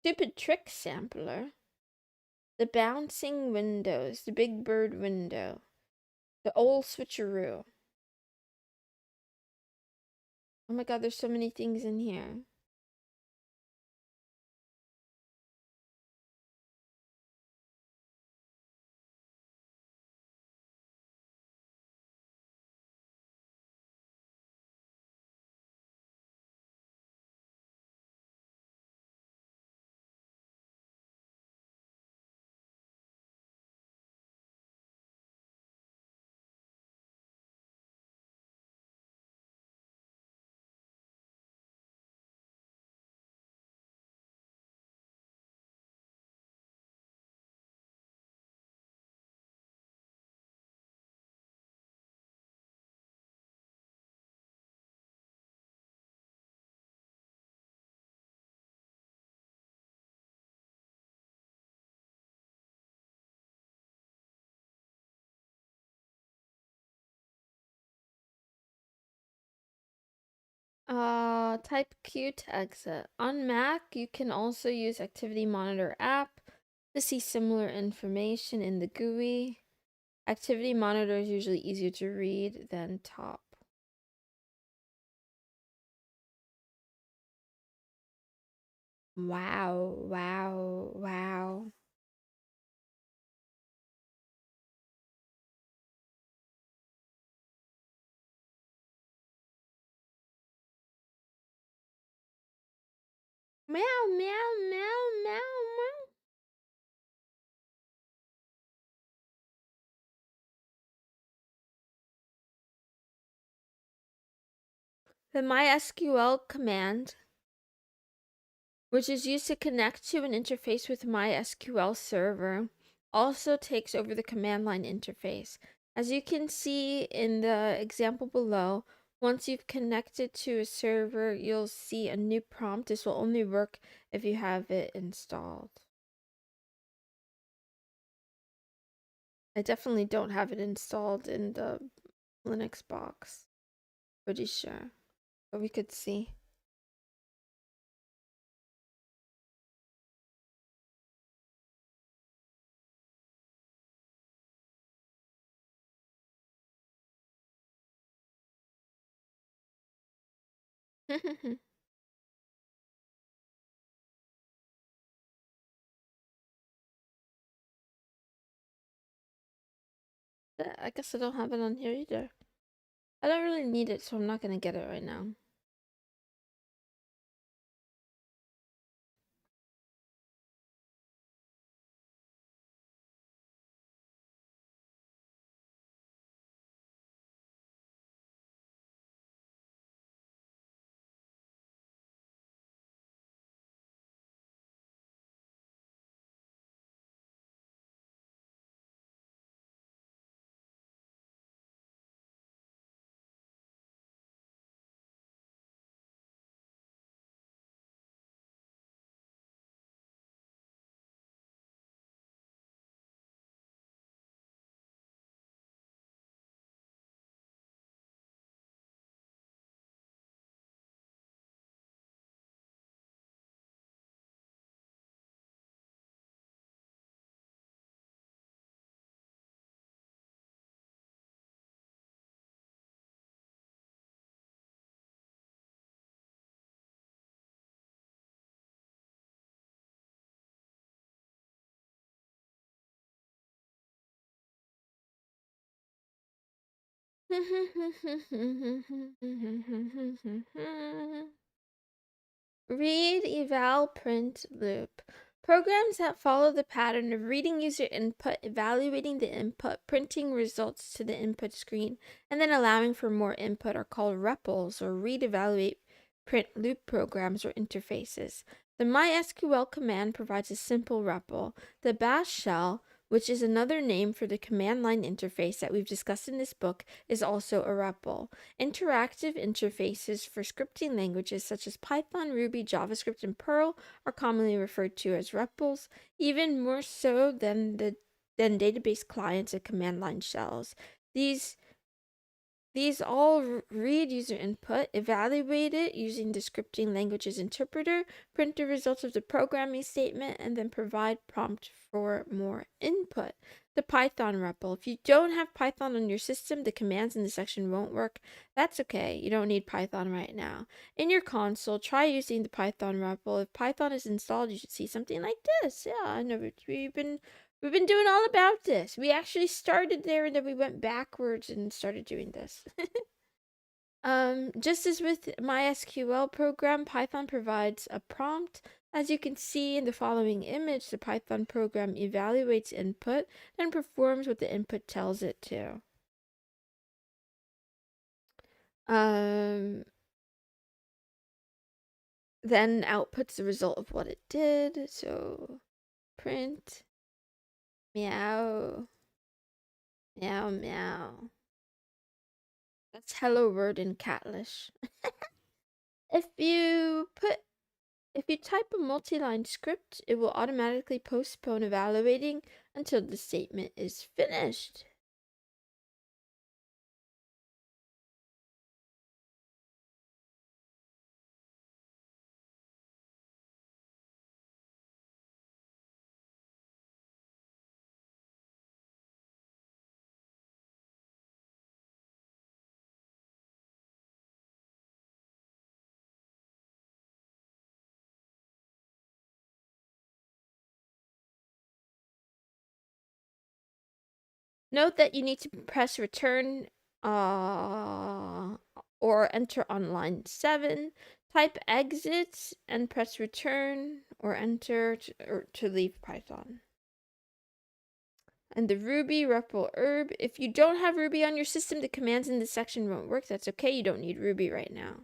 Speaker 1: Stupid trick sampler. The bouncing windows. The big bird window. The old switcheroo. Oh my god, there's so many things in here. Type Q to exit. On Mac, you can also use Activity Monitor app to see similar information in the GUI. Activity Monitor is usually easier to read than top. Wow, wow, wow. Meow, meow, meow, meow, meow. The MySQL command, which is used to connect to and interface with MySQL server, also takes over the command line interface. As you can see in the example below, once you've connected to a server, you'll see a new prompt. This will only work if you have it installed. I definitely don't have it installed in the Linux box. Pretty sure. But we could see. I guess I don't have it on here either. I don't really need it, so I'm not gonna get it right now. Read, eval, print, loop. Programs that follow the pattern of reading user input, evaluating the input, printing results to the input screen, and then allowing for more input are called REPLs, or read, evaluate, print, loop programs or interfaces. The MySQL command provides a simple REPL. The bash shell, which is another name for the command line interface that we've discussed in this book, is also a REPL. Interactive interfaces for scripting languages such as Python, Ruby, JavaScript, and Perl are commonly referred to as REPLs, even more so than database clients and command line shells. These all read user input, evaluate it using the scripting language's interpreter, print the results of the programming statement, and then provide prompt for more input. The Python REPL. If you don't have Python on your system, the commands in the section won't work. That's okay. You don't need Python right now. In your console, try using the Python REPL. If Python is installed, you should see something like this. Yeah, I know we've been doing all about this. We actually started there and then we went backwards and started doing this. Just as with MySQL program, Python provides a prompt. As you can see in the following image, the Python program evaluates input and performs what the input tells it to. Then outputs the result of what it did. So print meow meow meow. That's hello world in Catlish. If you type a multi-line script, it will automatically postpone evaluating until the statement is finished. Note that you need to press return or enter on line 7. Type exit and press return or enter to leave Python. And the Ruby REPL herb. If you don't have Ruby on your system, the commands in this section won't work. That's okay. You don't need Ruby right now.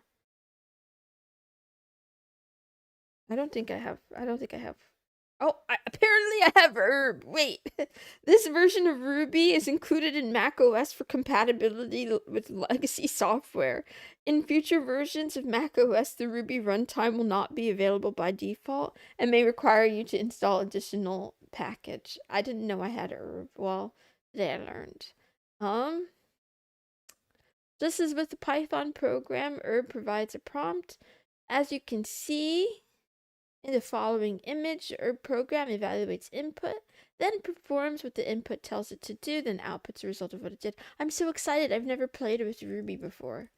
Speaker 1: I don't think I have. Oh, apparently I have herb. Wait. This version of Ruby is included in macOS for compatibility with legacy software. In future versions of macOS, the Ruby runtime will not be available by default and may require you to install additional package. I didn't know I had herb. Well, today I learned. Just as with the Python program, herb provides a prompt. As you can see, in the following image, the herb program evaluates input, then performs what the input tells it to do, then outputs the result of what it did. I'm so excited. I've never played with Ruby before.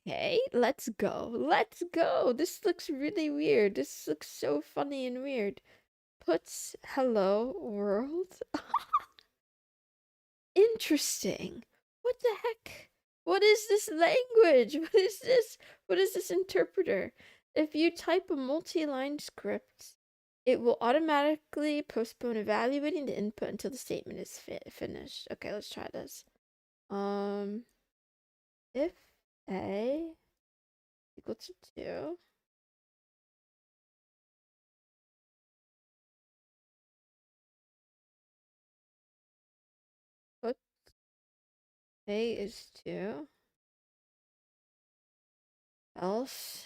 Speaker 1: Okay, let's go. Let's go. This looks really weird. This looks so funny and weird. Puts hello world. Interesting. What the heck? What is this language? What is this? What is this interpreter? If you type a multi-line script, it will automatically postpone evaluating the input until the statement is finished. Okay, let's try this. If A equal to 2, put A is 2, else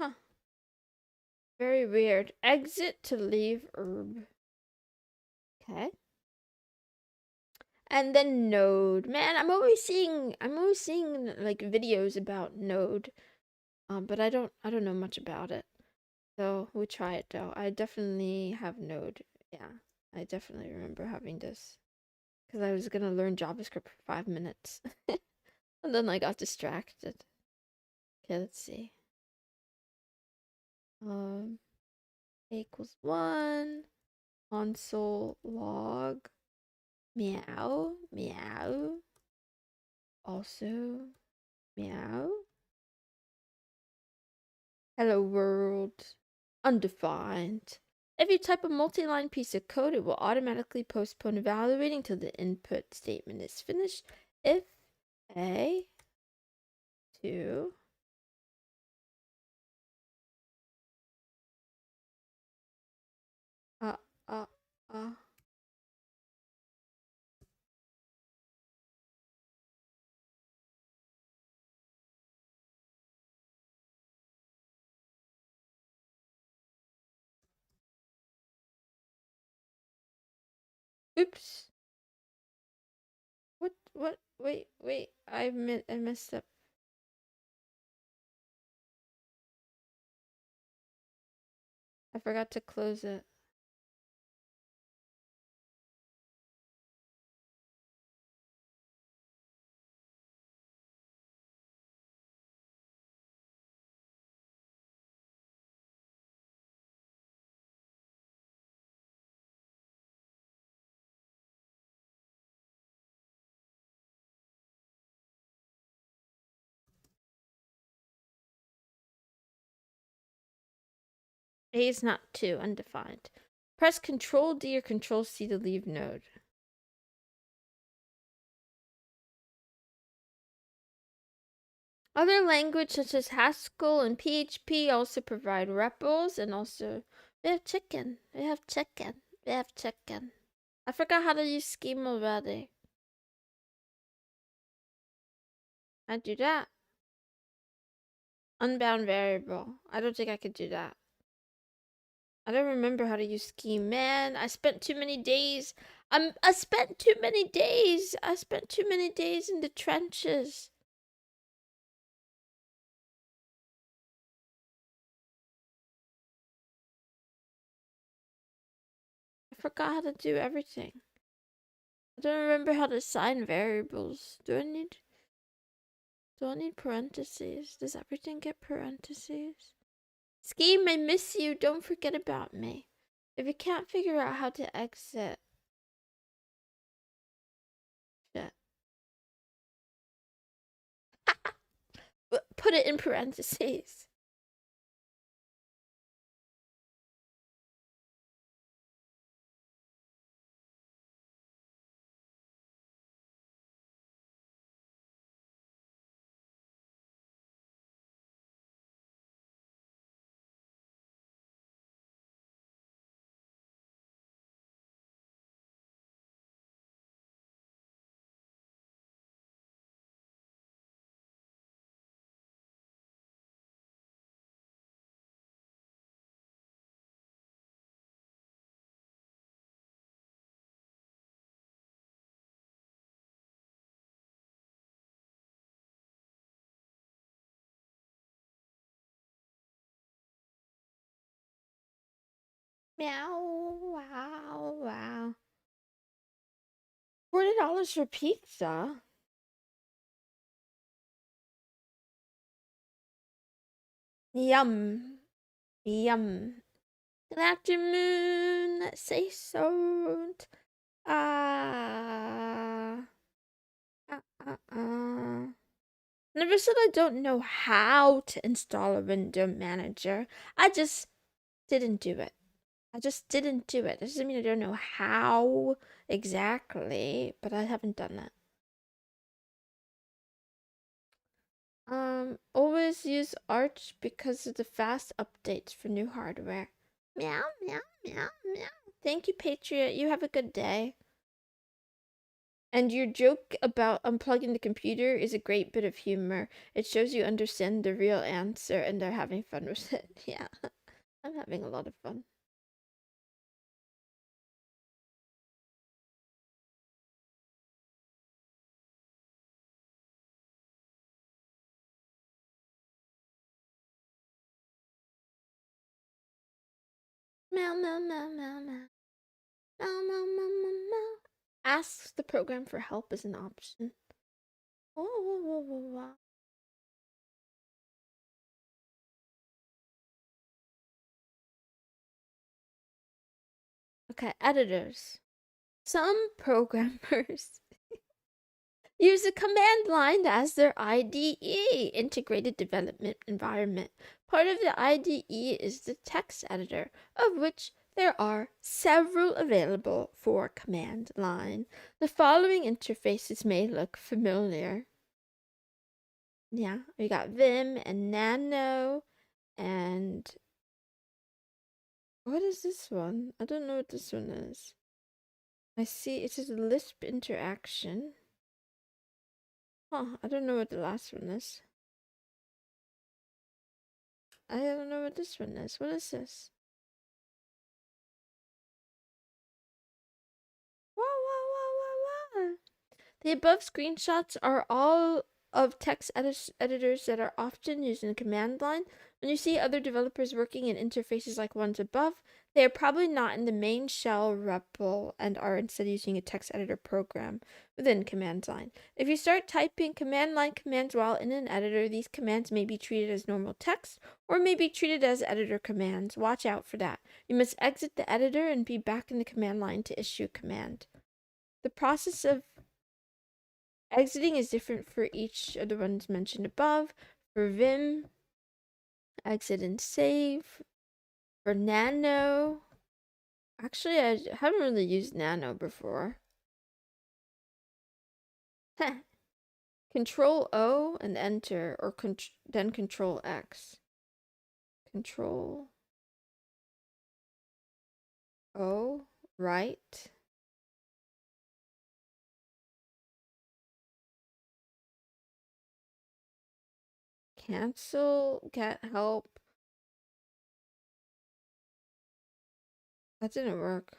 Speaker 1: huh. Very weird. Exit to leave herb. Okay. And then Node. Man, I'm always seeing like videos about Node. But I don't know much about it. So we'll try it though. I definitely have Node. Yeah. I definitely remember having this. Because I was gonna learn JavaScript for 5 minutes. And then I got distracted. Okay, let's see. A equals 1. Console log. Meow. Meow. Also. Meow. Hello world. Undefined. If you type a multi-line piece of code, it will automatically postpone evaluating till the input statement is finished. If A 2 uh uh uh oops. What wait, I messed up. I forgot to close it. A is not 2, undefined. Press Control D or Control C to leave node. Other languages such as Haskell and PHP also provide REPLs, and also we have chicken. We have chicken. We have chicken. I forgot how to use scheme already. I do that. Unbound variable. I don't think I could do that. I don't remember how to use scheme. Man, I spent too many days. I spent too many days. I spent too many days in the trenches. I forgot how to do everything. I don't remember how to assign variables. Do I need parentheses? Does everything get parentheses? Scheme, I miss you. Don't forget about me. If you can't figure out how to exit, shit. Put it in parentheses. Meow, wow, wow. $40 for pizza? Yum. Yum. Good afternoon. Say so. Ah. Never said I don't know how to install a window manager. I just didn't do it. I just didn't do it. That doesn't mean I don't know how exactly, but I haven't done it. Always use Arch because of the fast updates for new hardware. Meow, meow, meow, meow. Thank you, Patriot. You have a good day. And your joke about unplugging the computer is a great bit of humor. It shows you understand the real answer and they're having fun with it. Yeah, I'm having a lot of fun. Meow, meow, meow, meow, meow. Meow, meow, meow, meow, meow. Ask the program for help is an option. Whoa, whoa, whoa, whoa, whoa. Okay, editors. Some programmers use a command line as their IDE, Integrated Development Environment. Part of the IDE is the text editor, of which there are several available for command line. The following interfaces may look familiar. Yeah, we got Vim and Nano and what is this one? I don't know what this one is. I see it says Lisp interaction. Huh, I don't know what the last one is. I don't know what this one is. What is this? Wow, wow, wow, wow, wow. The above screenshots are all of text editors that are often used in the command line. When you see other developers working in interfaces like ones above, they are probably not in the main shell REPL and are instead using a text editor program within command line. If you start typing command line commands while in an editor, these commands may be treated as normal text or may be treated as editor commands. Watch out for that. You must exit the editor and be back in the command line to issue a command. The process of exiting is different for each of the ones mentioned above. For Vim, exit and save. For Nano, actually, I haven't really used Nano before. Control O and enter, or then Control X. Control O, right. Cancel, get help. That didn't work.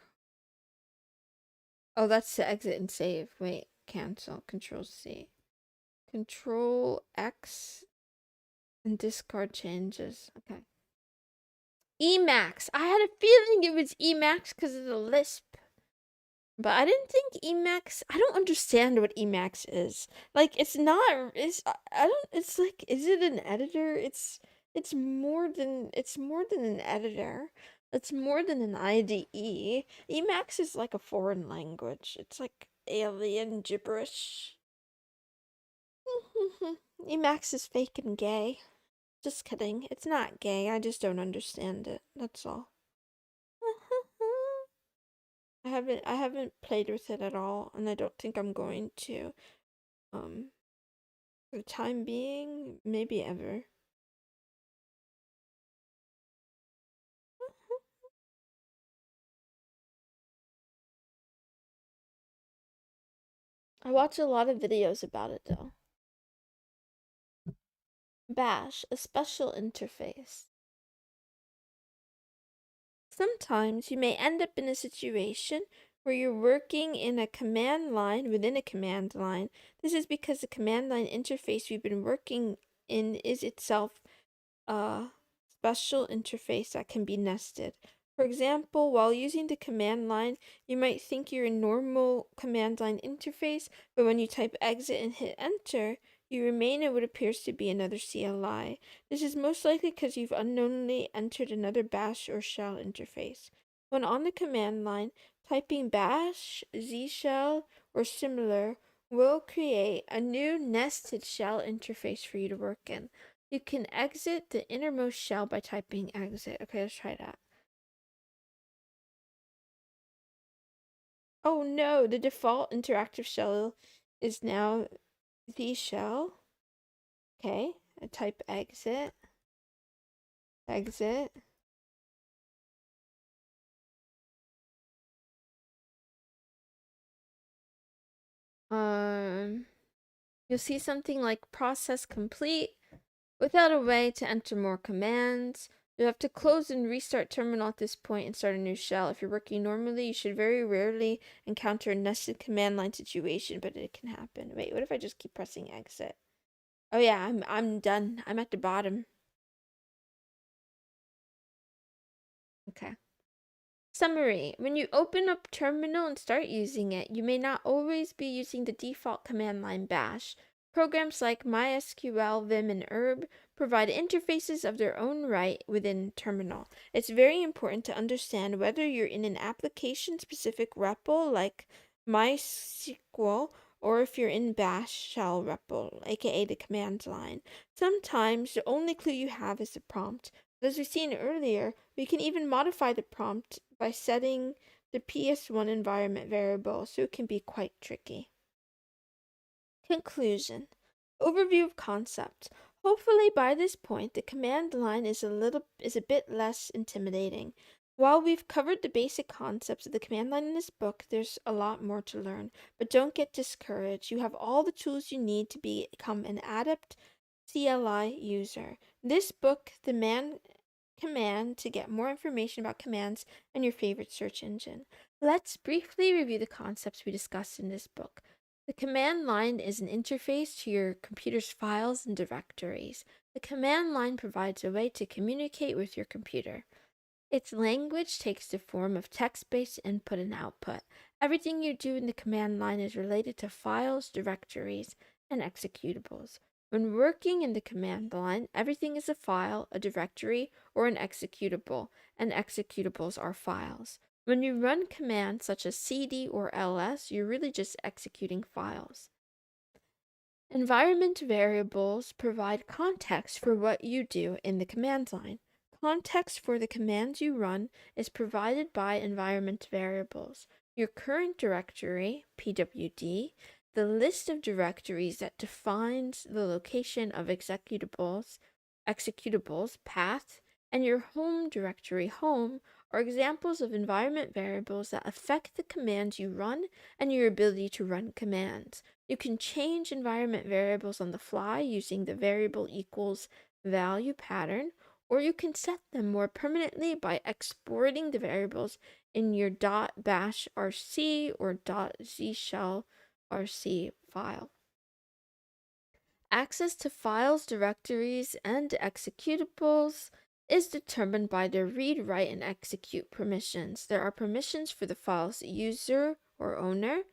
Speaker 1: Oh, that's to exit and save. Wait, cancel, Control C. Control X and discard changes. Okay. Emacs. I had a feeling it was Emacs because of the Lisp. But I didn't think Emacs. I don't understand what Emacs is. Like it's not. I don't. It's like, is it an editor? It's more than an editor. It's more than an IDE. Emacs is like a foreign language. It's like alien gibberish. Emacs is fake and gay. Just kidding. It's not gay. I just don't understand it. That's all. I haven't played with it at all, and I don't think I'm going to. For the time being, maybe ever. I watch a lot of videos about it though. Bash, a special interface. Sometimes you may end up in a situation where you're working in a command line within a command line. This is because the command line interface we've been working in is itself a special interface that can be nested. For example, while using the command line, you might think you're a normal command line interface, but when you type exit and hit enter, you remain in what appears to be another CLI. This is most likely because you've unknowingly entered another bash or shell interface. When on the command line, typing bash, Z shell, or similar will create a new nested shell interface for you to work in. You can exit the innermost shell by typing exit. Okay, let's try that. Oh no, the default interactive shell is now the shell. Okay, I type exit. Exit. You'll see something like process complete. Without a way to enter more commands, you have to close and restart terminal at this point and start a new shell. If you're working normally, you should very rarely encounter a nested command line situation, but it can happen. Wait, what if I just keep pressing exit? Oh yeah, I'm done. I'm at the bottom. Okay. Summary. When you open up terminal and start using it, you may not always be using the default command line bash. Programs like MySQL, Vim, and Herb provide interfaces of their own right within terminal. It's very important to understand whether you're in an application-specific REPL like MySQL or if you're in Bash shell REPL, aka the command line. Sometimes the only clue you have is the prompt. But as we've seen earlier, we can even modify the prompt by setting the PS1 environment variable, so it can be quite tricky. Conclusion. Overview of concept. Hopefully by this point the command line is a bit less intimidating. While we've covered the basic concepts of the command line in this book, there's a lot more to learn. But don't get discouraged. You have all the tools you need to become an adept CLI user. This book, the man command to get more information about commands and your favorite search engine. Let's briefly review the concepts we discussed in this book. The command line is an interface to your computer's files and directories. The command line provides a way to communicate with your computer. Its language takes the form of text-based input and output. Everything you do in the command line is related to files, directories, and executables. When working in the command line, everything is a file, a directory, or an executable, and executables are files. When you run commands such as cd or ls, you're really just executing files. Environment variables provide context for what you do in the command line. Context for the commands you run is provided by environment variables. Your current directory, pwd, the list of directories that defines the location of executables, path, and your home directory, home, are examples of environment variables that affect the commands you run and your ability to run commands. You can change environment variables on the fly using the variable equals value pattern, or you can set them more permanently by exporting the variables in your .bash rc or .zshell rc file. Access to files, directories, and executables is determined by their read, write, and execute permissions. There are permissions for the file's user or owner,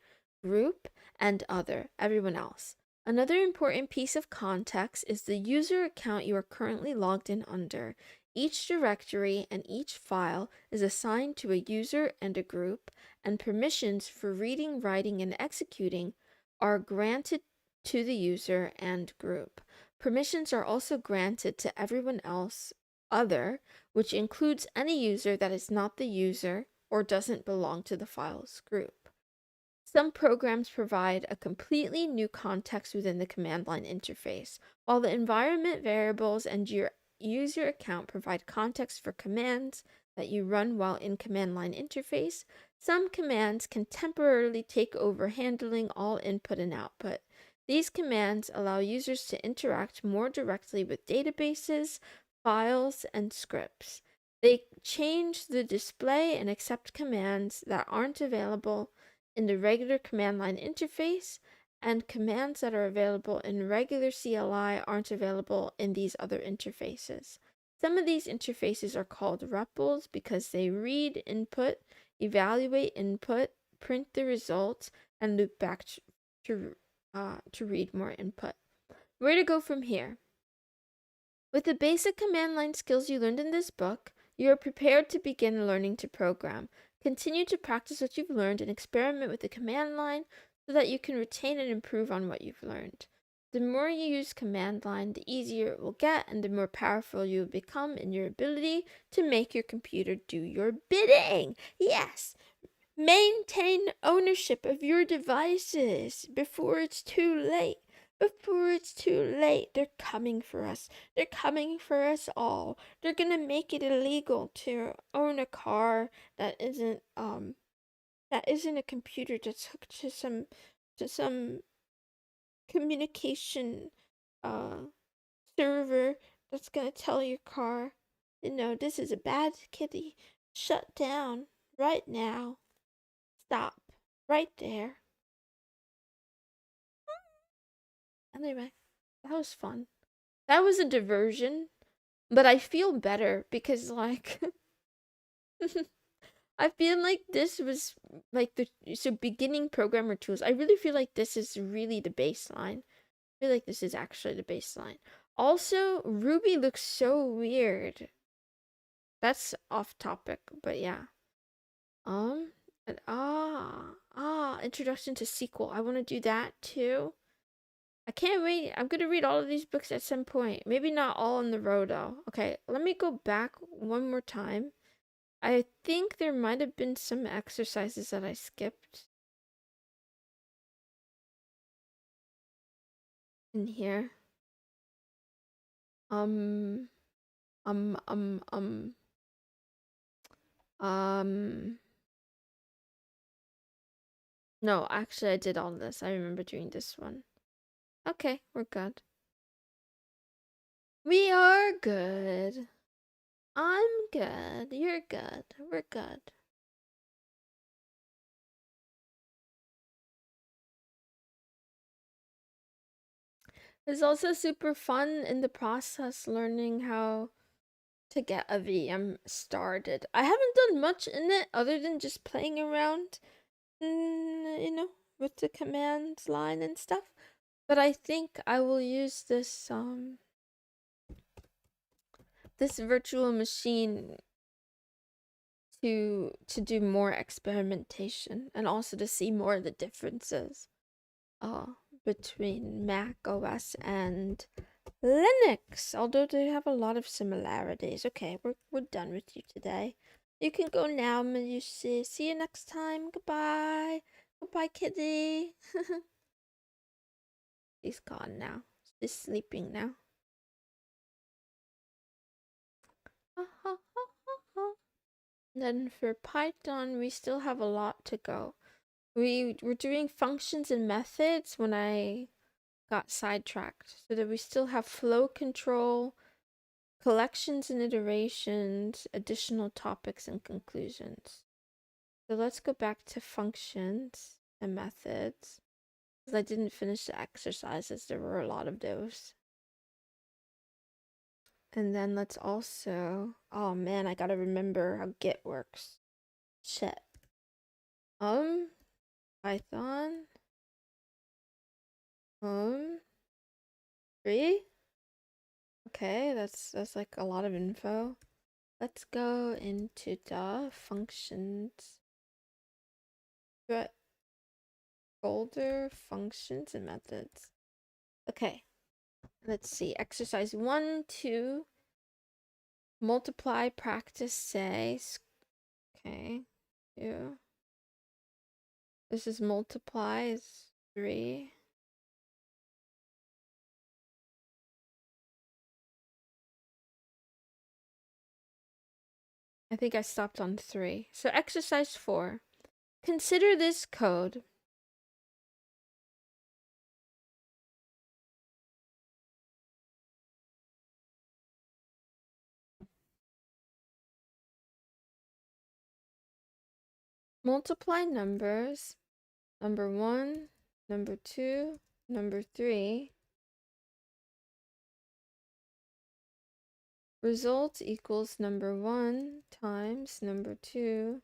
Speaker 1: group, and other, everyone else. Another important piece of context is the user account you are currently logged in under. Each directory and each file is assigned to a user and a group, and permissions for reading, writing, and executing are granted to the user and group. Permissions are also granted to everyone else, other, which includes any user that is not the user or doesn't belong to the file's group. Some programs provide a completely new context within the command line interface, while the environment variables and your user account provide context for commands that you run while in command line interface. Some commands can temporarily take over handling all input and output. These commands allow users to interact more directly with databases, files, and scripts. They change the display and accept commands that aren't available in the regular command line interface, and commands that are available in regular CLI aren't available in these other interfaces. Some of these interfaces are called REPLs because they read input, evaluate input, print the results, and loop back to read more input. Where to go from here? With the basic command line skills you learned in this book, you are prepared to begin learning to program. Continue to practice what you've learned and experiment with the command line so that you can retain and improve on what you've learned. The more you use command line, the easier it will get and the more powerful you will become in your ability to make your computer do your bidding. Yes! Maintain ownership of your devices before it's too late. Before it's too late, they're coming for us. They're coming for us all. They're gonna make it illegal to own a car that isn't a computer that's hooked to some communication server that's gonna tell your car, this is a bad kitty. Shut down right now. Stop right there. Anyway, that was fun. That was a diversion, but I feel better because, like, I feel like this was like beginning programmer tools. I really feel like this is really the baseline. I feel like this is actually the baseline. Also, Ruby looks so weird. That's off topic, but yeah. Um, Introduction to Sequel. I want to do that too. I can't wait. I'm gonna read all of these books at some point. Maybe not all in the row though. Okay, let me go back one more time. I think there might have been some exercises that I skipped in here. Um, um, um, um, um. No, actually, I did all this. I remember doing this one. Okay, we're good. We are good. I'm good. You're good. We're good. It's also super fun in the process learning how to get a VM started. I haven't done much in it other than just playing around, with the command line and stuff. But I think I will use this virtual machine to do more experimentation and also to see more of the differences uh between Mac OS and Linux, although they have a lot of similarities. Okay, we're done with you today. You can go now, Melusi. See you next time. Goodbye. Goodbye, kitty. She's gone now. She's sleeping now. Then for Python, we still have a lot to go. We were doing functions and methods when I got sidetracked, so that we still have flow control, collections and iterations, additional topics and conclusions. So let's go back to functions and methods, because I didn't finish the exercises. There were a lot of those. And then let's also, oh man, I gotta remember how Git works. Shit. Python. 3. Okay, that's like a lot of info. Let's go into the functions folder, functions and methods. Okay, let's see. Exercise 1, 2. Multiply, practice, say. Okay, 2. This is multiply, is 3. I think I stopped on 3. So exercise 4. Consider this code. Multiply numbers, number 1, number 2, number 3. Result equals number 1 times number 2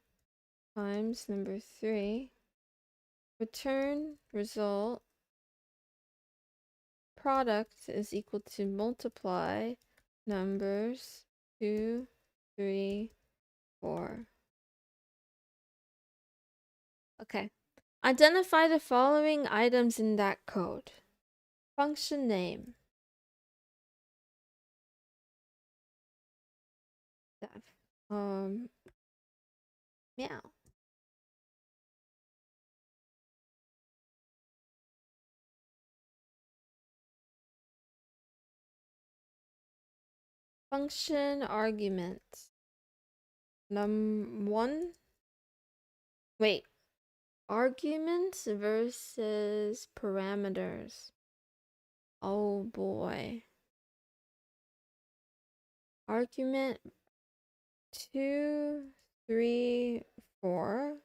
Speaker 1: times number 3. Return result product is equal to multiply numbers 2, 3, 4. Okay. Identify the following items in that code. Function name. Meow. Function arguments. 1. Wait. Arguments versus parameters. Oh boy. Argument 2, 3, 4.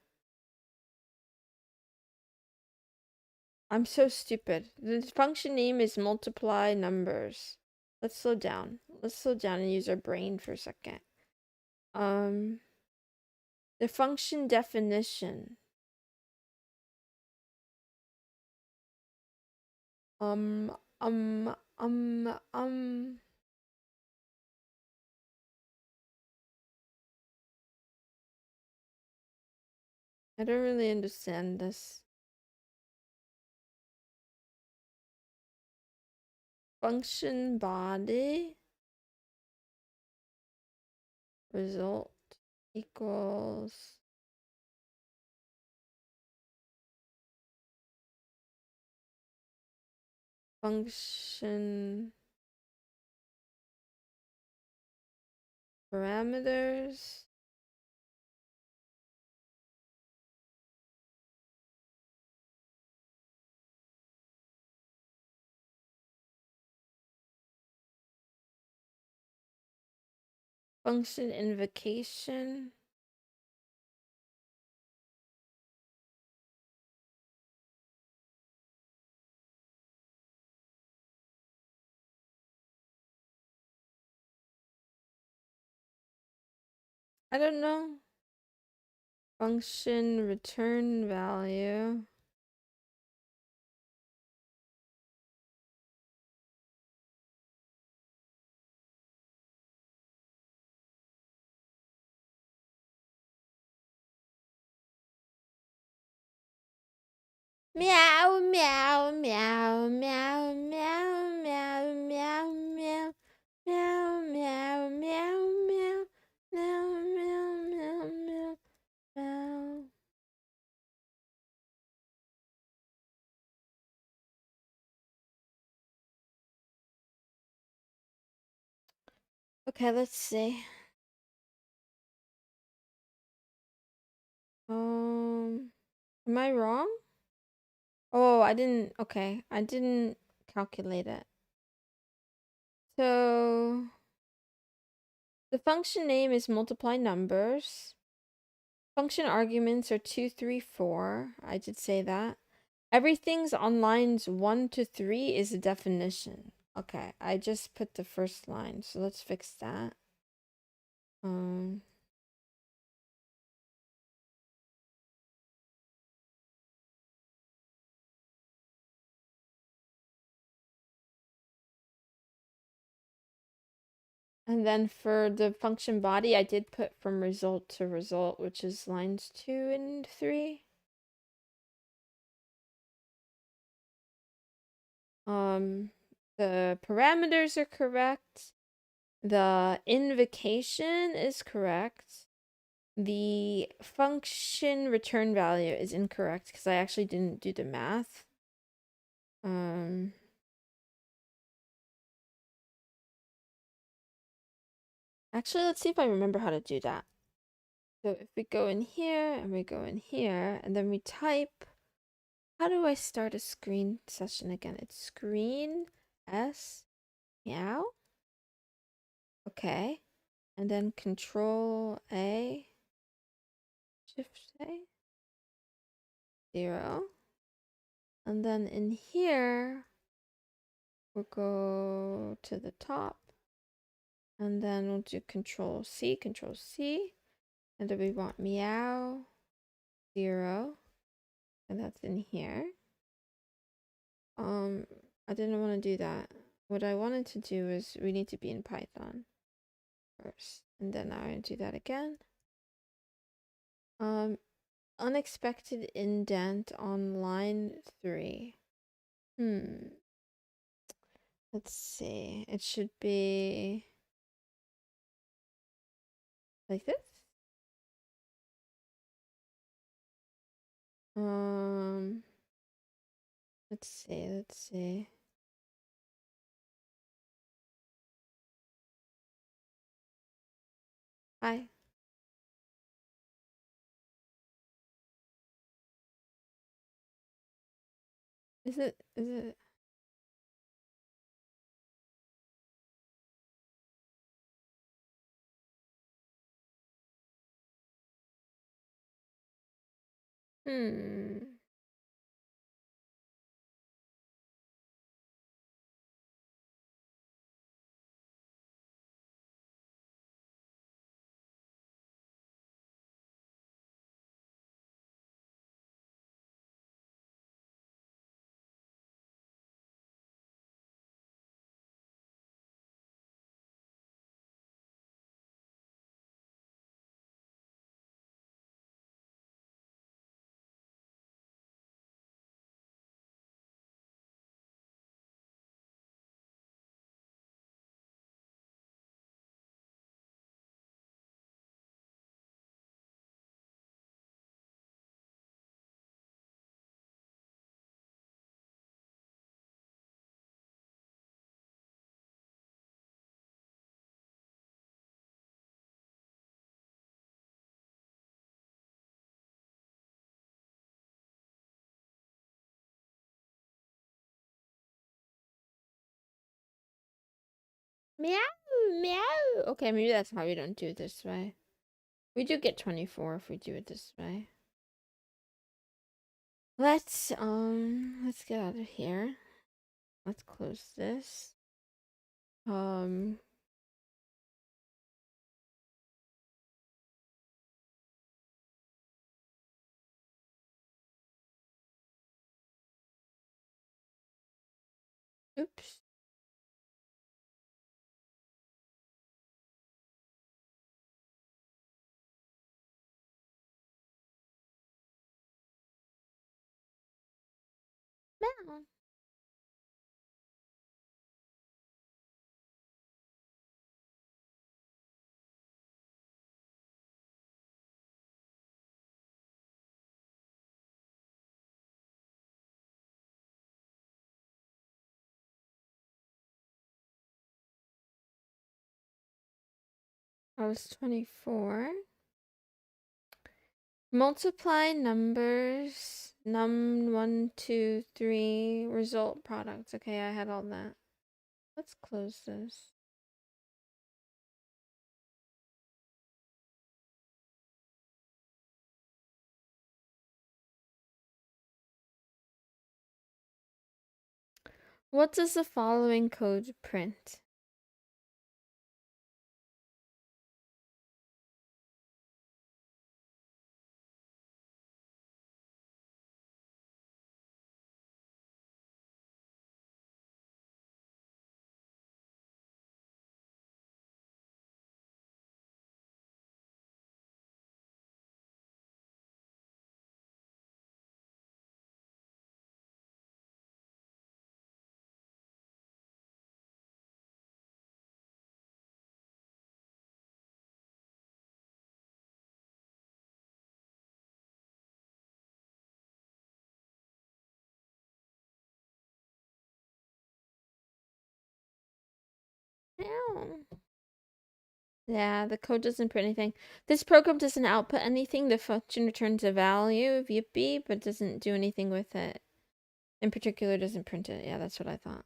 Speaker 1: I'm so stupid. The function name is multiply numbers. Let's slow down. Let's slow down and use our brain for a second. The function definition. I don't really understand this. Function body result equals function parameters function invocation. I don't know. Function return value. Meow, meow, meow, meow, meow, meow, meow, meow, meow, meow, meow, meow, meow, meow, meow, meow, meow. Okay, let's see. Am I wrong? Oh, I didn't. Okay, I didn't calculate it. So the function name is multiply numbers. Function arguments are 2, 3, 4. I did say that. Everything's on lines 1 to 3 is a definition. Okay, I just put the first line, so let's fix that. And then for the function body, I did put from result to result, which is lines 2 and 3. The parameters are correct. The invocation is correct. The function return value is incorrect because I actually didn't do the math. Actually, let's see if I remember how to do that. So if we go in here and we go in here and then we type, how do I start a screen session again? It's screen S meow. Okay. And then control A, shift A, 0. And then in here, we'll go to the top. And then we'll do control C. And then we want meow 0. And that's in here. I didn't want to do that. What I wanted to do is we need to be in Python first. And then I do that again. Unexpected indent on line 3. Let's see. It should be like this. Let's see. Hi. Is it? Meow, meow. Okay, maybe that's why we don't do it this way. We do get 24 if we do it this way. Let's get out of here. Let's close this. Oops. Meow. I was 24. Multiply numbers. Num 1, 2, 3. Result products. Okay, I had all that. Let's close this. What does the following code print? Ow. Yeah, the code doesn't print anything. This program doesn't output anything. The function returns a value of yippee, but doesn't do anything with it. In particular, doesn't print it. Yeah, that's what I thought.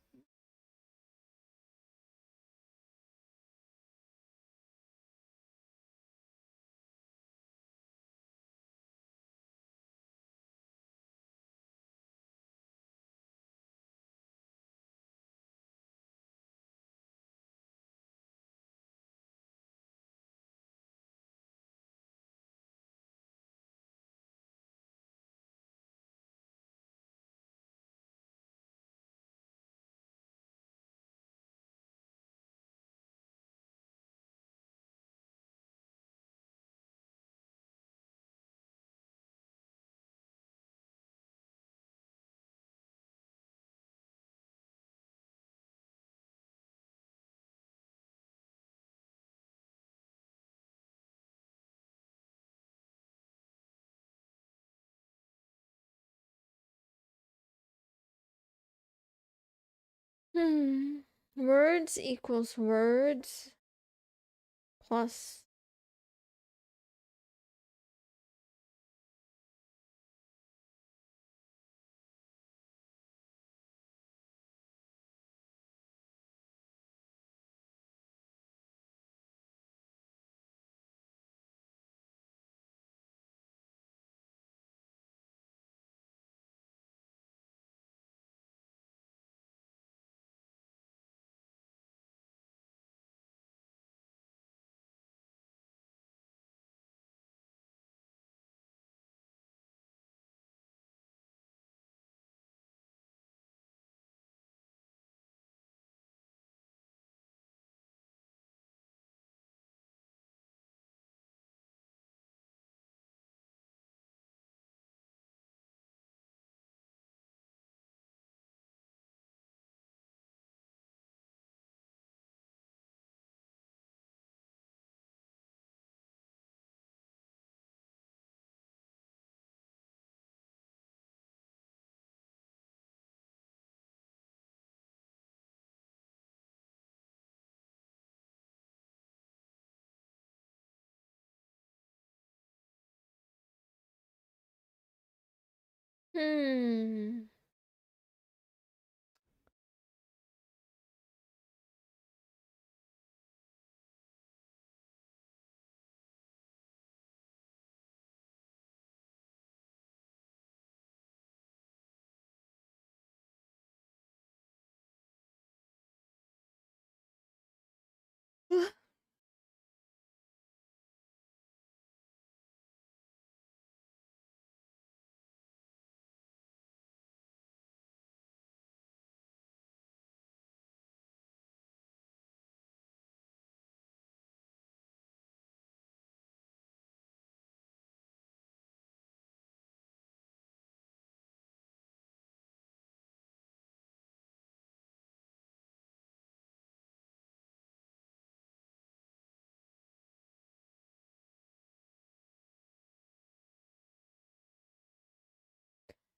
Speaker 1: Words equals words plus hmm.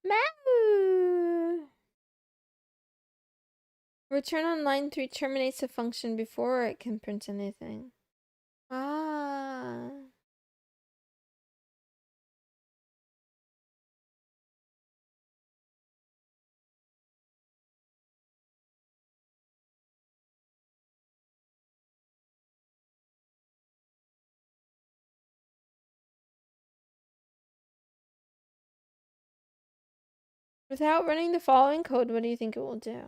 Speaker 1: Meow. Return on line 3 terminates a function before it can print anything. Ah. Without running the following code, what do you think it will do?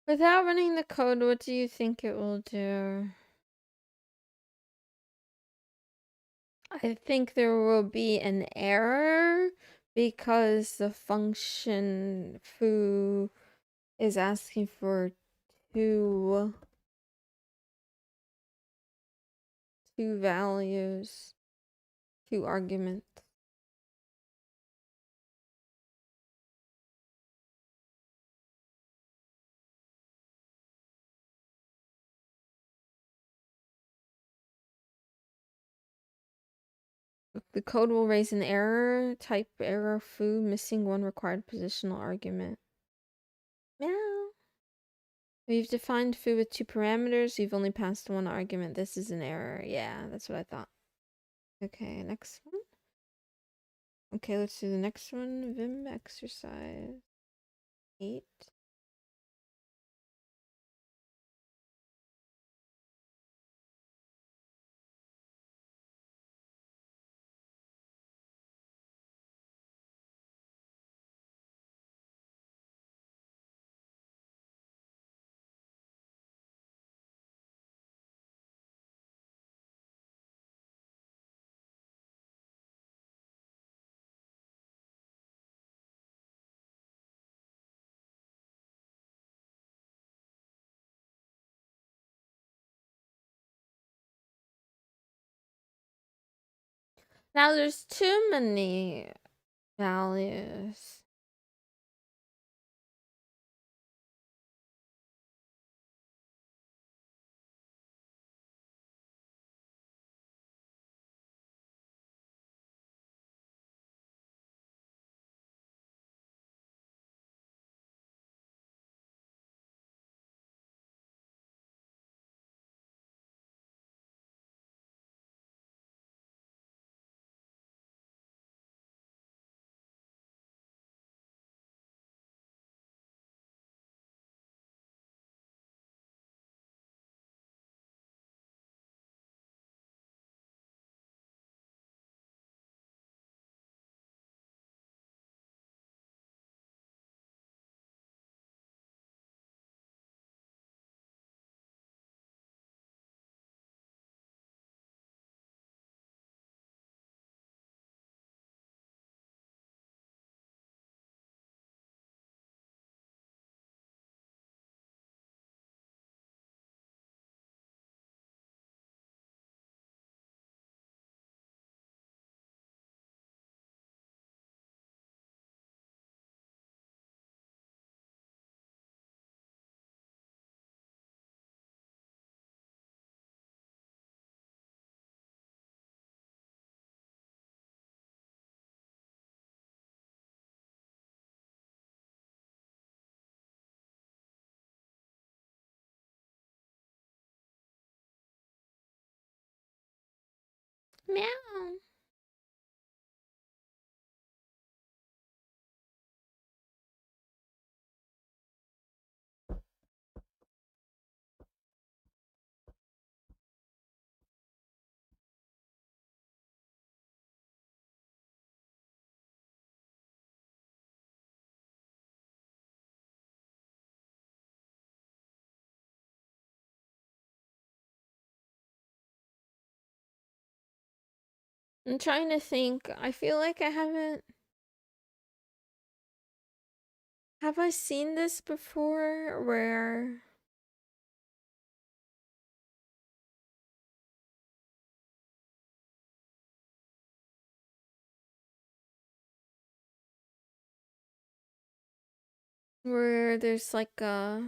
Speaker 1: Without running the code, what do you think it will do? I think there will be an error because the function foo is asking for two values, two arguments. The code will raise an error, type error foo, missing one required positional argument. Meow. We've defined foo with two parameters. You've only passed one argument. This is an error. Yeah, that's what I thought. Okay, next one. Okay, let's do the next one. Vim exercise 8. Now there's too many values. Meow. I'm trying to think. I feel like I haven't Have I seen this before where there's like a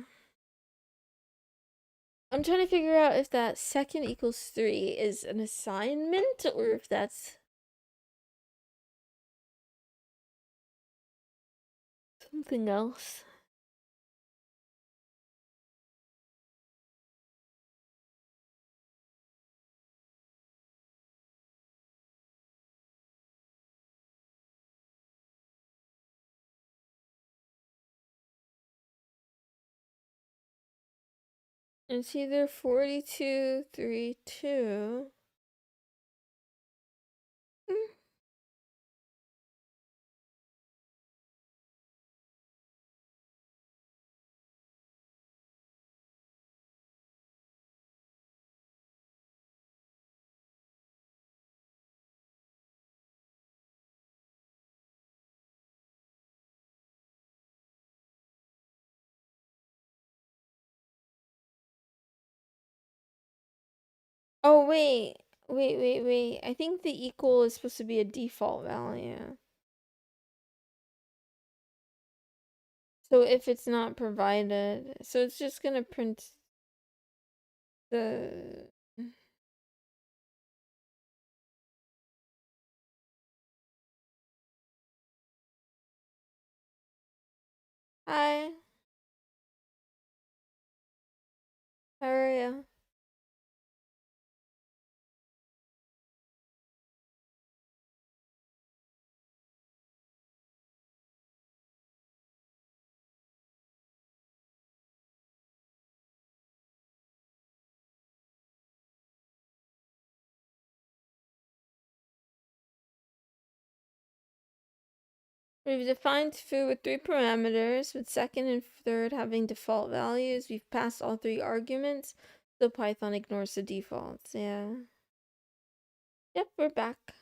Speaker 1: I'm trying to figure out if that second equals 3 is an assignment or if that's something else. It's either 42, 3, 2. Oh, wait. Wait. I think the equal is supposed to be a default value. So if it's not provided, so it's just gonna print the... Hi, how are you? We've defined foo with 3 parameters, with second and third having default values. We've passed all 3 arguments, so Python ignores the defaults. Yeah. Yep, we're back.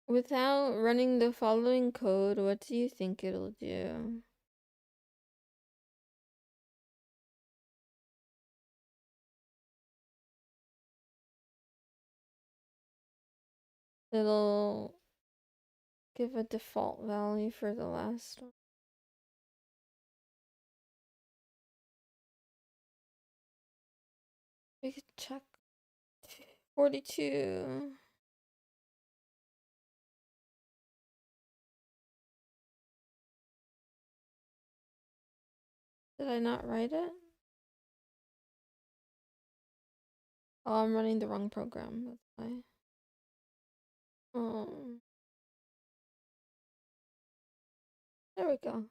Speaker 1: Without running the following code, what do you think it'll do? It'll give a default value for the last one. We could check 42. Did I not write it? Oh, I'm running the wrong program. That's why. Um, there we go.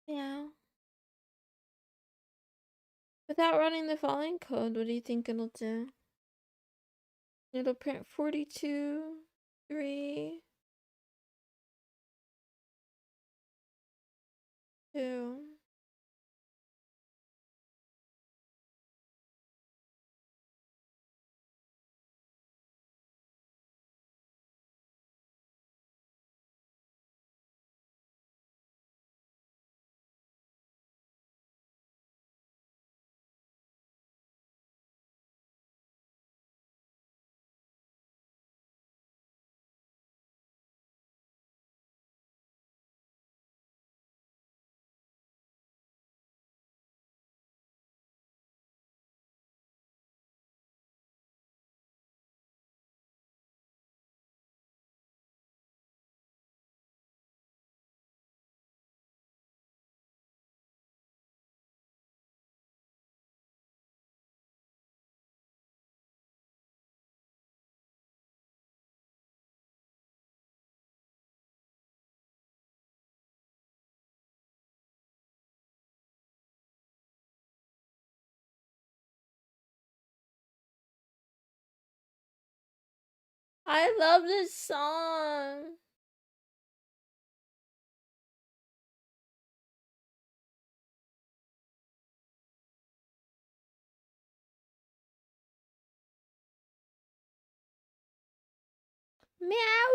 Speaker 1: Yeah. Without running the following code, what do you think it'll do? It'll print 42, 3, 2. I love this song. Meow,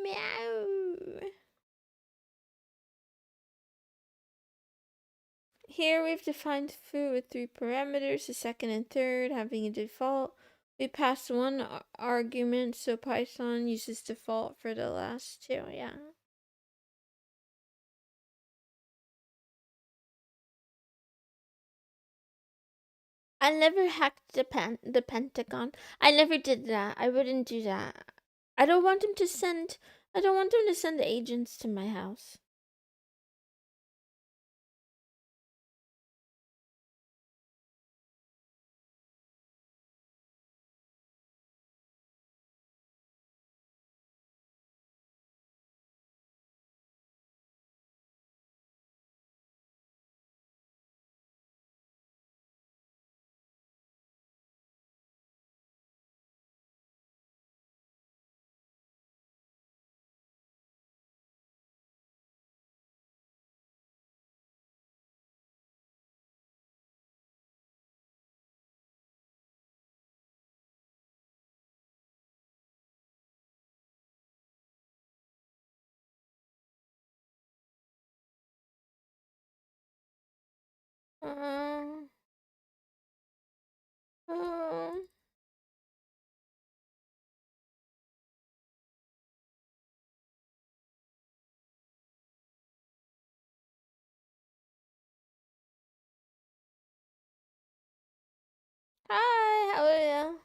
Speaker 1: meow. Here we've defined foo with three parameters, the second and third having a default. We passed one argument, so Python uses default for the last two, yeah. I never hacked the Pentagon. I never did that. I wouldn't do that. I don't want him to send agents to my house. Um, um, Hi, how are you?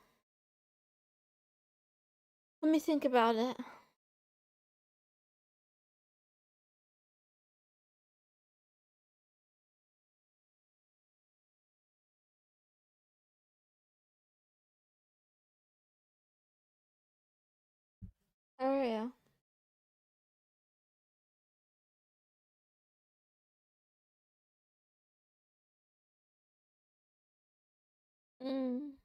Speaker 1: Let me think about it. How are you? Mm.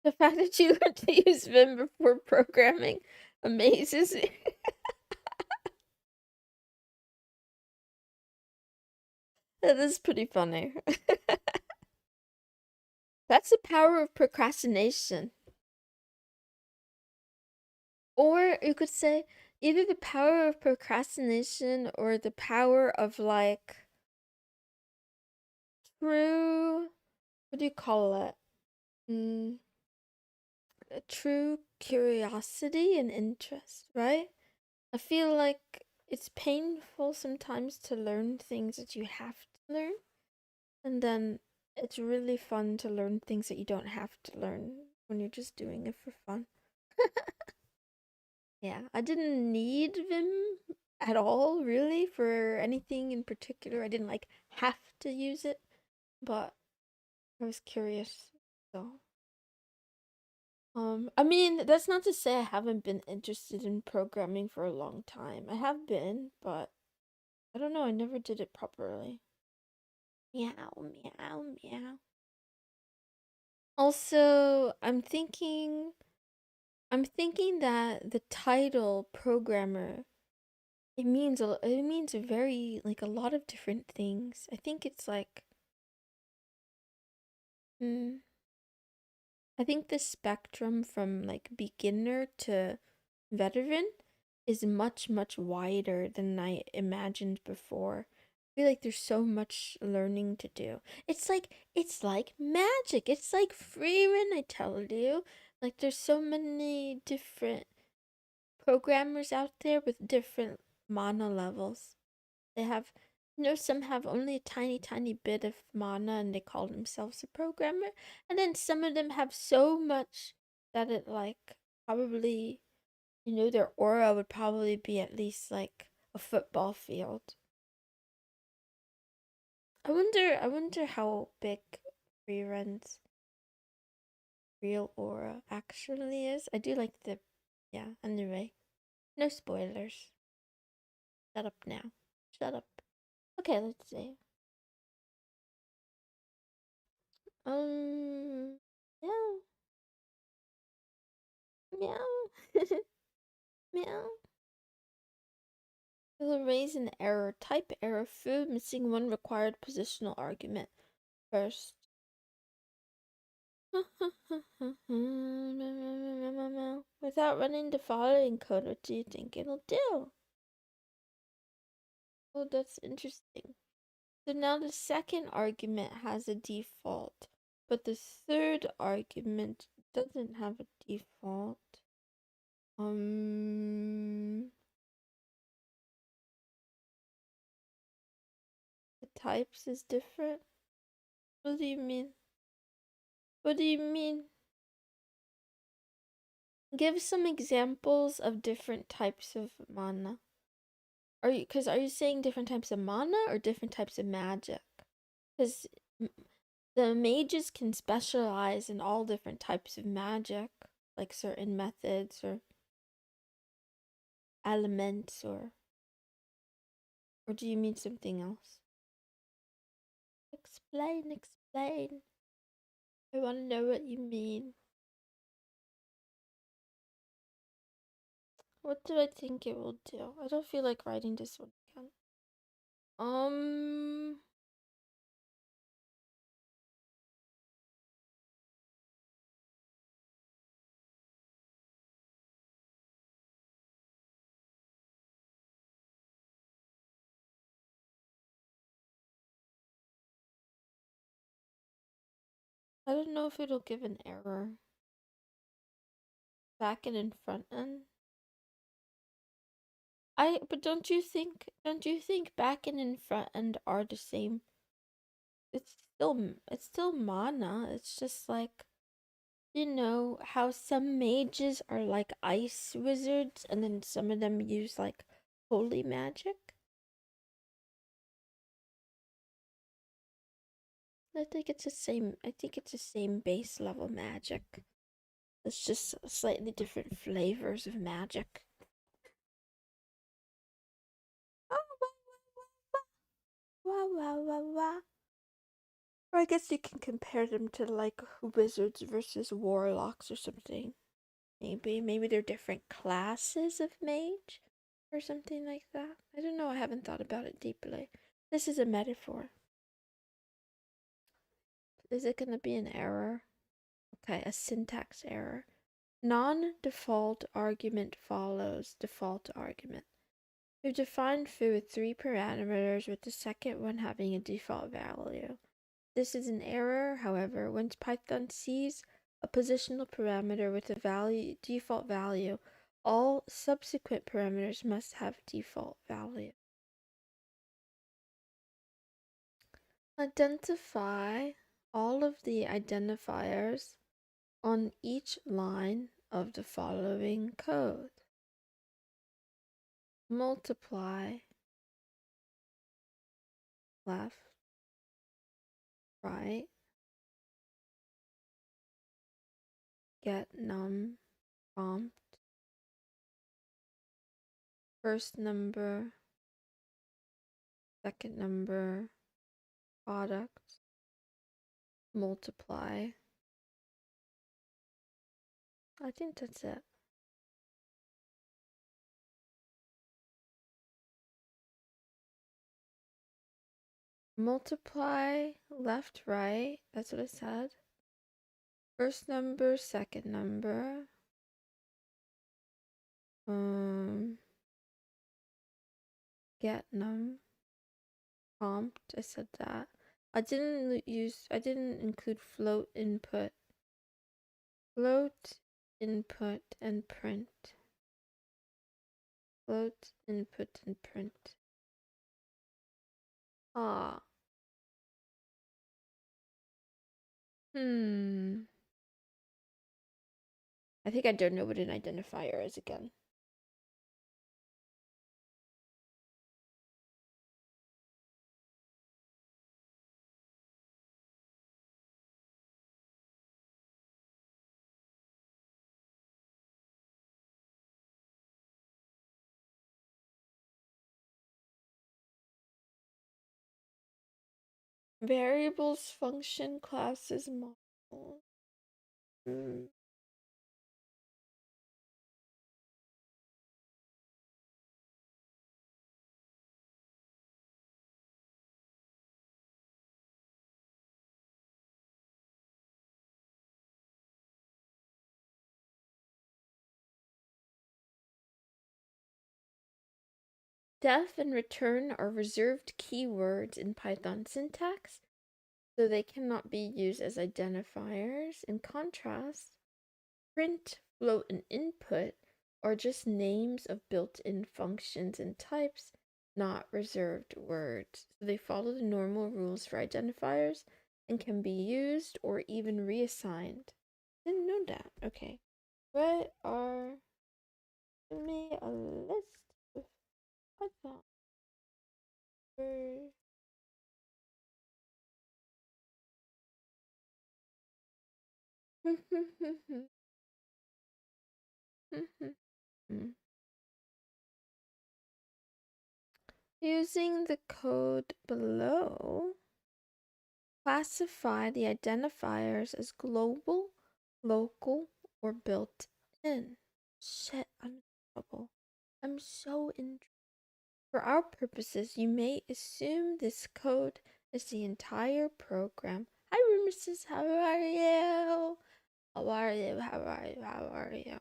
Speaker 1: The fact that you learned to use Vim before programming amazes me. That is pretty funny. That's the power of procrastination. Or you could say either the power of procrastination or the power of like true, what do you call it? Mm, a true curiosity and interest, right? I feel like it's painful sometimes to learn things that you have to learn, and then it's really fun to learn things that you don't have to learn when you're just doing it for fun. Yeah, I didn't need Vim at all, really, for anything in particular. I didn't like have to use it, but I was curious. So, I mean, that's not to say I haven't been interested in programming for a long time. I have been, but I don't know, I never did it properly. Meow, meow, meow. Also, I'm thinking that the title programmer it means a very like a lot of different things. I think it's like hmm, I think the spectrum from like beginner to veteran is much much wider than I imagined before. feel like there's so much learning to do. It's like magic. It's like Freeman, I tell you. Like there's so many different programmers out there with different mana levels. They have, some have only a tiny, tiny bit of mana and they call themselves a programmer. And then some of them have so much that it, like, probably, their aura would probably be at least like a football field. I wonder how big Freerun's real aura actually is. I do like the, yeah, anyway. No spoilers. Shut up now. Shut up. Okay, let's see. Yeah. Meow. Meow. It'll raise an error. Type error. Foo missing one required positional argument. First. Without running the following code, what do you think it'll do? Oh, that's interesting. So now the second argument has a default, but the third argument doesn't have a default. The types is different. What do you mean? What do you mean? Give some examples of different types of mana. Are you saying different types of mana or different types of magic? Because the mages can specialize in all different types of magic, like certain methods or elements, or do you mean something else? Explain, explain. I want to know what you mean. What do I think it will do? I don't feel like writing this one again. I don't know if it'll give an error. Back end and front end. But don't you think back end and front end are the same? It's still mana. It's just like, how some mages are like ice wizards and then some of them use like holy magic. I think it's the same base level magic. It's just slightly different flavors of magic. Wow, wow, wow, wow. Or I guess you can compare them to like wizards versus warlocks or something. Maybe they're different classes of mage or something like that. I don't know. I haven't thought about it deeply. This is a metaphor. Is it going to be an error? Okay, a syntax error. Non-default argument follows default argument. We've defined foo with 3 parameters, with the second one having a default value. This is an error, however, once Python sees a positional parameter with a default value, all subsequent parameters must have default value. Identify all of the identifiers on each line of the following code. Multiply left, right, get num prompt, first number, second number, product, multiply. I think that's it. Multiply left, right. That's what it said. First number, second number. Get num prompt. I said that. I didn't include float input. Float input and print. Float input and print. Ah. I think I don't know what an identifier is again. Variables, function, classes, model. Def and return are reserved keywords in Python syntax, so they cannot be used as identifiers. In contrast, print, float, and input are just names of built-in functions and types, not reserved words. So they follow the normal rules for identifiers and can be used or even reassigned. Didn't know that. Okay. What are... Give me a list of Python words. Using the code below, classify the identifiers as global, local, or built in. Shit, I'm in trouble. I'm so in trouble. For our purposes, you may assume this code is the entire program. Hi, Mrs. How are you? How are you? How are you? How are you?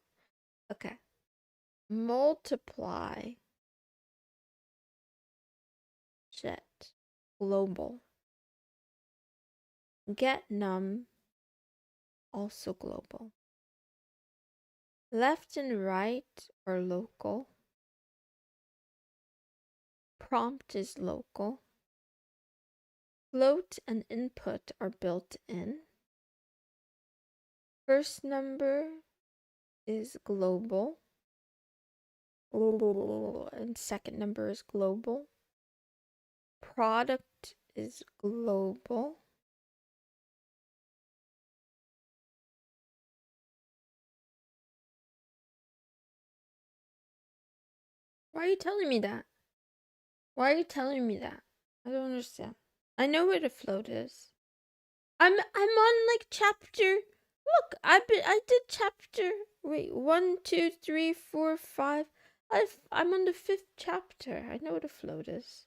Speaker 1: Okay. Multiply. Shit. Global. Get num. Also global. Left and right are local. Prompt is local. Float and input are built in. First number is global. And second number is global. Product is global. Why are you telling me that? Why are you telling me that? I don't understand. I know where the float is. I'm on like chapter. Look, I did chapter. Wait, 1, 2, 3, 4, 5. I'm on the 5th chapter. I know what a float is.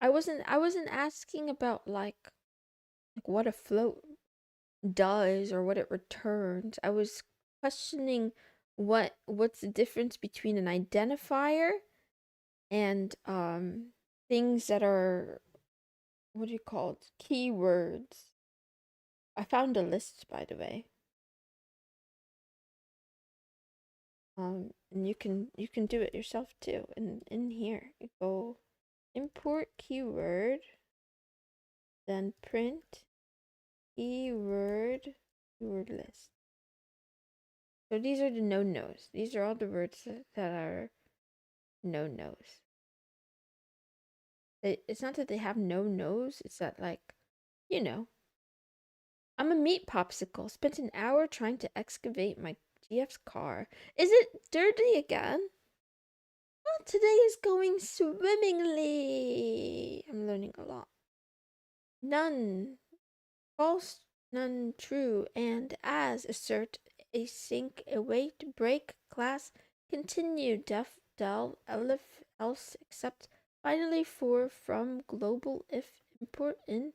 Speaker 1: I wasn't asking about like what a float does or what it returns. I was questioning what's the difference between an identifier and things that are, what do you call it? Keywords. I found a list, by the way. And you can do it yourself too. And in here, you go import keyword, then print keyword list. So these are the no-nos. These are all the words that are no-nos. It's not that they have no-nos. It's that, like, you know, I'm a meat popsicle. Spent an hour trying to excavate my GF's car. Is it dirty again? Well, today is going swimmingly. I'm learning a lot. None. False, none true. And as assert async, await, break, class, continue, def, del, elif, else, except, finally for, from, global, if, import, in,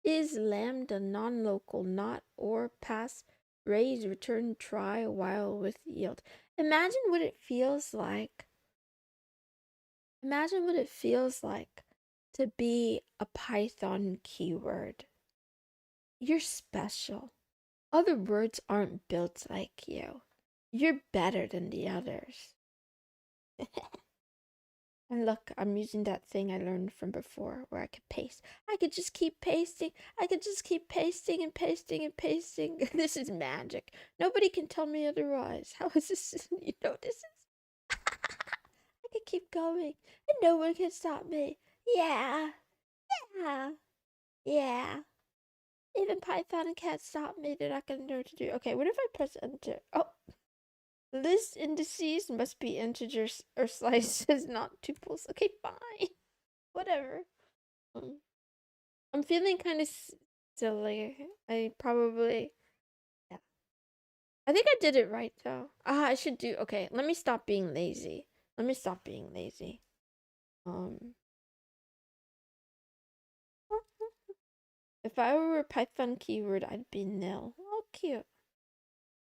Speaker 1: is, lambda, non-local, not, or, pass, raise, return, try, while, with, yield. Imagine what it feels like to be a Python keyword. You're special. Other words aren't built like you. You're better than the others. And look, I'm using that thing I learned from before where I could paste. I could just keep pasting. I could just keep pasting and pasting and pasting. This is magic. Nobody can tell me otherwise. How is this? You know, this is. I could keep going and no one can stop me. Yeah. Yeah. Yeah. Even Python can't stop me. They're not gonna know what to do. Okay, what if I press enter? Oh, list indices must be integers or slices, not tuples. Okay, fine. Whatever. Um, I'm feeling kind of silly. I probably. Yeah. I think I did it right though. I should do. Okay, let me stop being lazy. Let me stop being lazy. Um. If I were a Python keyword, I'd be nil. Oh, cute.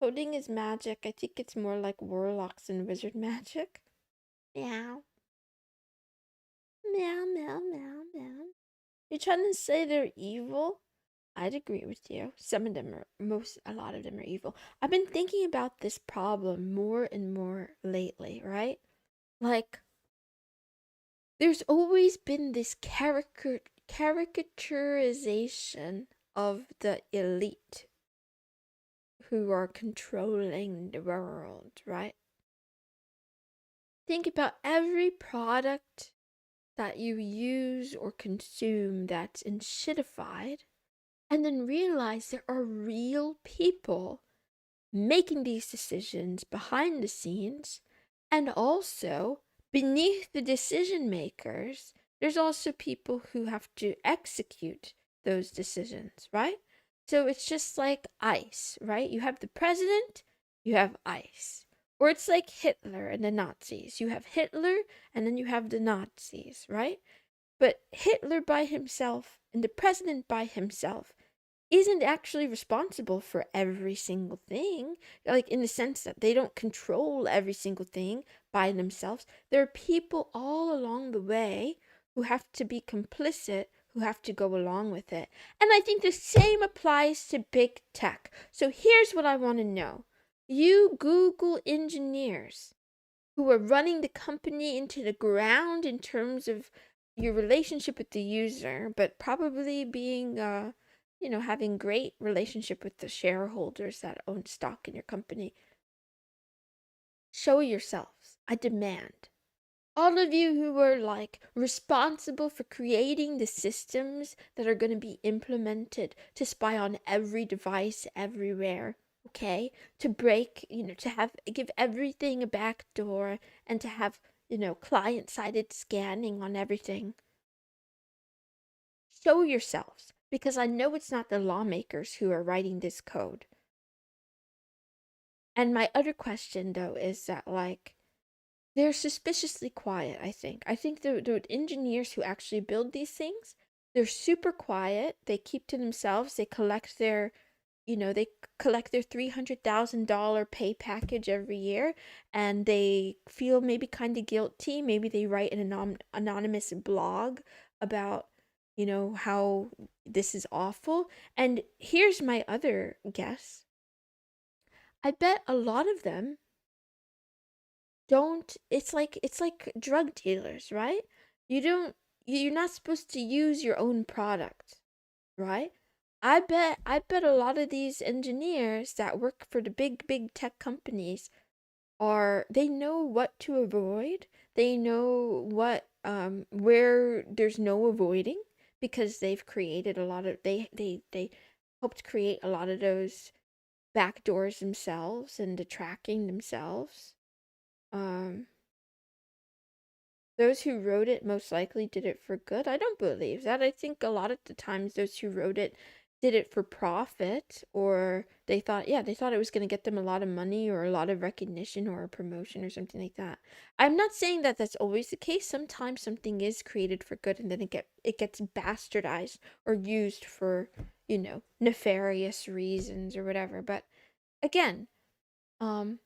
Speaker 1: Coding is magic. I think it's more like warlocks and wizard magic. Meow. Meow, meow, meow, meow. You're trying to say they're evil? I'd agree with you. Some of them are, a lot of them are evil. I've been thinking about this problem more and more lately, right? Like, there's always been this caricaturization of the elite who are controlling the world, right? Think about every product that you use or consume that's enshittified, and then realize there are real people making these decisions behind the scenes, and also beneath the decision makers, there's also people who have to execute those decisions, right? So it's just like ICE, right? You have the president, you have ICE. Or it's like Hitler and the Nazis. You have Hitler and then you have the Nazis, right? But Hitler by himself and the president by himself isn't actually responsible for every single thing, like in the sense that they don't control every single thing by themselves. There are people all along the way who have to be complicit, who have to go along with it. And I think the same applies to big tech. So here's what I want to know. You Google engineers who are running the company into the ground in terms of your relationship with the user, but probably being having great relationship with the shareholders that own stock in your company. Show yourselves. I demand. All of you who are like responsible for creating the systems that are going to be implemented to spy on every device everywhere, okay? To break, to have give everything a backdoor and to have, client-sided scanning on everything. Show yourselves, because I know it's not the lawmakers who are writing this code. And my other question though is that like they're suspiciously quiet, I think. I think the engineers who actually build these things, they're super quiet. They keep to themselves. They collect their $300,000 pay package every year, and they feel maybe kind of guilty. Maybe they write an anonymous blog about, how this is awful. And here's my other guess. I bet a lot of them don't. It's like drug dealers, right? You're not supposed to use your own product, right? I bet a lot of these engineers that work for the big tech companies they know what to avoid. They know what where there's no avoiding, because they've created a lot of they helped create a lot of those backdoors themselves and the tracking themselves. Um those who wrote it most likely did it for good. I don't believe that. I think a lot of the times those who wrote it did it for profit, or they thought it was going to get them a lot of money or a lot of recognition or a promotion or something like that. I'm not saying that that's always the case. Sometimes something is created for good and then it gets bastardized or used for, nefarious reasons or whatever. But again, um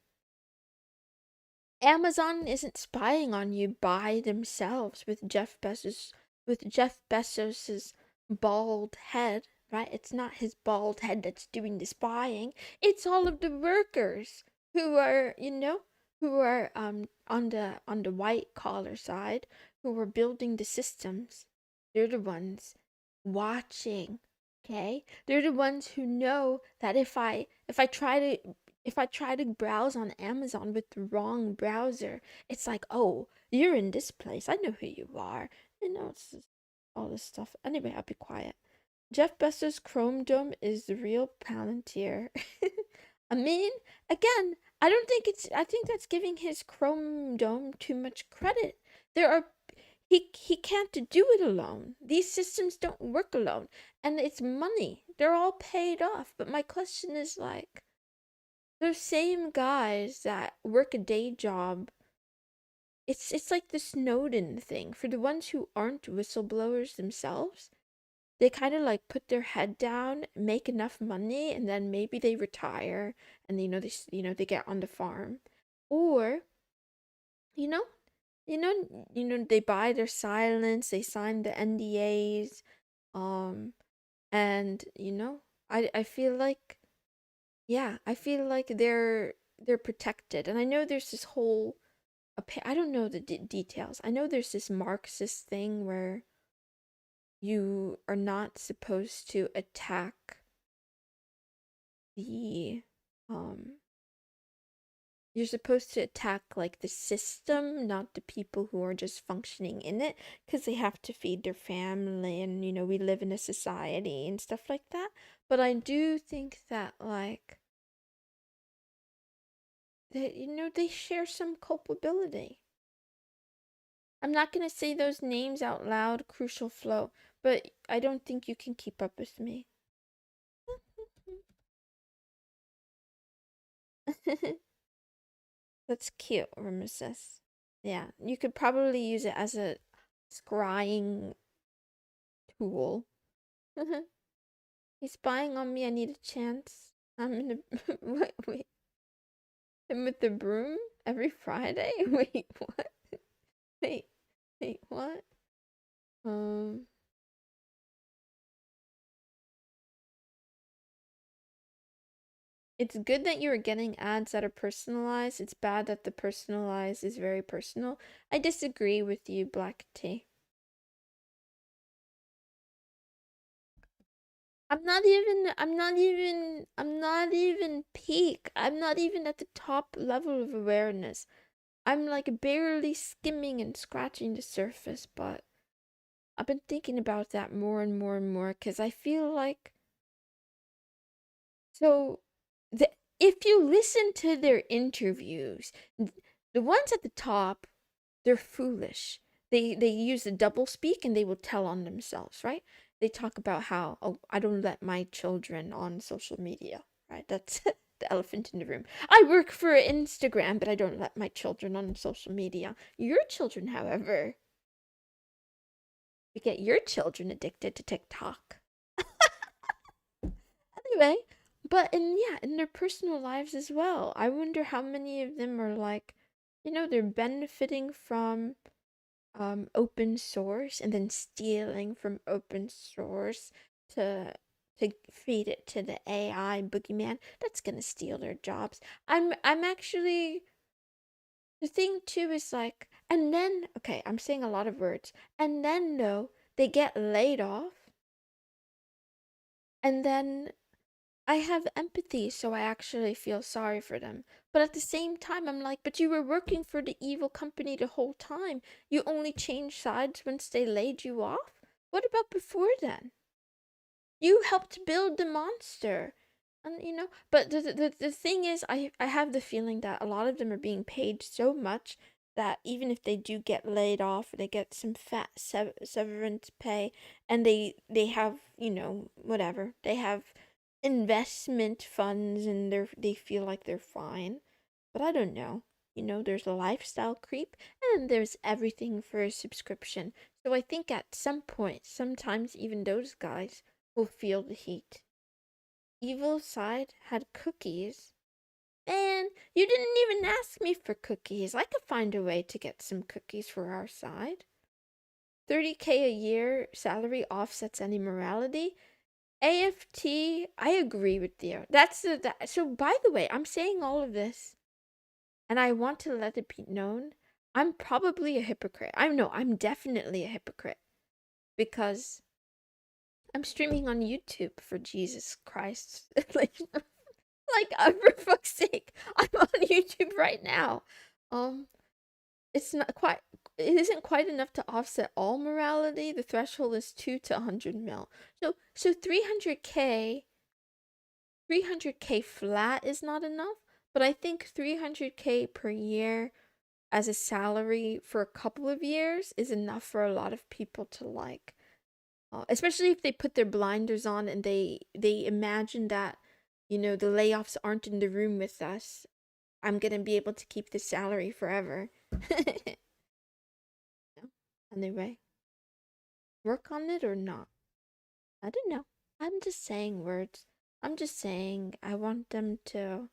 Speaker 1: Amazon isn't spying on you by themselves with Jeff Bezos with Jeff Bezos's bald head, right? It's not his bald head that's doing the spying. It's all of the workers who are, who are on the white collar side, who are building the systems. They're the ones watching. Okay? They're the ones who know that if I try to browse on Amazon with the wrong browser, it's like, "Oh, you're in this place. I know who you are." It's just all this stuff. Anyway, I'll be quiet. Jeff Bezos' Chrome Dome is the real Palantir. I mean, again, I think that's giving his Chrome Dome too much credit. There are he can't do it alone. These systems don't work alone, and it's money. They're all paid off. But my question is like, those same guys that work a day job, it's like the Snowden thing. For the ones who aren't whistleblowers themselves, they kind of like put their head down, make enough money, and then maybe they retire and they get on the farm. Or, you know, they buy their silence, they sign the NDAs, um and I feel like, yeah, I feel like they're protected. And I know there's this whole I don't know the details. I know there's this Marxist thing where you are not supposed to attack the um you're supposed to attack like the system, not the people who are just functioning in it, because they have to feed their family, and we live in a society and stuff like that. But I do think that, like, they share some culpability. I'm not going to say those names out loud, Crucial Flow, but I don't think you can keep up with me. That's cute, Rameses. Yeah, you could probably use it as a scrying tool. He's spying on me. I need a chance. I'm in a wait. Him with the broom every Friday? Wait, what? Wait, wait, what? Um, it's good that you're getting ads that are personalized. It's bad that the personalized is very personal. I disagree with you, Black Tea. I'm not even peak. I'm not even at the top level of awareness. I'm like barely skimming and scratching the surface, but I've been thinking about that more and more and more because I feel like, so the if you listen to their interviews, the ones at the top, they're foolish. They use the double speak and they will tell on themselves, right? They talk about how, "Oh, I don't let my children on social media," right? That's the elephant in the room. "I work for Instagram, but I don't let my children on social media." Your children, however, you get your children addicted to TikTok. Anyway, but in their personal lives as well. I wonder how many of them are like, they're benefiting from open source and then stealing from open source to feed it to the AI boogeyman that's gonna steal their jobs. I'm actually, the thing too is like, and then, okay, I'm saying a lot of words, and then though they get laid off, and then I have empathy, so I actually feel sorry for them. But at the same time, I'm like, but you were working for the evil company the whole time. You only changed sides once they laid you off? What about before then? You helped build the monster. And but the thing is, I have the feeling that a lot of them are being paid so much that even if they do get laid off, they get some fat severance pay, and they have, whatever. They have investment funds, and they feel like they're fine. But I don't know. There's a lifestyle creep, and there's everything for a subscription. So I think at some point, sometimes even those guys will feel the heat. Evil side had cookies. And you didn't even ask me for cookies. I could find a way to get some cookies for our side. 30K a year salary offsets any morality. AFT, I agree with you. So by the way, I'm saying all of this and I want to let it be known I'm probably a hypocrite. I'm definitely a hypocrite because I'm streaming on YouTube for Jesus Christ. For fuck's sake, I'm on YouTube right now. Um, it's not quite. It isn't quite enough to offset all morality. The threshold is 2 to 100 mil. So 300K flat is not enough. But I think 300K per year as a salary for a couple of years is enough for a lot of people to like. Especially if they put their blinders on and they imagine that the layoffs aren't in the room with us. I'm gonna be able to keep this salary forever. No. Anyway, work on it or not? I don't know. I'm just saying words. I'm just saying I want them to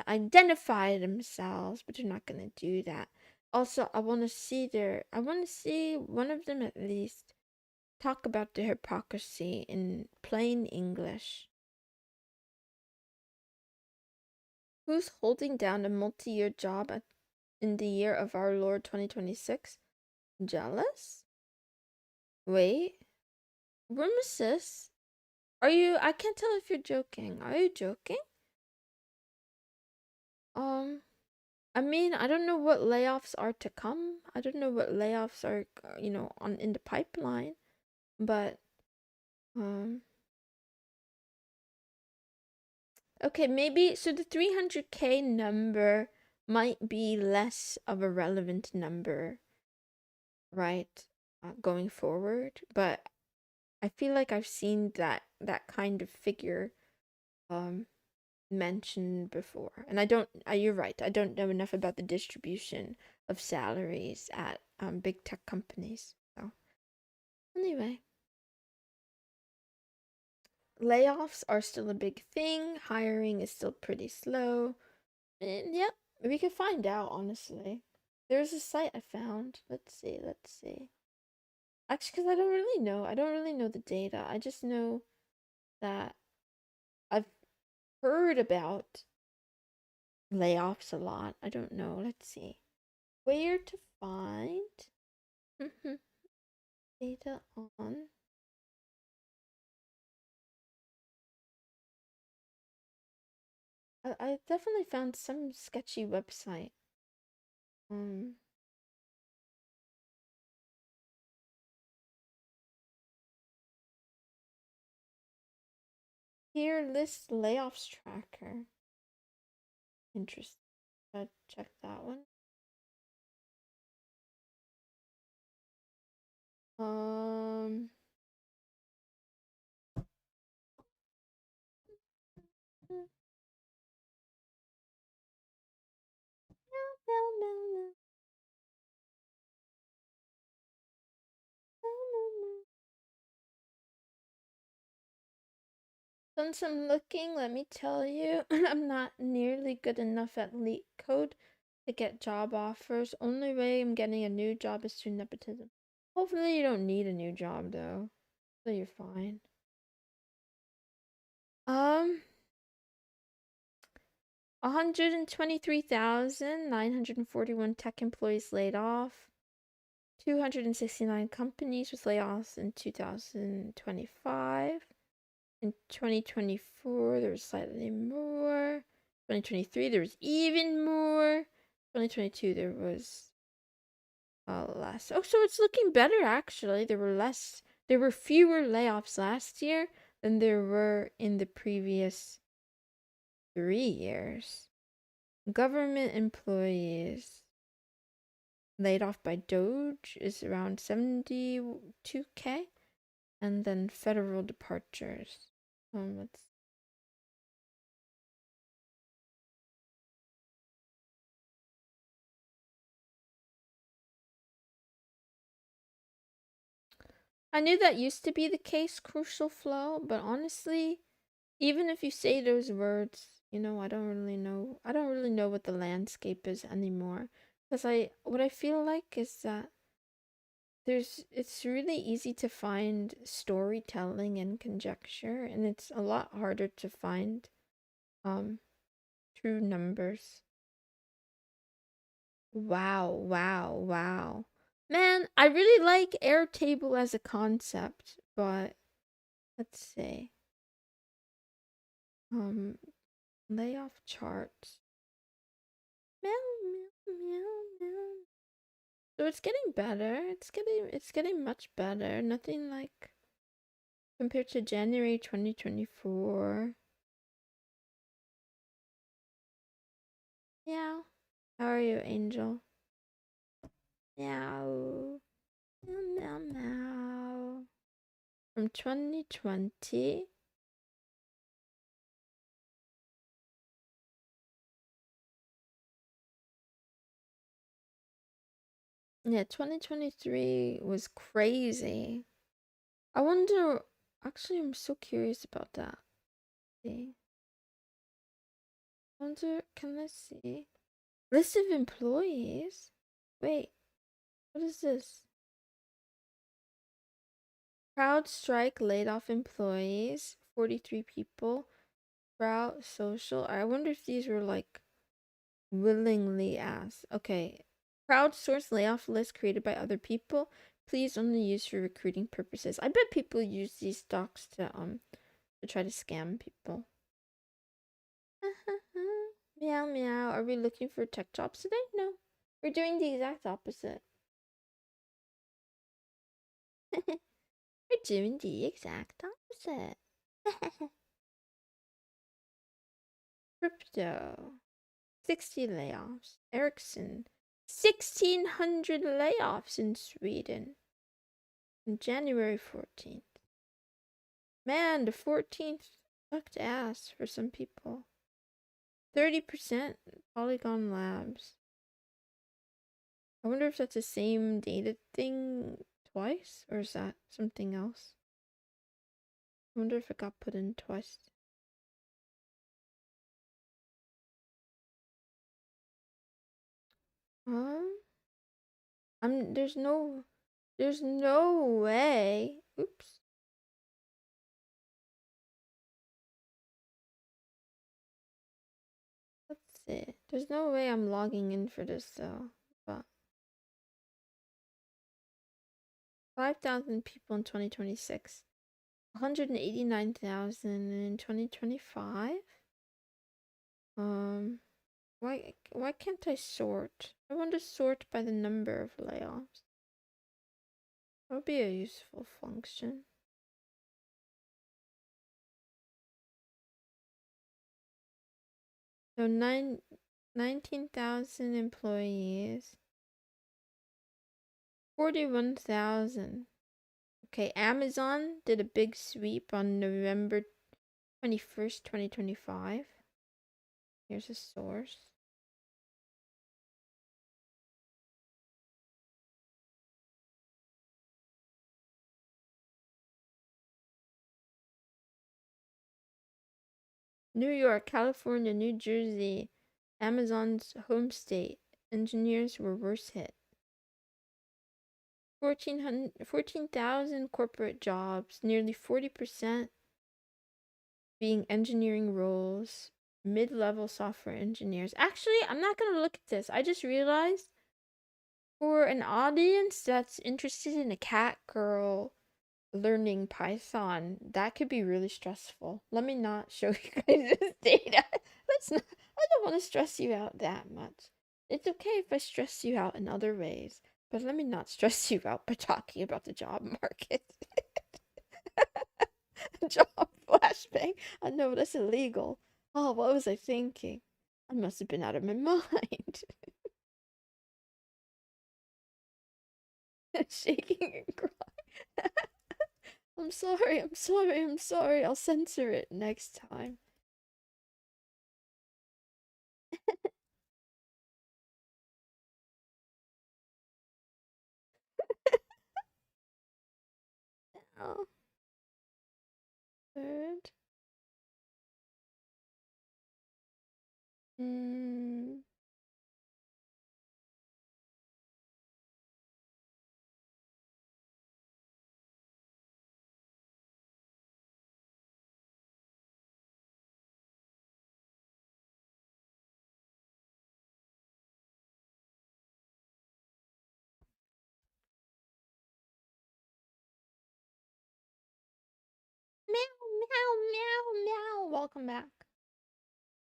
Speaker 1: identify themselves, but they're not gonna do that. Also, I want to see one of them at least talk about the hypocrisy in plain English. Who's holding down a multi-year job in the year of our Lord 2026? Jealous? Wait, Rimesis? I can't tell if you're joking. Are you joking? Um, I mean, I don't know what layoffs are to come. I don't know what layoffs are, on in the pipeline. But, um, okay, maybe, so the 300K number might be less of a relevant number, right? Going forward. But I feel like I've seen that kind of figure, um, mentioned before. And you're right, I don't know enough about the distribution of salaries at big tech companies. So anyway, layoffs are still a big thing. Hiring is still pretty slow. And yep, we could find out honestly. There's a site I found. Let's see. Actually, because I don't really know. I don't really know the data. I just know that I've heard about layoffs a lot. I don't know. Let's see. Where to find data on. I definitely found some sketchy website. Um, Here list layoffs tracker. Interesting. Check that one. Um, Done some looking, let me tell you. I'm not nearly good enough at leak code to get job offers. Only way I'm getting a new job is through nepotism. Hopefully you don't need a new job though. So you're fine. Um 123,941 tech employees laid off. 269 companies with layoffs in 2025. In 2024, there was slightly more. 2023, there was even more. 2022, there was less. Oh, so it's looking better actually. There were fewer layoffs last year than there were in the previous 3 years. Government employees laid off by Doge is around 72K, and then federal departures. Let's. I knew that used to be the case, crucial flow, but honestly, even if you say those words, I don't really know. I don't really know what the landscape is anymore. Because what I feel like is that it's really easy to find storytelling and conjecture, and it's a lot harder to find um true numbers. Wow, wow, wow. Man, I really like Airtable as a concept, but let's see. Um, layoff charts. Meow, meow, meow, meow. So it's getting better. It's getting much better. Nothing like compared to January 2024. Meow. How are you, Angel? Meow. Meow, meow, meow. From 2020. Yeah, 2023 was crazy. I wonder, actually, I'm so curious about that. See. I wonder, can I see? List of employees? Wait, what is this? CrowdStrike laid off employees, 43 people. Sprout Social. I wonder if these were like willingly asked. Okay. Crowdsource layoff list created by other people. Please only use for recruiting purposes. I bet people use these docs to try to scam people. Meow meow. Are we looking for tech jobs today? No. We're doing the exact opposite. We're doing the exact opposite. Crypto. 60 layoffs. Ericsson. 1,600 layoffs in Sweden. On January 14th. Man, the 14th sucked ass for some people. 30% Polygon Labs. I wonder if that's the same data thing twice, or is that something else? I wonder if it got put in twice. Um, there's no way. Oops. Let's see. There's no way I'm logging in for this though. But 5,000 people in 2026. 189,000 in 2025. Um, why can't I sort? I want to sort by the number of layoffs. That would be a useful function. So 19,000 employees. 41,000. Okay, Amazon did a big sweep on November 21st, 2025. Here's a source. New York, California, New Jersey, Amazon's home state. Engineers were worse hit. 14,000 corporate jobs, nearly 40% being engineering roles, mid-level software engineers. Actually, I'm not going to look at this. I just realized for an audience that's interested in a Catgirl learning Python, that could be really stressful. Let me not show you guys this data. Let's not, I don't want to stress you out that much. It's okay if I stress you out in other ways, but let me not stress you out by talking about the job market. Job flashbang. I know that's illegal. Oh, what was I thinking? I must have been out of my mind. Shaking and crying. I'm sorry, I'm sorry, I'm sorry. I'll censor it next time. Oh, third. Hmm. meow, meow. Welcome back.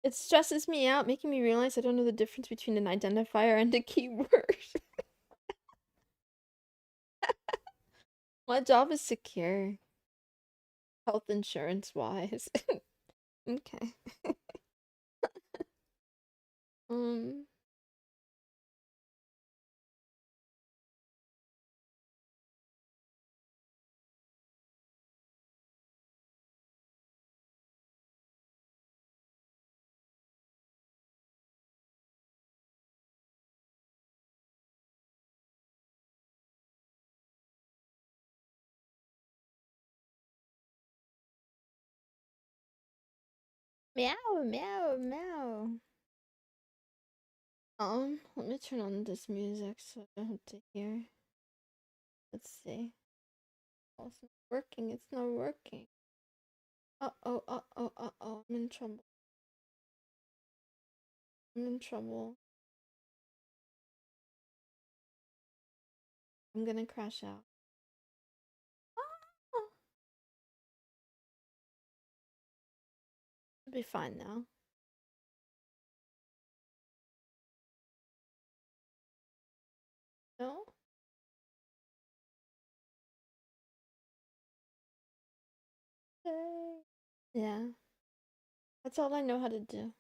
Speaker 1: It stresses me out, making me realize I don't know the difference between an identifier and a keyword. My job is secure. Health insurance wise. Okay. Um, meow, meow, meow. Let me turn on this music so I don't have to hear. Let's see. Oh, it's not working. It's not working. Uh-oh, uh-oh, uh-oh. I'm in trouble. I'm in trouble. I'm gonna crash out. Ah! It'll be fine now. No? Yay. Yeah. That's all I know how to do.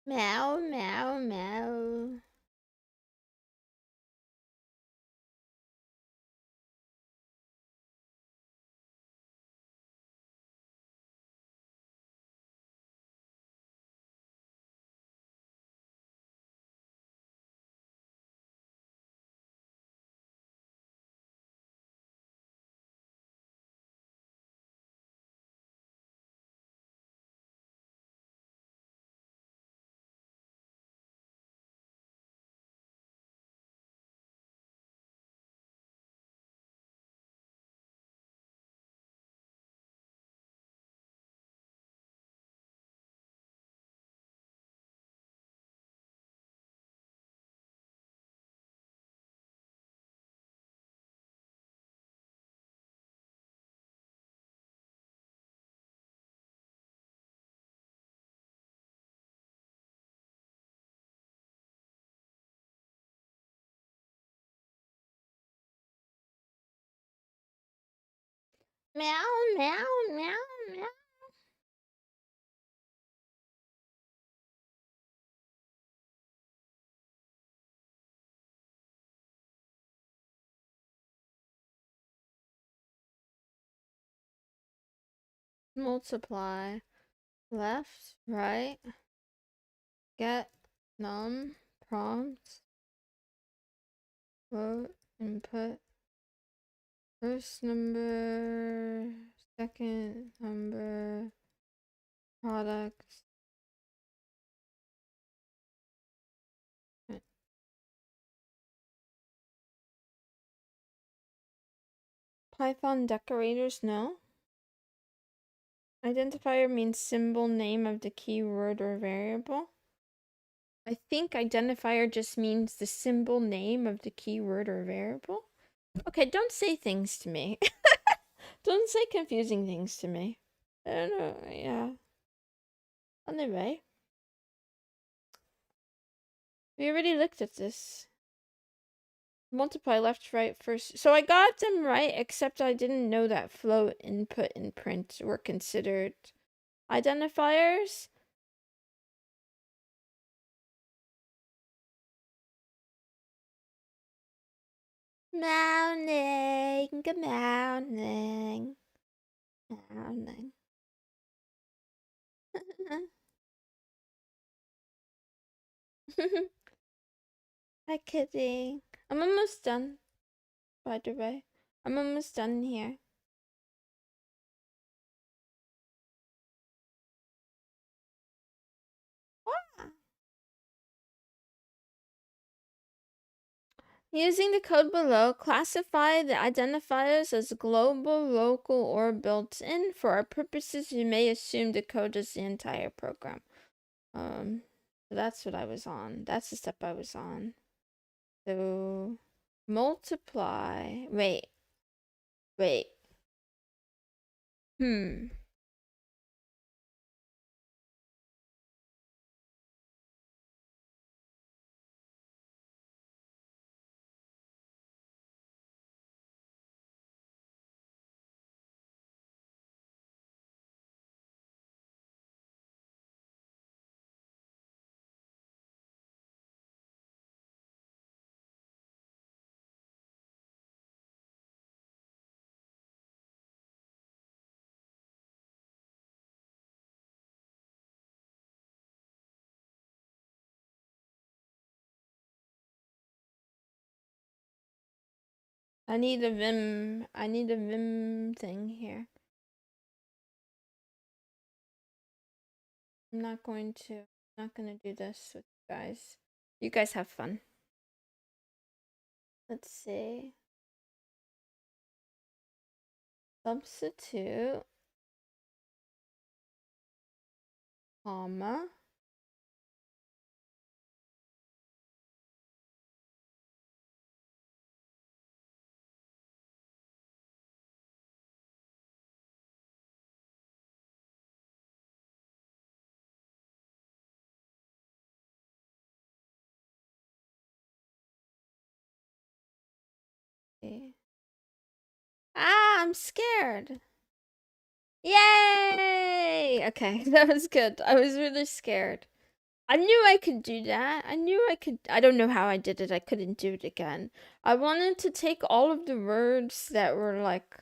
Speaker 1: Meow, meow, meow. Meow, meow, meow, meow. Multiply. Left, right. Get, num, prompt. Vote, input. First number. Second number. Product. Python decorators, no. Identifier means symbol name of the keyword or variable. I think identifier just means the symbol name of the keyword or variable. Okay, don't say things to me. Don't say confusing things to me. I don't know, yeah. Anyway. We already looked at this. Multiply left, right, first. So I got them right, except I didn't know that float, input, and print were considered identifiers. Mounting, good mounting. Mounting. Hi, kitty. I'm almost done, by the way. I'm almost done here. Ah. Using the code below, classify the identifiers as global, local, or built-in. For our purposes, you may assume the code is the entire program. So that's what I was on. That's the step I was on. So multiply. Wait. I need a Vim thing here. I'm not going to do this with you guys. You guys have fun. Let's see. Substitute, comma. Ah, I'm scared. Yay! Okay, that was good. I was really scared. I knew I could do that. I don't know how I did it. I couldn't do it again. I wanted to take all of the words that were like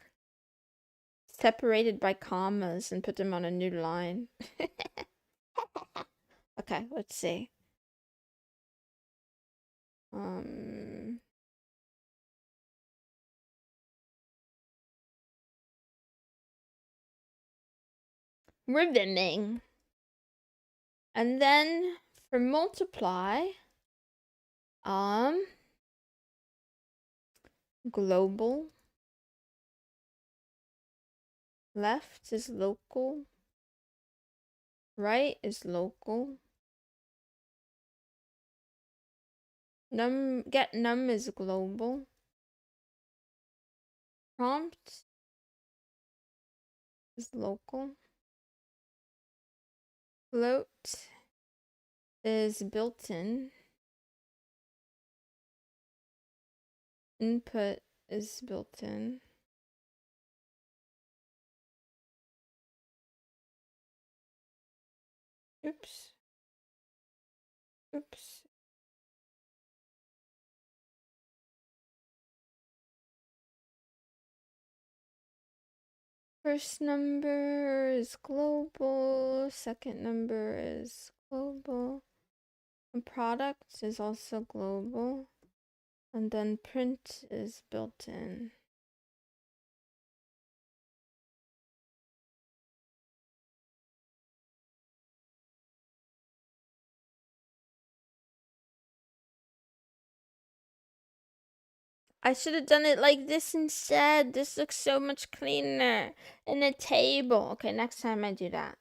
Speaker 1: separated by commas and put them on a new line. Okay, let's see. Ribbing. And then for multiply, global. Left is local. Right is local. Get num is global. Prompt is local. Float is built-in. Input is built-in. Oops. First number is global. Second number is global. And product is also global. And then print is built in. I should have done it like this instead. This looks so much cleaner. In a table. Okay, next time I do that.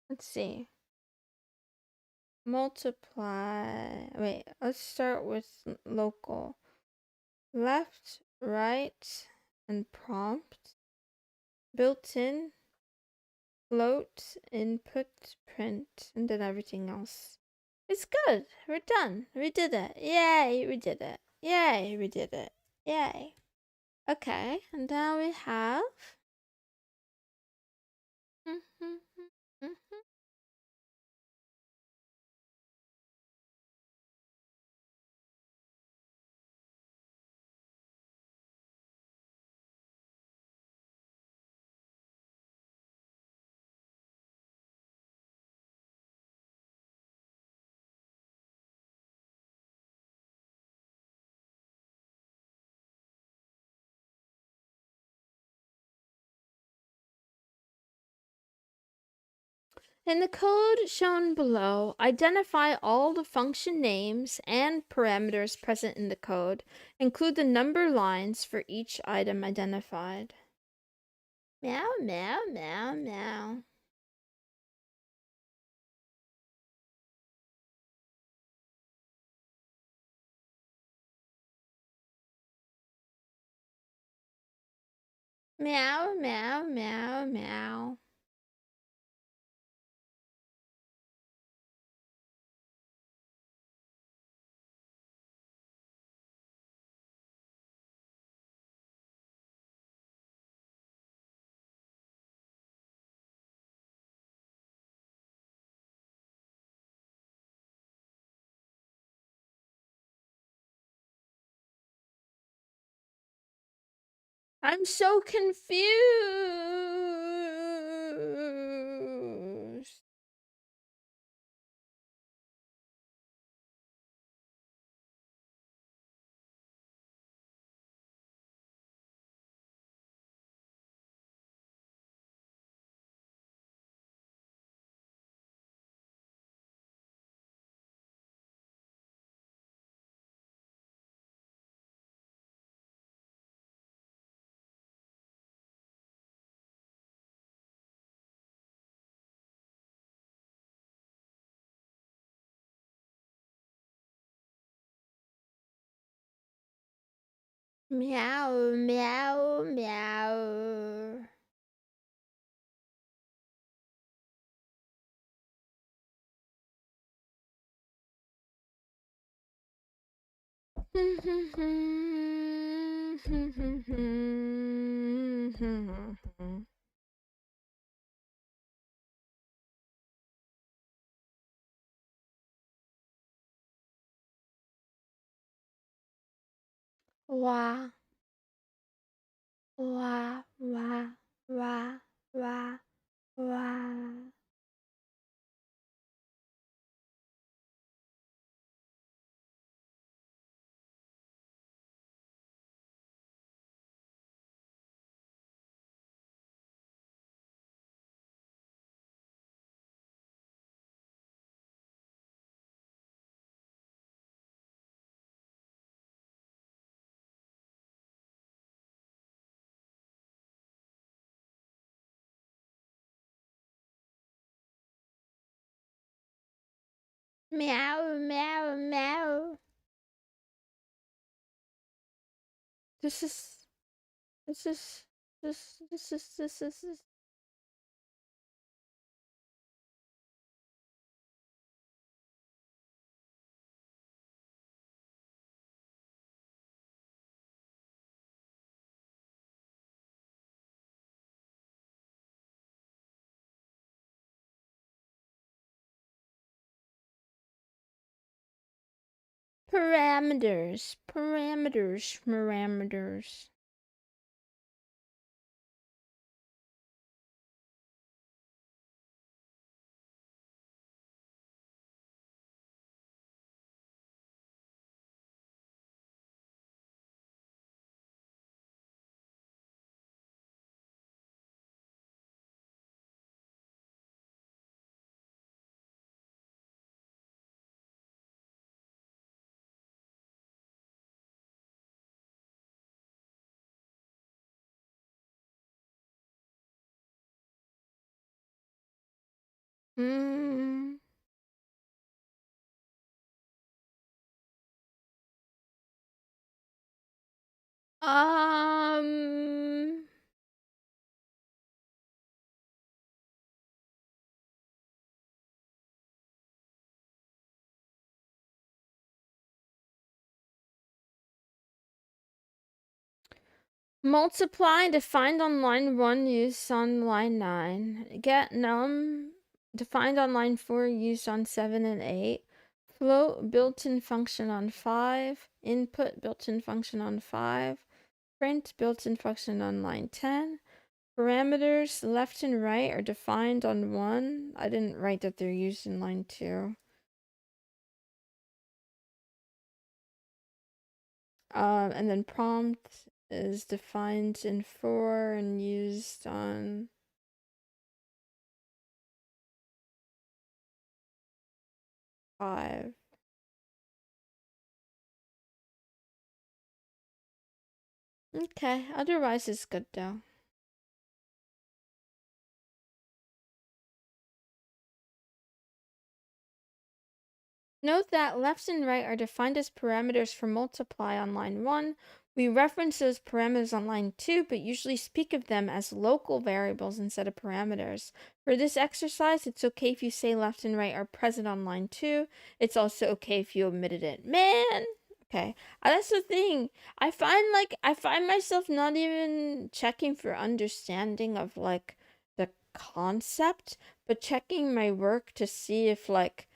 Speaker 1: Let's see. Multiply. Wait, let's start with local. Left, right, and prompt. Built-in. Float, input, print, and then everything else. It's good. We're done. We did it. Yay, we did it. Yay, we did it. Yay. Okay, and now we have In the code shown below, identify all the function names and parameters present in the code. Include the number lines for each item identified. Meow, meow, meow, meow. Meow, meow, meow, meow. I'm so confused. Meow, meow, meow. Wah, wah, wah, wah, wah, wah. Meow, meow, meow. This is, this is, this is. Parameters, parameters, parameters. Hmm. Um. Multiply defined on line 1 used on line 9. Get num defined on line 4 used on 7 and 8. Float built-in function on 5. Input built-in function on 5. Print built-in function on line 10. Parameters left and right are defined on 1. I didn't write that they're used in line 2. And then prompt is defined in 4 and used on 5. Okay, otherwise it's good though. Note that left and right are defined as parameters for multiply on line 1. We reference those parameters on line 2, but usually speak of them as local variables instead of parameters. For this exercise, it's okay if you say left and right are present on line 2. It's also okay if you omitted it. Man! Okay, that's the thing. I find myself not even checking for understanding of, like, the concept, but checking my work to see if, like,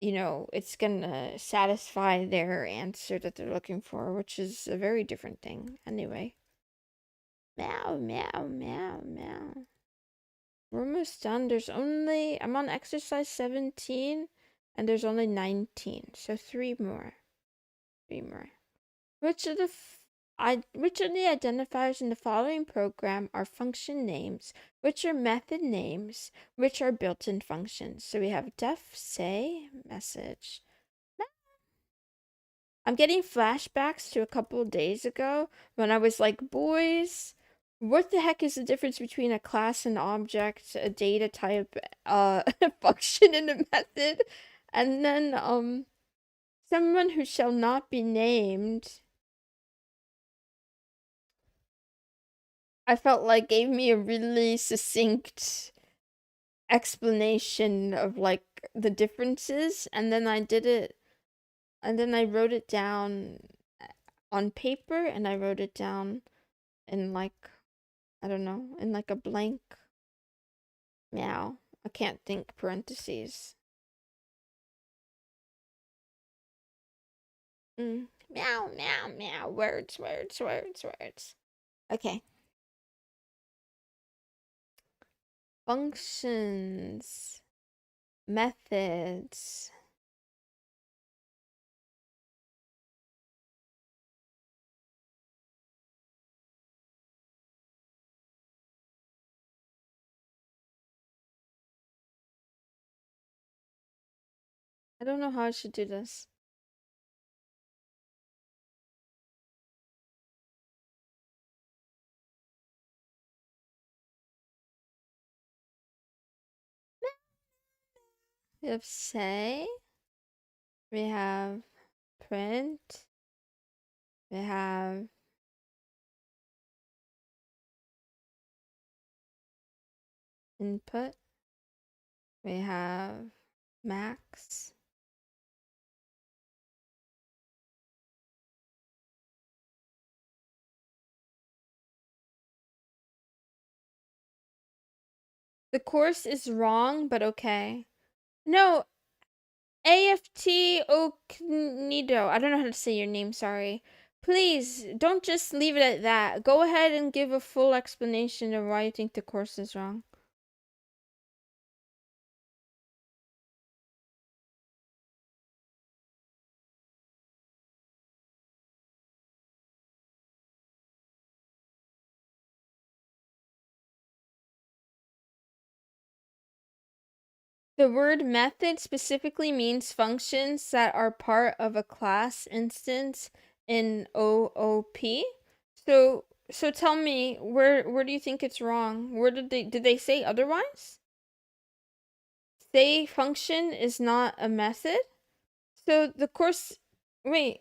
Speaker 1: it's gonna satisfy their answer that they're looking for, which is a very different thing. Anyway. Meow, meow, meow, meow. We're almost done. I'm on exercise 17, and there's only 19, so 3 more. 3 more. Which of the identifiers in the following program are function names, which are method names, which are built-in functions? So we have def, say, message. I'm getting flashbacks to a couple of days ago when I was like, boys, what the heck is the difference between a class and object, a data type, function and a method? And then, someone who shall not be named, I felt like gave me a really succinct explanation of, like, the differences, and then I did it, and then I wrote it down on paper, and I wrote it down in, like, I don't know, in like a blank meow. I can't think parentheses. Meow, meow, meow. Words, words, words, words. Okay. Functions. Methods. I don't know how I should do this. We have say. We have print. We have input. We have max. The course is wrong, but okay. No, AFT Oknido. I don't know how to say your name, sorry. Please, don't just leave it at that. Go ahead and give a full explanation of why you think the course is wrong. The word method specifically means functions that are part of a class instance in OOP. So tell me, where do you think it's wrong? Where did they say otherwise? Say function is not a method? So the course, wait,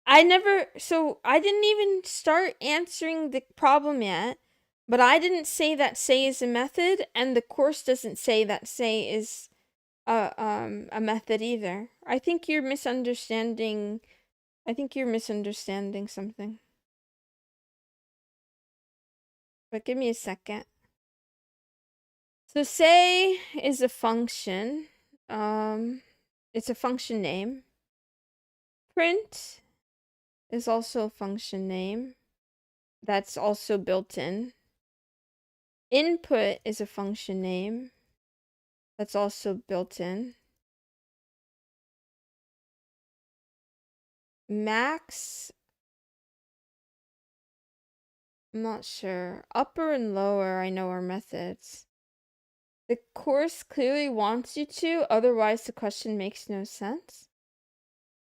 Speaker 1: I didn't even start answering the problem yet, but I didn't say that say is a method, and the course doesn't say that say is a method either. I think you're misunderstanding something. But give me a second. So say is a function. It's a function name. Print is also a function name. That's also built in. Input is a function name. That's also built in. Max, I'm not sure. Upper and lower, I know, are methods. The course clearly wants you to, otherwise the question makes no sense.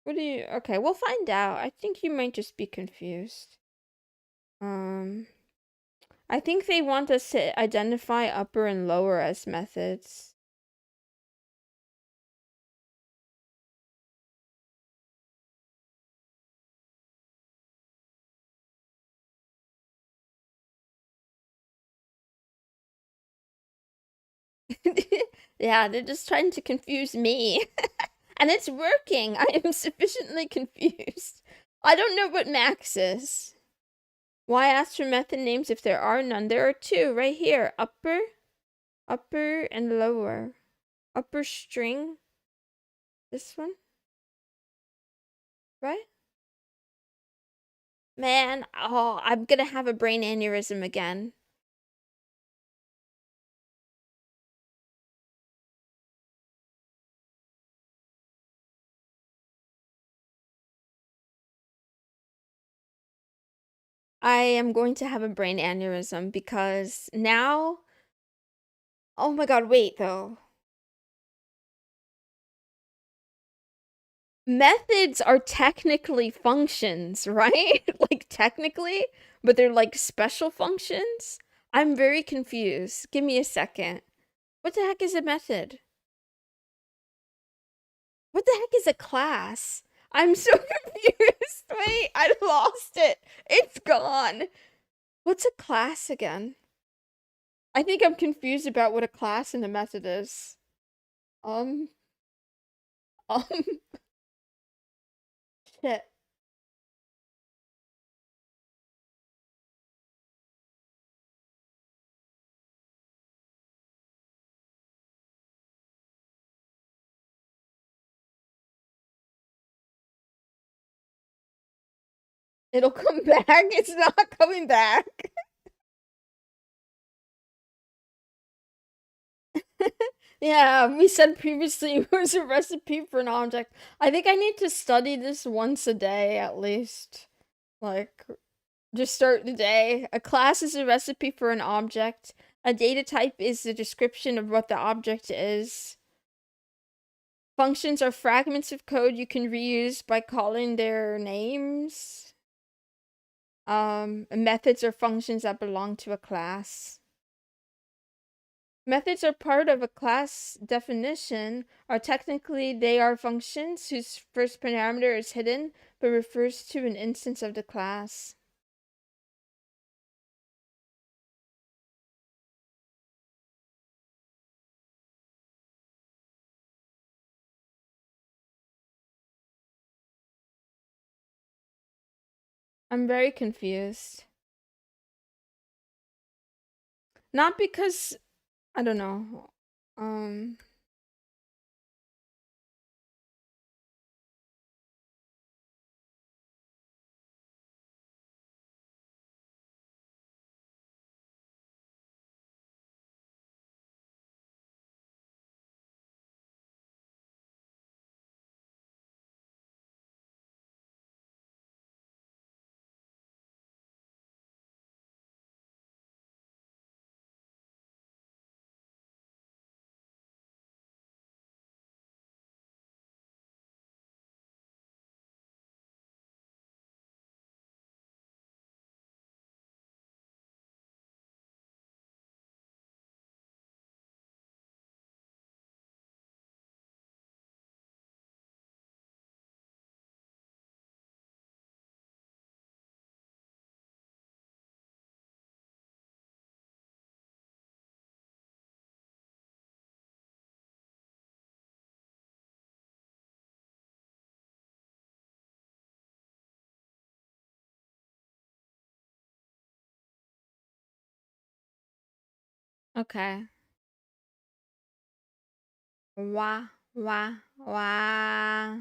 Speaker 1: What do you... Okay, we'll find out. I think you might just be confused. I think they want us to identify upper and lower as methods. Yeah, they're just trying to confuse me. And it's working. I am sufficiently confused. I don't know what max is. Why ask for method names if there are none? There are two right here. Upper and lower. Upper string. This one? Right? Man, oh, I'm gonna have a brain aneurysm again. I am going to have a brain aneurysm because now... Oh my god, wait though. Methods are technically functions, right? Like technically, but they're like special functions? I'm very confused. Give me a second. What the heck is a method? What the heck is a class? I'm so confused. Wait, I lost it. It's gone. What's a class again? I think I'm confused about what a class and a method is. Um, um, shit. It'll come back. It's not coming back. Yeah, we said previously it was a recipe for an object. I think I need to study this once a day at least. Like, just start the day. A class is a recipe for an object. A data type is the description of what the object is. Functions are fragments of code you can reuse by calling their names. Methods are functions that belong to a class. Methods are part of a class definition, or technically they are functions whose first parameter is hidden but refers to an instance of the class. I'm very confused. Not because, I don't know. Okay. Wah, wah, wah.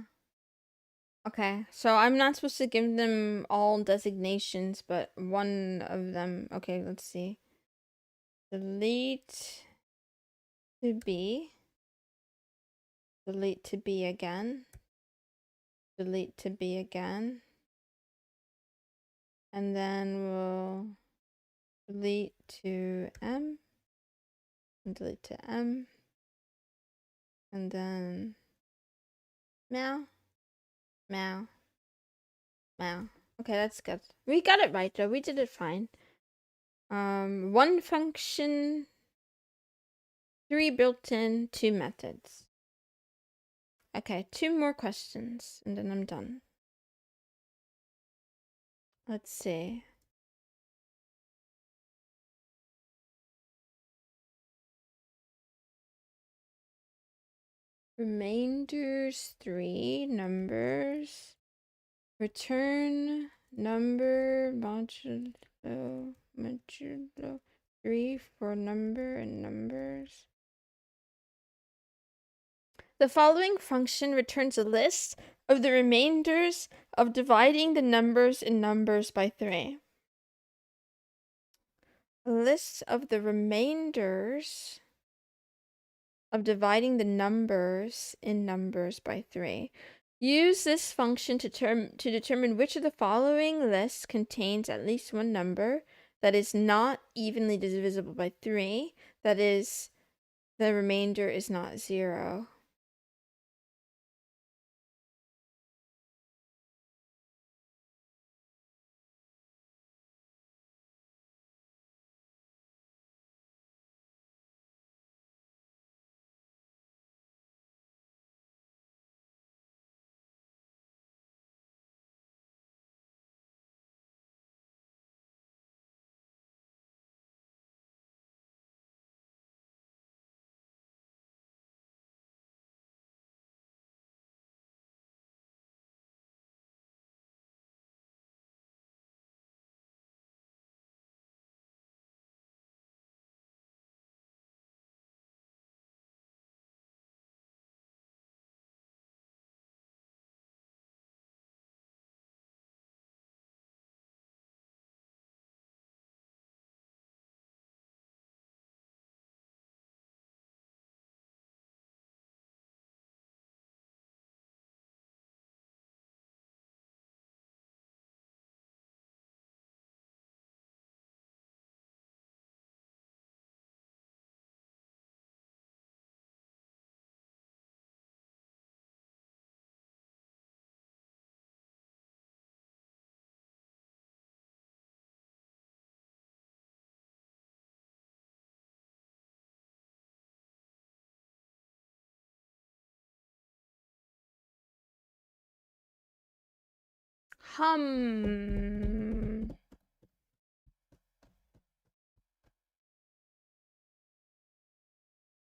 Speaker 1: Okay, so I'm not supposed to give them all designations, but one of them. Okay, let's see. Delete to be. Delete to be again. Delete to be again. And then we'll delete to M. and delete to M. And then meow, meow, meow. Okay, that's good. We got it right though. We did it fine. One function, 3 built-in, 2 methods. Okay, 2 more questions and then I'm done. Let's see. Remainders 3, numbers. Return number modulo 3 for number and numbers. The following function returns a list of the remainders of dividing the numbers in numbers by 3. A list of the remainders of dividing the numbers in numbers by 3. Use this function to determine which of the following lists contains at least one number that is not evenly divisible by 3. That is, the remainder is not 0.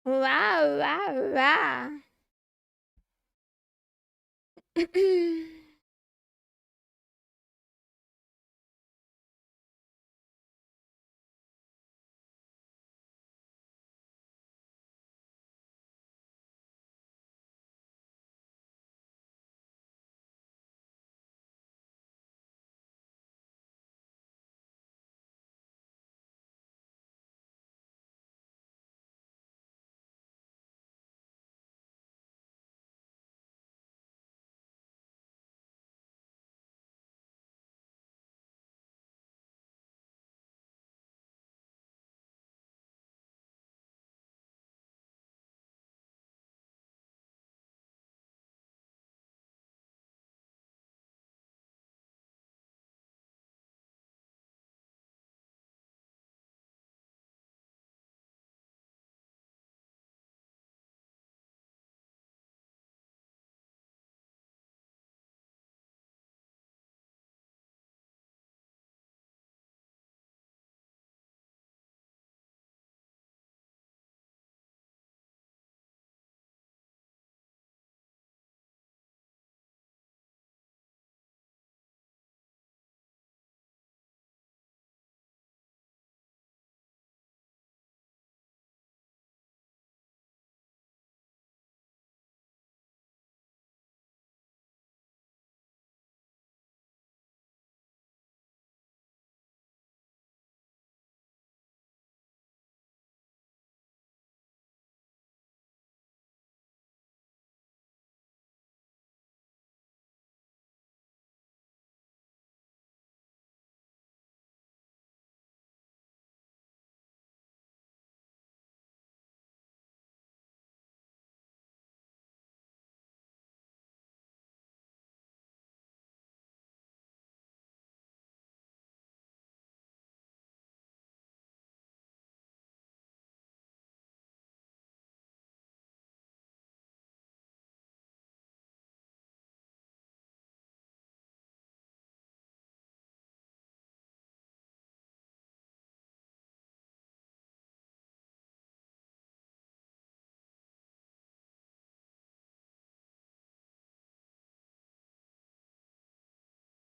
Speaker 1: Wow, wow, wow.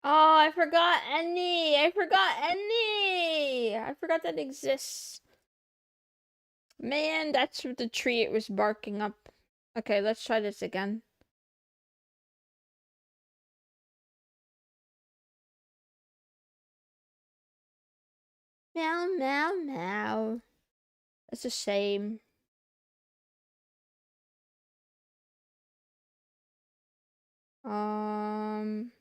Speaker 1: Oh, I forgot any. I forgot that exists. Man, that's the tree it was barking up. Okay, let's try this again. Meow, meow, meow. That's a shame. Um...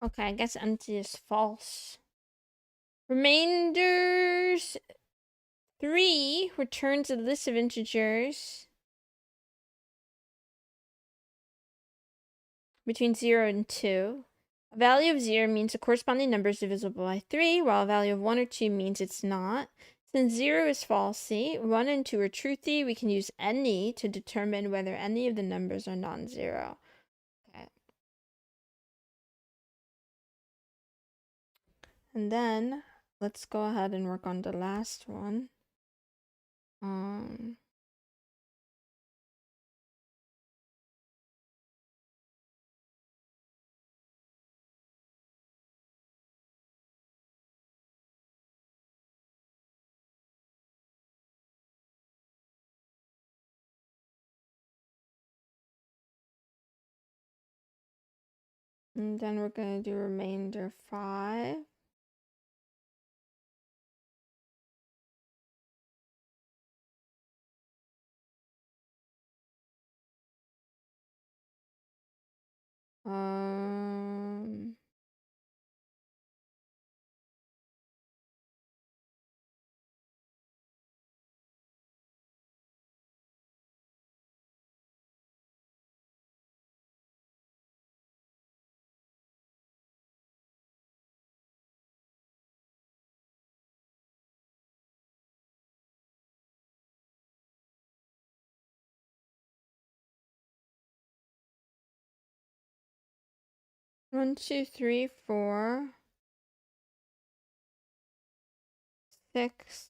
Speaker 1: Okay, I guess empty is false. Remainders 3 returns a list of integers between 0 and 2. A value of 0 means the corresponding number is divisible by 3, while a value of 1 or 2 means it's not. Since 0 is falsy, 1 and 2 are truthy, we can use any to determine whether any of the numbers are non-zero. Okay. And then, let's go ahead and work on the last one. And then we're going to do remainder 5. Um, One, two, three, 4, 6.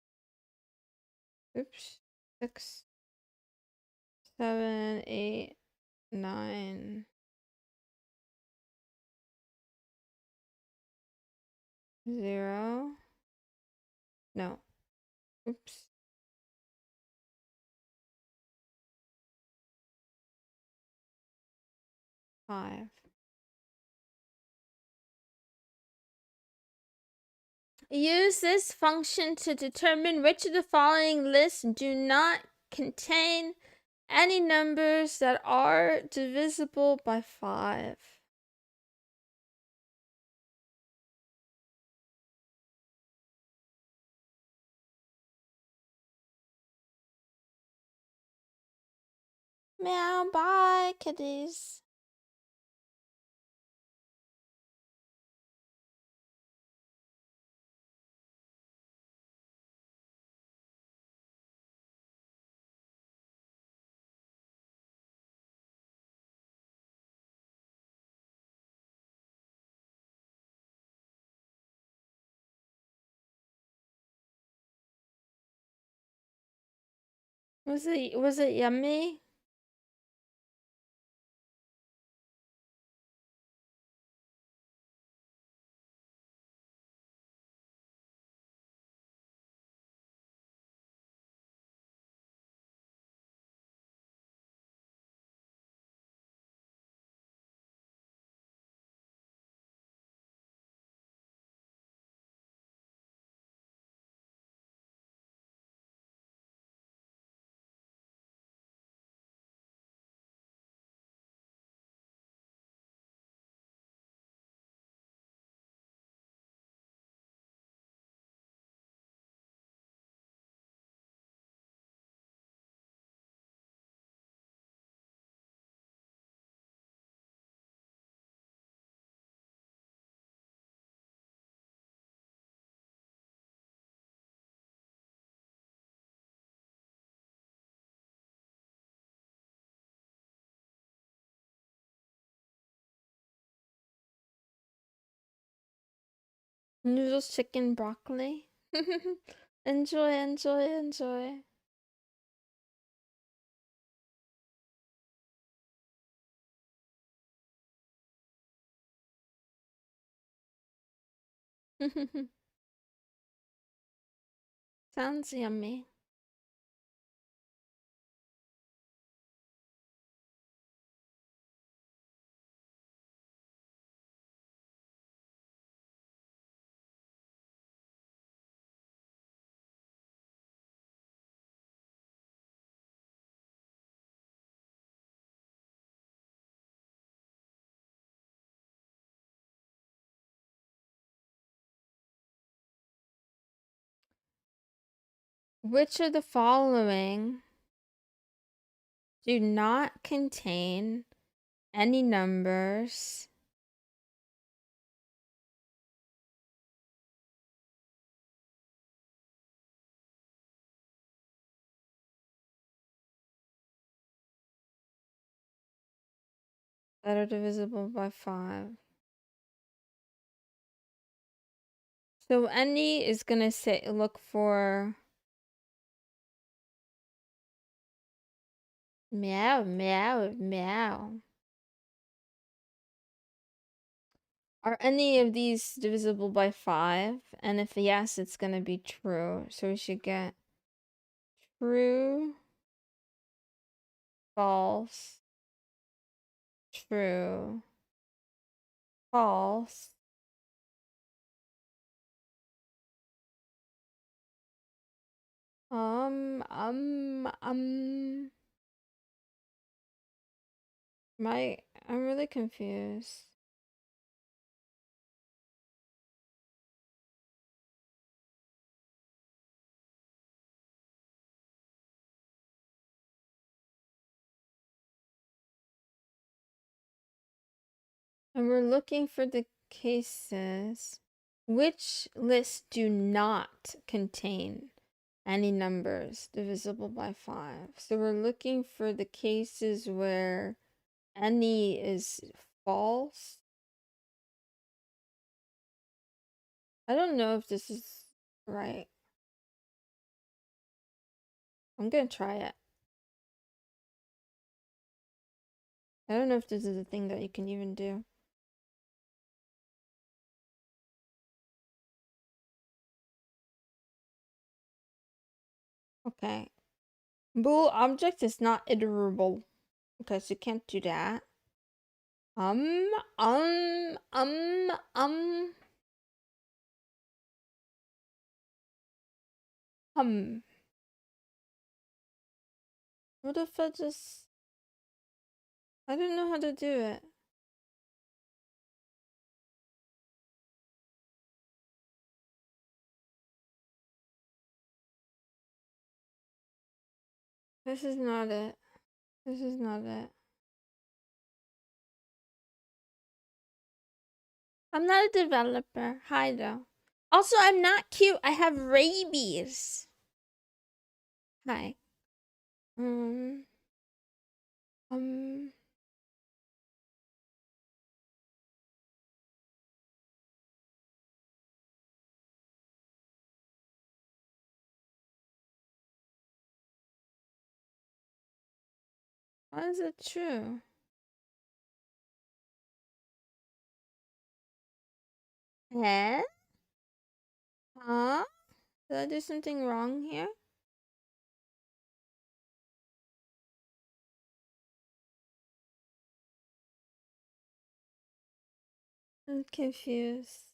Speaker 1: Oops. 6, 7, 8, 9, 0. No. Oops. 5. Use this function to determine which of the following lists do not contain any numbers that are divisible by 5. Meow, bye, kitties. Was it yummy? Noodles, chicken, broccoli. Enjoy, enjoy, enjoy. Sounds yummy. Which of the following do not contain any numbers that are divisible by 5? So any is gonna say look for meow, meow, meow. Are any of these divisible by 5? And if yes, it's gonna be true. So we should get true, false, true, false. Um, um, um. I'm really confused. And we're looking for the cases. Which lists do not contain any numbers divisible by 5? So we're looking for the cases where any is false. I don't know if this is right. I'm gonna try it. I don't know if this is a thing that you can even do. Okay. Bool object is not iterable. Okay, so you can't do that. Um, um, um, um, um. What if I just... I don't know how to do it. This is not it. This is not it. I'm not a developer. Hi, though. Also, I'm not cute. I have rabies. Hi. Um, um... Why is it true? Eh? Huh? Did I do something wrong here? I'm confused.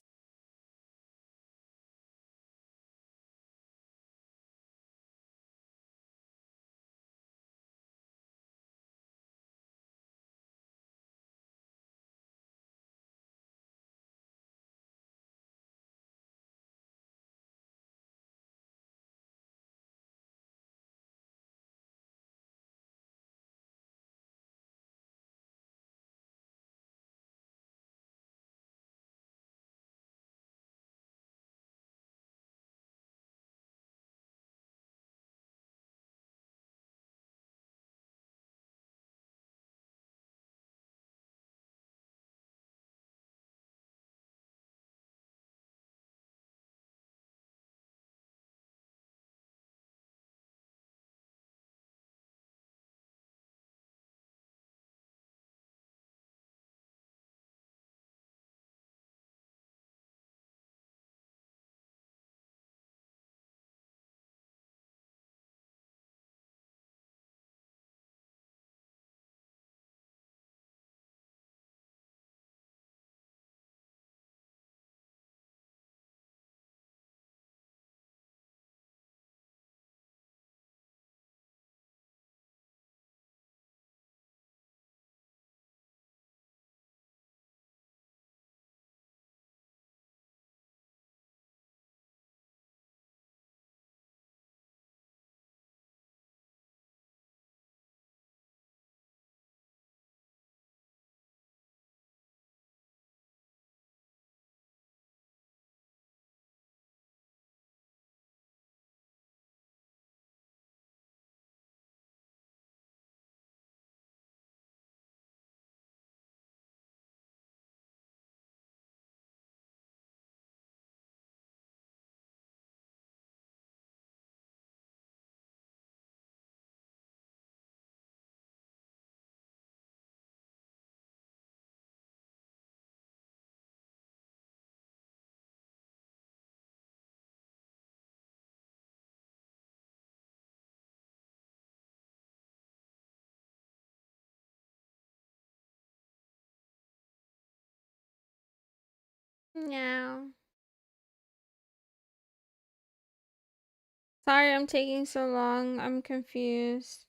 Speaker 1: Meow. Sorry I'm taking so long. I'm confused.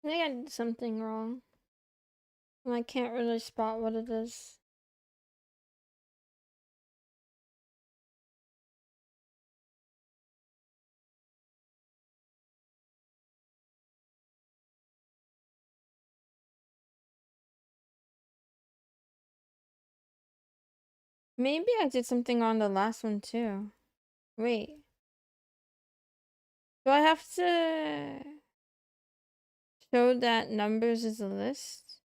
Speaker 1: I think I did something wrong. And I can't really spot what it is. Maybe I did something on the last one too. Wait. Do I have to show that numbers is a list?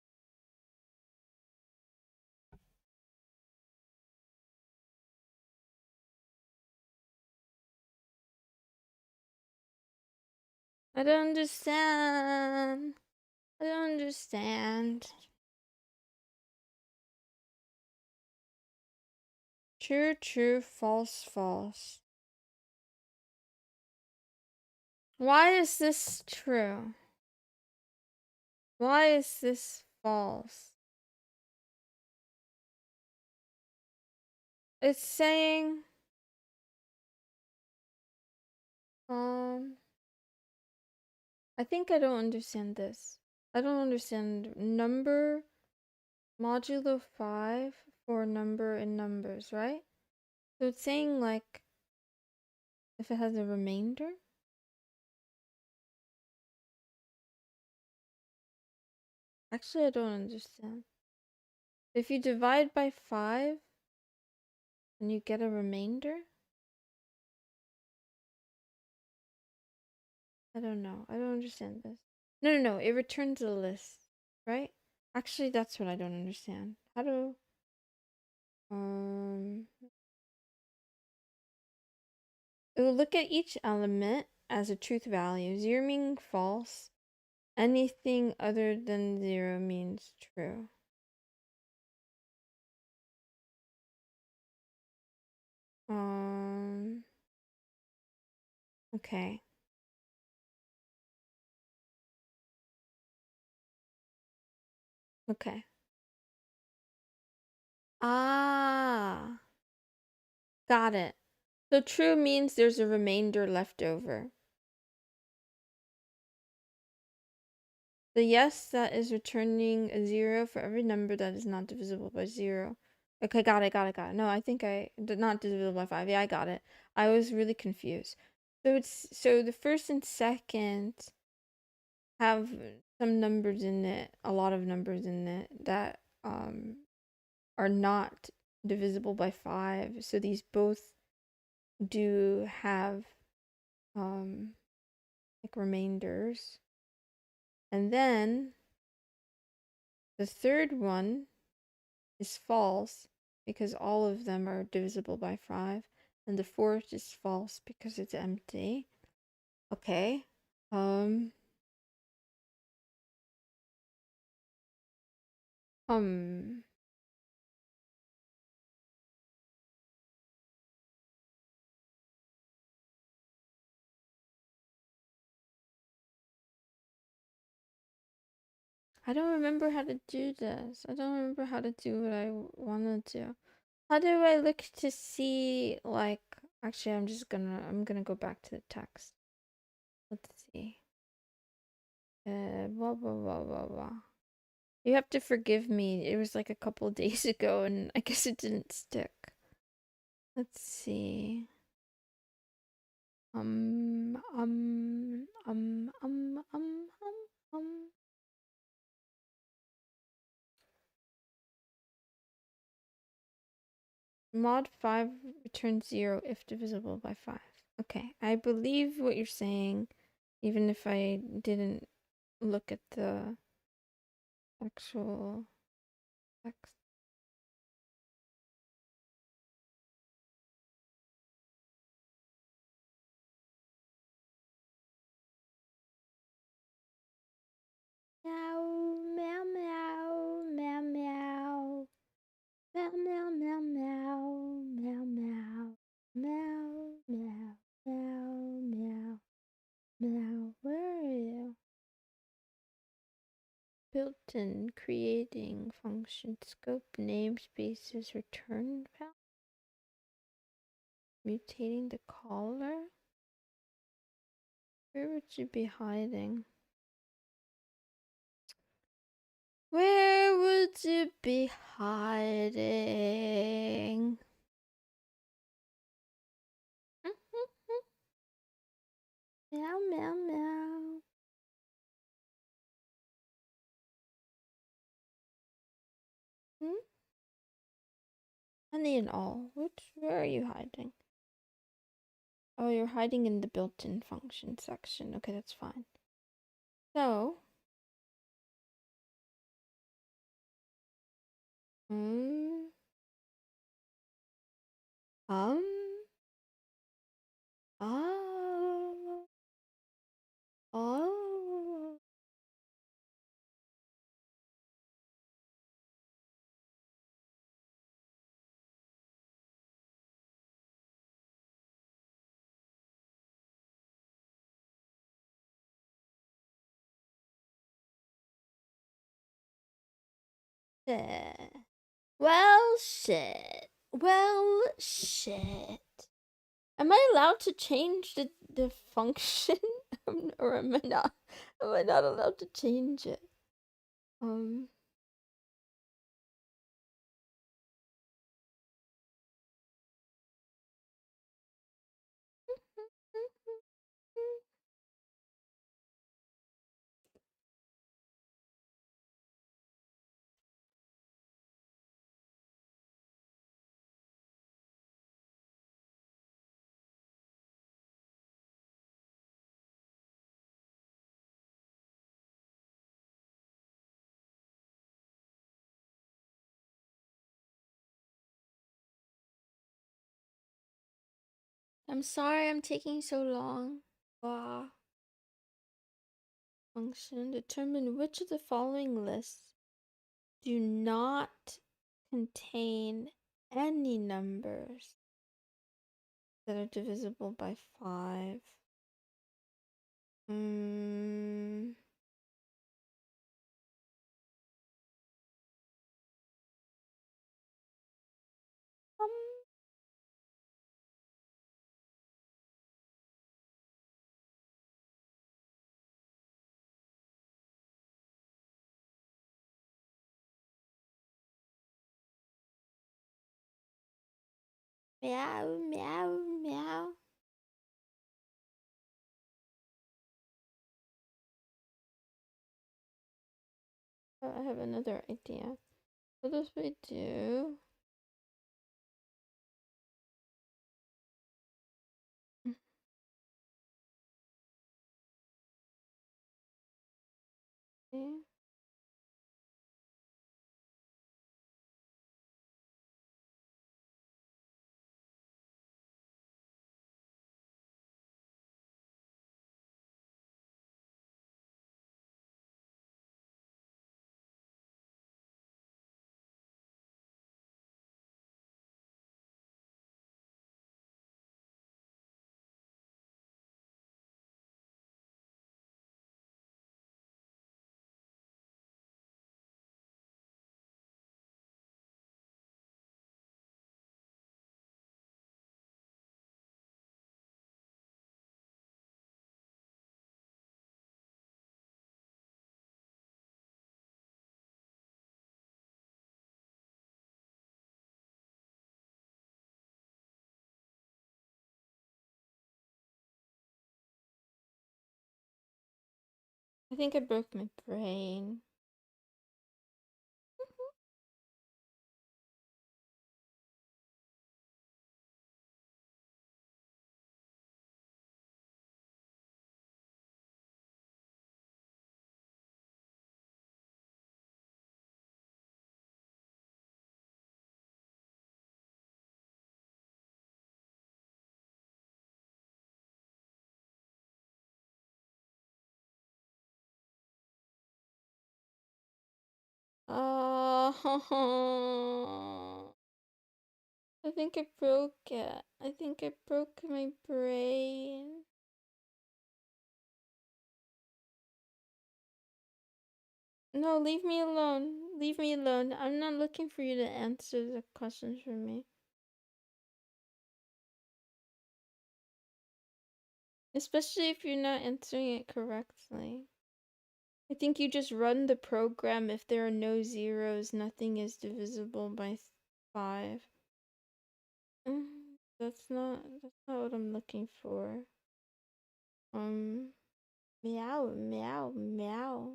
Speaker 1: I don't understand. I don't understand. True, true, false, false. Why is this true? Why is this false? It's saying, I think I don't understand this. I don't understand number modulo 5 for number in numbers, right? So it's saying like if it has a remainder? Actually, I don't understand. If you divide by 5 and you get a remainder? I don't know. I don't understand this. No, no, no. It returns a list, right? Actually, that's what I don't understand. How do it will look at each element as a truth value. 0 meaning false. Anything other than 0 means true. Okay. Okay. Ah. Got it. So true means there's a remainder left over. The yes that is returning a 0 for every number that is not divisible by 0. Okay, got it, got it, got it. No, I think I did not divisible by 5. Yeah, I got it. I was really confused. So the first and second have some numbers in it, a lot of numbers in it that are not divisible by 5. So these both do have like remainders. And then the third one is false because all of them are divisible by 5. And the fourth is false because it's empty. Okay. Um. I don't remember how to do this. I don't remember how to do what I want to do. How do I look to see, like, actually, I'm gonna go back to the text. Let's see. Blah, blah, blah, blah, blah. You have to forgive me. It was like a couple of days ago, and I guess it didn't stick. Let's see. Um, um, um, um, um, um. Mod 5 returns 0 if divisible by 5. Okay, I believe what you're saying, even if I didn't look at the actual text. Meow, meow, meow, meow, meow. Meow, meow, meow, meow, meow, meow. Meow, meow, meow, meow, meow. Where are you? Built-in creating function scope namespaces return value. Mutating the caller? Where would you be hiding? Where would you be hiding? Meow, meow, meow. Hmm? Any and all. Where are you hiding? Oh, you're hiding in the built-in function section. Okay, that's fine. So, um, um, oh, oh. Shit. Well, shit. Well, shit. Am I allowed to change the function? Or am I not? Am I not allowed to change it? Um. I'm sorry I'm taking so long. Blah. Function determine which of the following lists do not contain any numbers that are divisible by 5. Hmm. Um, meow, meow, meow. Oh, I have another idea. What if we do? Okay. I think I broke my brain. Oh, I think I broke it. I think I broke my brain. No, leave me alone. Leave me alone. I'm not looking for you to answer the questions for me. Especially if you're not answering it correctly. I think you just run the program. If there are no zeros, nothing is divisible by 5. That's not what I'm looking for. Meow, meow, meow.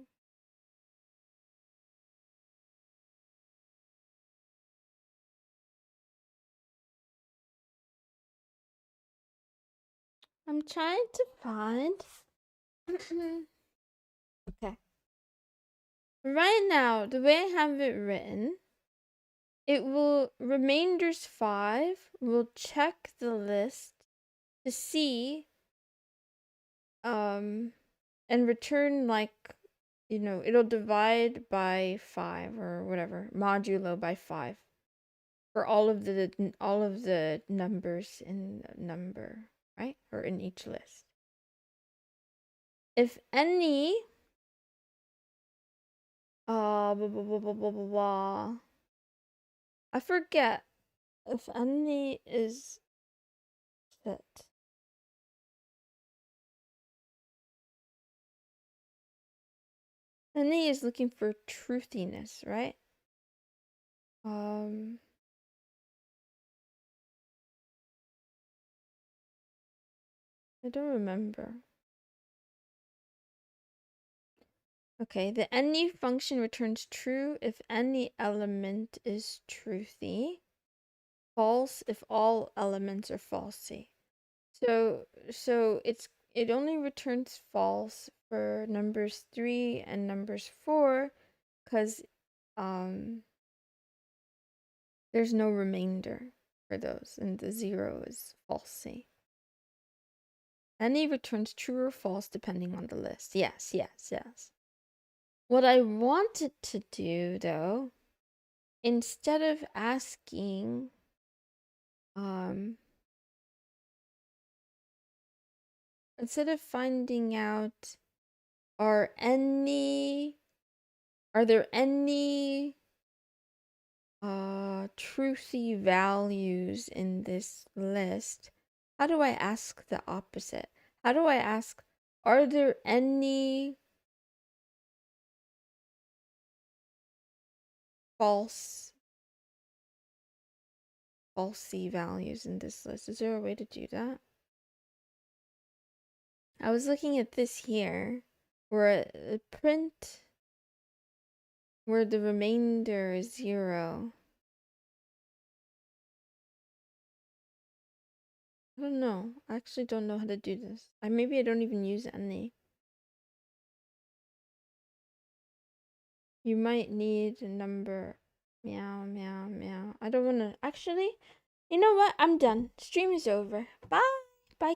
Speaker 1: I'm trying to find. Okay. Right now, the way I have it written, it will remainders 5 will check the list to see and return like, you know, it'll divide by 5 or whatever, modulo by 5 for all of the numbers in the number, right? Or in each list. If any blah, blah, blah, blah, blah, blah. I forget if any is set. Any is looking for truthiness, right? I don't remember. Okay, the any function returns true if any element is truthy, false if all elements are falsy. So it only returns false for numbers 3 and numbers 4 because there's no remainder for those, and the 0 is falsy. Any returns true or false depending on the list. Yes, yes, yes. What I wanted to do, though, instead of asking, instead of finding out, are there any truthy values in this list? How do I ask the opposite? How do I ask, are there any falsy values in this list? Is there a way to do that? I was looking at this here, where a print where the remainder is 0. I don't know. I actually don't know how to do this. Maybe I don't even use any. You might need a number. Meow, meow, meow. I don't want to. Actually, you know what? I'm done. Stream is over. Bye.